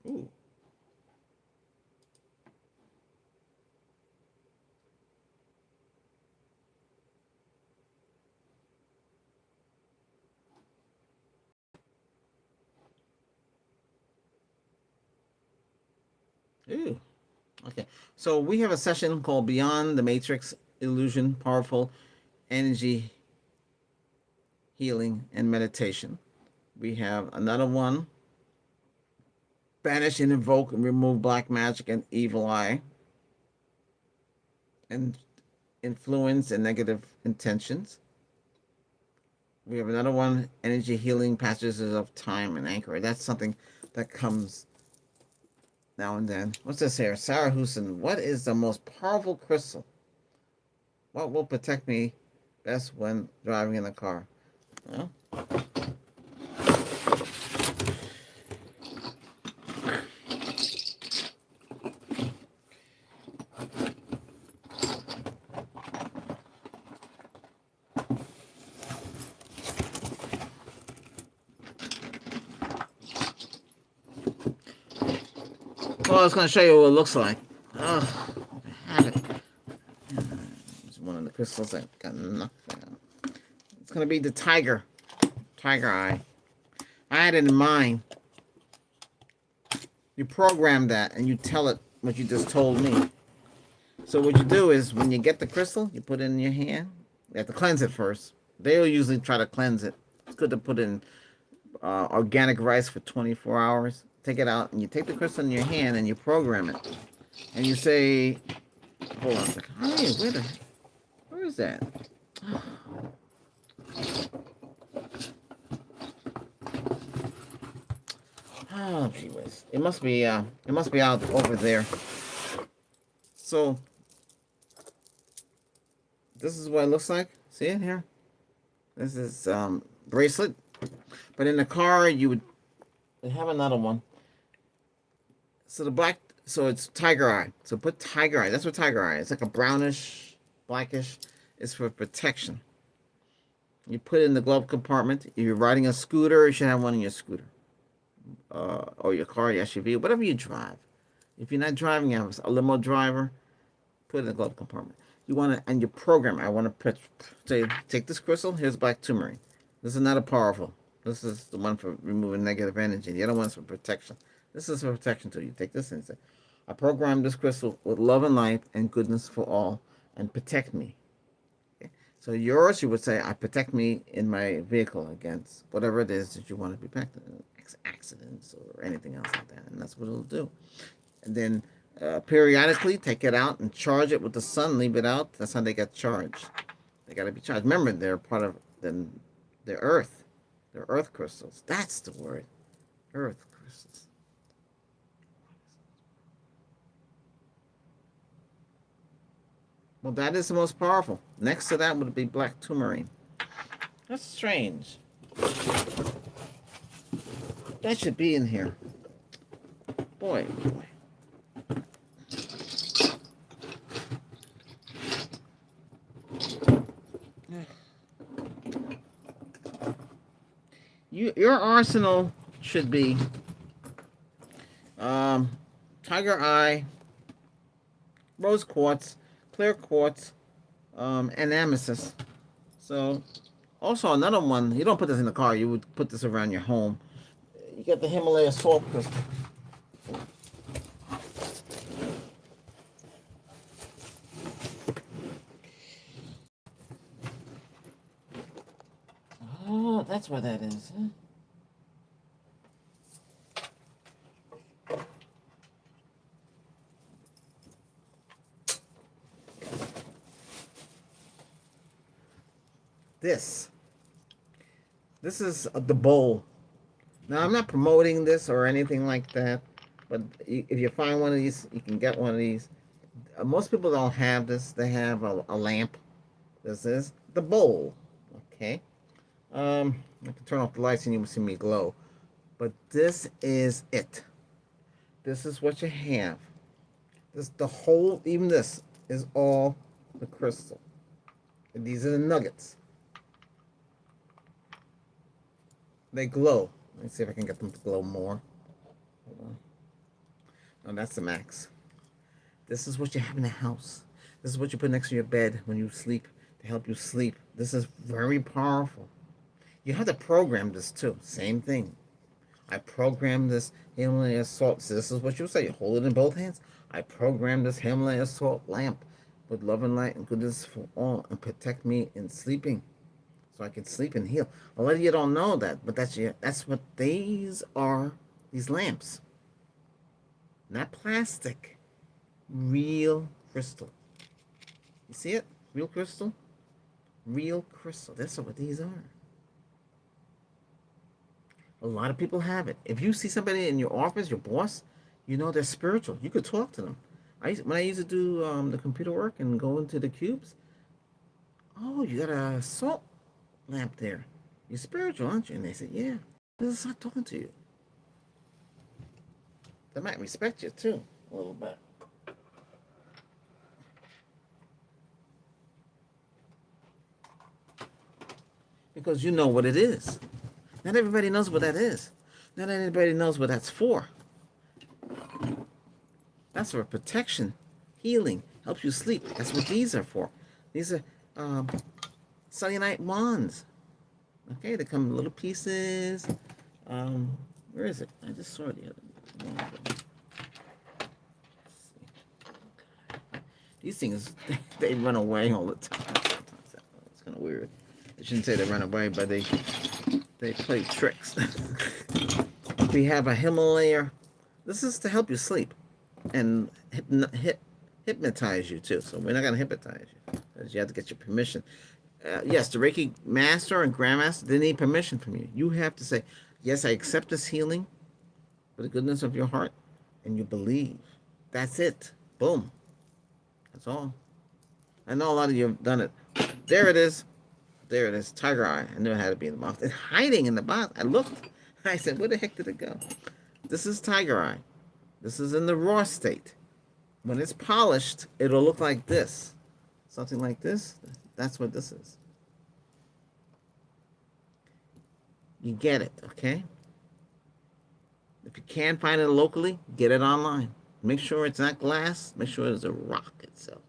Ooh. Ooh. Okay. So we have a session called Beyond the Matrix Illusion, Powerful Energy Healing and Meditation. We have another one, Banish and Invoke and Remove Black Magic and Evil Eye and Influence and Negative Intentions. We have another one, Energy Healing Passages of Time and Anchor. That's something that comes now and then. What's this here? Sarah Houston, what is the most powerful crystal? What will protect me best when driving in the car? Well, Well, I was going to show you what it looks like. Oh, I have it. It's one of the crystals that got knocked down. It's going to be the tiger eye. I had it in mind. You program that and you tell it what you just told me. So what you do is when you get the crystal, you put it in your hand. You have to cleanse it first. They'll usually try to cleanse it. It's good to put in organic rice for 24 hours. Take it out and you take the crystal in your hand and you program it. And you say, hold on a second. Hey, where is that? Oh, gee whiz. It must be out over there. So this is what it looks like. See it here? This is bracelet. But in the car you would have another one. So it's tiger eye. So put tiger eye. That's what tiger eye is. It's like a brownish, blackish. It's for protection. You put it in the glove compartment. If you're riding a scooter, you should have one in your scooter. Or your car, your SUV, whatever you drive. If you're not driving, you have a limo driver, put it in the glove compartment. You want to, and you program. I want to say, take this crystal. Here's black tourmaline. This is not a powerful. This is the one for removing negative energy. The other one's for protection. This is for protection too. You take this and say, I program this crystal with love and light and goodness for all, and protect me. Okay? So yours, you would say, I protect me in my vehicle against whatever it is that you want to be protected, accidents or anything else like that, and that's what it'll do. And then periodically take it out and charge it with the sun. Leave it out. That's how they get charged. They got to be charged. Remember, they're part of the earth. They're earth crystals. That's the word. Earth crystals. Well, that is the most powerful. Next to that would be black tourmaline. That's strange. That should be in here. Boy. Your arsenal should be tiger eye, rose quartz, clear quartz, and amethyst. So, also another one. You don't put this in the car. You would put this around your home. You get the Himalaya salt crystal. Oh, that's what that is, huh? This is the bowl. Now, I'm not promoting this or anything like that, but if you find one of these, you can get one of these. Most people don't have this. They have a lamp. This is the bowl. Okay. I can turn off the lights and you will see me glow. But this is it. This is what you have. Even this is all the crystal. And these are the nuggets. They glow. Let's see if I can get them to glow more. Hold on. Oh, that's the max. This is what you have in the house. This is what you put next to your bed when you sleep to help you sleep. This is very powerful. You have to program this too. Same thing. I program this Himalaya salt. So this is what you say. You hold it in both hands. I program this Himalaya salt lamp with love and light and goodness for all and protect me in sleeping. So I can sleep and heal. A lot of you don't know that, but that's what these are. These lamps, not plastic, real crystal. You see it? Real crystal. Real crystal. That's what these are. A lot of people have it. If you see somebody in your office, your boss, you know they're spiritual. You could talk to them. When I used to do the computer work and go into the cubes. Oh, you got a salt lamp there. You're spiritual, aren't you? And they said, yeah. They'll start talking to you. They might respect you too, a little bit. Because you know what it is. Not everybody knows what that is. Not everybody knows what that's for. That's for protection, healing, helps you sleep. That's what these are for. These are um, cellulite wands. Okay, they come in little pieces. Where is it? I just saw it the other one. These things, they run away all the time. Sometimes it's kind of weird. I shouldn't say they run away, but they play tricks. We have a Himalaya. This is to help you sleep and hypnotize you too. So we're not going to hypnotize you, because you have to get your permission. Yes, the Reiki master and grandmaster, they need permission from you. You have to say, yes, I accept this healing for the goodness of your heart, and you believe. That's it. Boom. That's all. I know a lot of you have done it. There it is. There it is. Tiger eye. I knew it had to be in the box. It's hiding in the box. I looked. I said, where the heck did it go? This is tiger eye. This is in the raw state. When it's polished, it'll look like this. Something like this. That's what this is. You get it, okay? If you can't find it locally, get it online. Make sure it's not glass. Make sure it's a rock itself.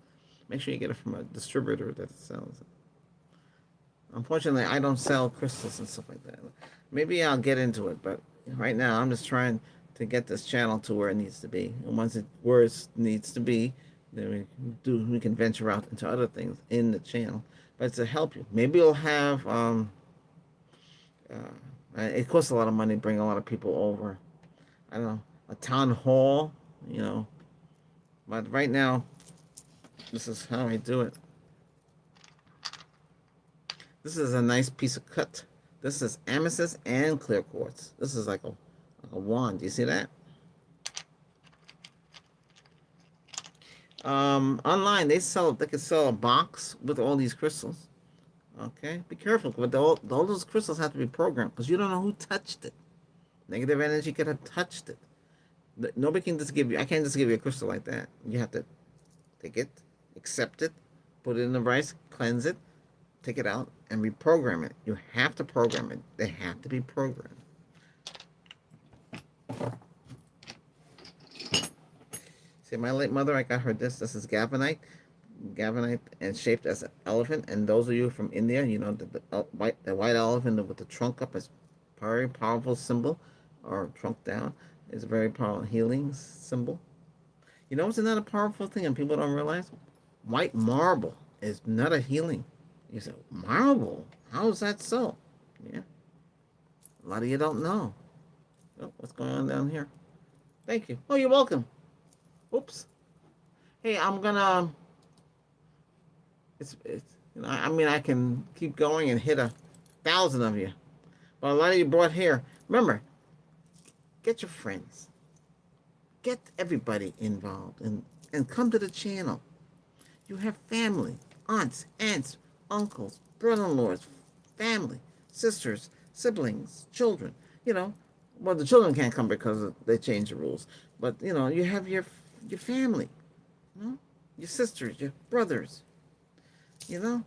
Make sure you get it from a distributor that sells it. Unfortunately, I don't sell crystals and stuff like that. Maybe I'll get into it, but right now I'm just trying to get this channel to where it needs to be. And once where it needs to be, then we can venture out into other things in the channel. But it's to help you. Maybe you'll have it costs a lot of money to bring a lot of people over. I don't know, a town hall, you know. But right now, this is how I do it. This is a nice piece of cut. This is amethyst and clear quartz. This is like a wand. Do you see that? Online, they could sell a box with all these crystals. Okay, be careful, but all those crystals have to be programmed, because you don't know who touched it. Negative energy could have touched it. Nobody can just give you. I can't just give you a crystal like that. You have to take it, accept it, put it in the rice, cleanse it, take it out, and reprogram it. You have to program it. They have to be programmed. See, my late mother, I got her this. This is gavanite, and shaped as an elephant. And those of you from India, you know the white elephant with the trunk up is very powerful symbol, or trunk down is a very powerful healing symbol. You know what's another powerful thing, and people don't realize? White marble is not a healing. You say, marble? How is that so? Yeah. A lot of you don't know. Oh, what's going on down here? Thank you. Oh, you're welcome. Oops. Hey, I'm gonna. It's you know, I mean, I can keep going and hit 1,000 of you, but a lot of you brought here. Remember, get your friends, get everybody involved, and come to the channel. You have family, aunts, uncles, brother-in-laws, family, sisters, siblings, children. You know, well, the children can't come because they changed the rules. But you know, you have your family, you know, your sisters, your brothers, you know,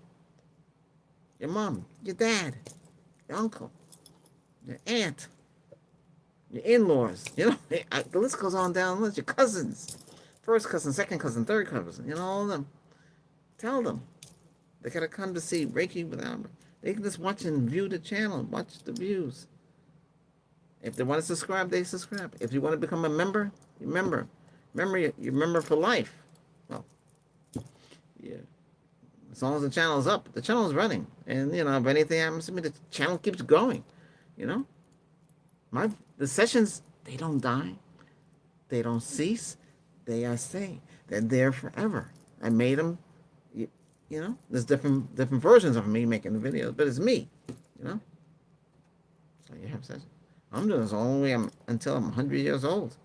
your mom, your dad, your uncle, your aunt, your in-laws. You know, the list goes on down the list. Your cousins, first cousin, second cousin, third cousin. You know, all of them. Tell them they gotta come to see Reiki with Albert. They can just watch and view the channel, watch the views. If they want to subscribe, they subscribe. If you want to become a member, you member. You're member for life. Well, yeah. As long as the channel is up, the channel is running. And, you know, if anything happens to me, the channel keeps going. You know? The sessions, they don't die. They don't cease. They are staying. They're there forever. I made them, you know? There's different versions of me making the videos, but it's me, you know? So you have sessions. I'm doing this all the way until I'm 100 years old.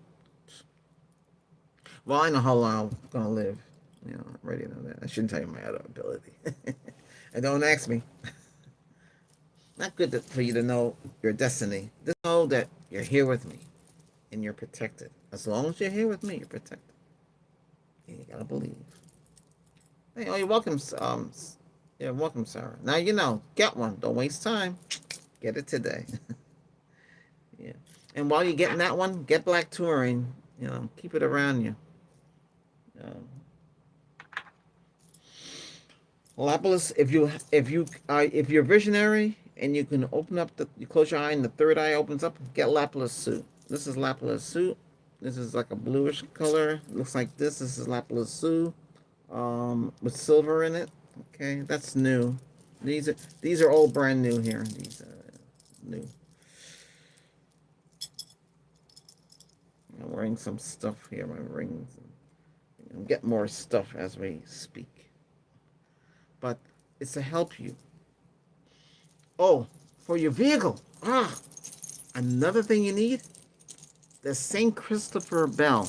Well, I know how long I'm going to live. You know, I already know that. I shouldn't tell you my other ability. And don't ask me. Not good for you to know your destiny. Just know that you're here with me. And you're protected. As long as you're here with me, you're protected. And you got to believe. Hey, oh, you're welcome. Yeah, welcome, Sarah. Now you know. Get one. Don't waste time. Get it today. Yeah. And while you're getting that one, get black touring. You know, keep it around you. Um, Lapis, if you're visionary and you can open up you close your eye and the third eye opens up, get lapis suit. This is lapis suit. This is like a bluish color. Looks like this. This is lapis suit, with silver in it. Okay, that's new. These are all brand new here. These are new. I'm wearing some stuff here. My rings. I'm getting more stuff as we speak. But it's to help you. Oh, for your vehicle. Another thing you need, the St. Christopher Bell.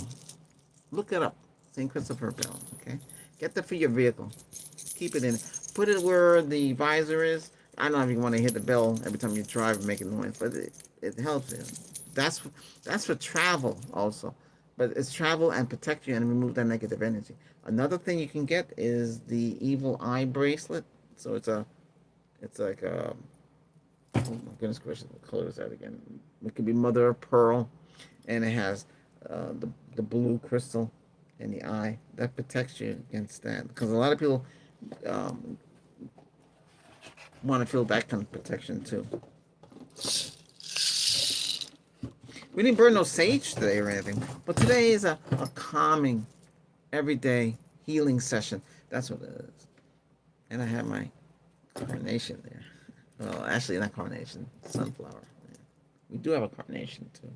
Look it up. St. Christopher Bell. Okay, get that for your vehicle. Keep it in. Put it where the visor is. I don't know if you want to hit the bell every time you drive and make a noise, but it helps you. That's that's for travel also. But it's travel and protect you and remove that negative energy. Another thing you can get is the evil eye bracelet. So it's like a, oh my goodness gracious, what color is that again? It could be mother of pearl, and it has the blue crystal in the eye that protects you against that. Because a lot of people um, want to feel that kind of protection too. We didn't burn no sage today or anything, but today is a calming, everyday healing session. That's what it is. And I have my carnation there. Well, actually, not carnation, sunflower. Yeah. We do have a carnation too.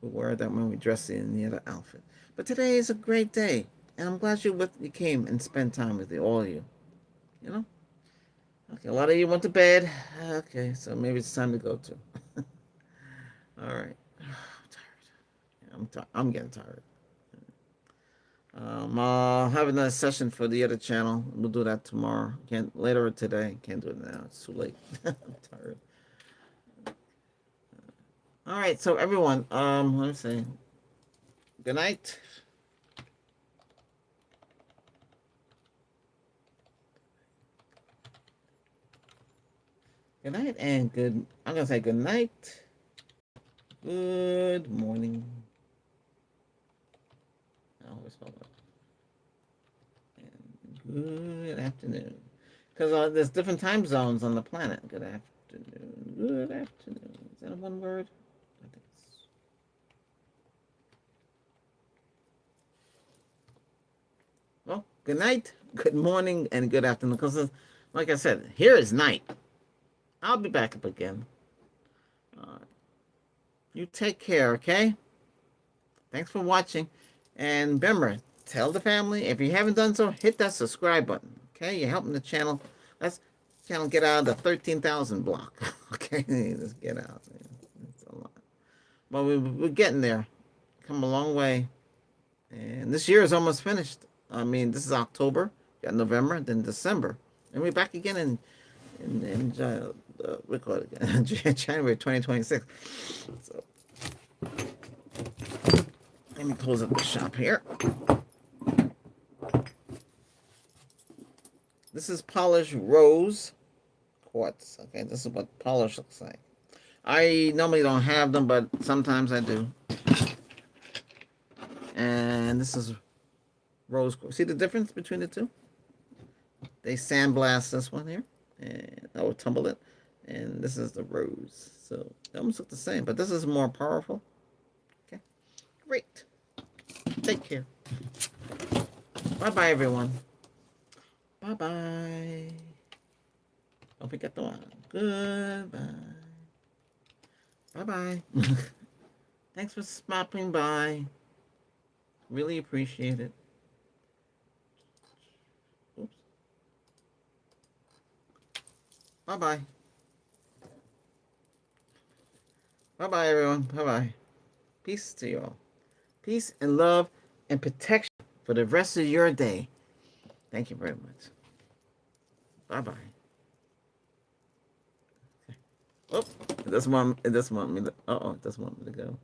We wear that when we dress in the other outfit. But today is a great day, and I'm glad you came and spent time with all of you. You know. Okay, a lot of you went to bed. Okay, so maybe it's time to go too. All right. I'm tired. I'm getting tired. I'll have another session for the other channel. We'll do that tomorrow. Can't later today. Can't do it now. It's too late. I'm tired. All right, so everyone, let me see. Good night. Good night and good. I'm gonna say good night. Good morning. I always spell that. And good afternoon. Because there's different time zones on the planet. Good afternoon. Good afternoon. Is that one word? I think it's... Well, good night, good morning, and good afternoon. Because, like I said, here is night. I'll be back up again. You take care, okay? Thanks for watching. And remember, tell the family. If you haven't done so, hit that subscribe button. Okay? You're helping the channel. Let's channel get out of the 13,000 block. Okay? Let's get out. It's a lot. But we're getting there. Come a long way. And this year is almost finished. I mean, this is October. Got November, then December. And we're back again in we call it again, January 2026. So let me close up the shop here. This is polished rose quartz. Okay, this is what polish looks like. I normally don't have them, but sometimes I do. And this is rose quartz. See the difference between the two? They sandblast this one here, and I will tumble it. And this is the rose. So they almost look the same, but this is more powerful. Okay, great. Take care. Bye-bye, everyone. Bye-bye. Don't forget the one. Goodbye. Bye-bye. Thanks for stopping by. Really appreciate it. Oops. Bye-bye. Bye-bye, everyone. Bye-bye. Peace to you all. Peace and love and protection for the rest of your day. Thank you very much. Bye-bye. Okay. Oh, it doesn't want me to, it doesn't want me to go.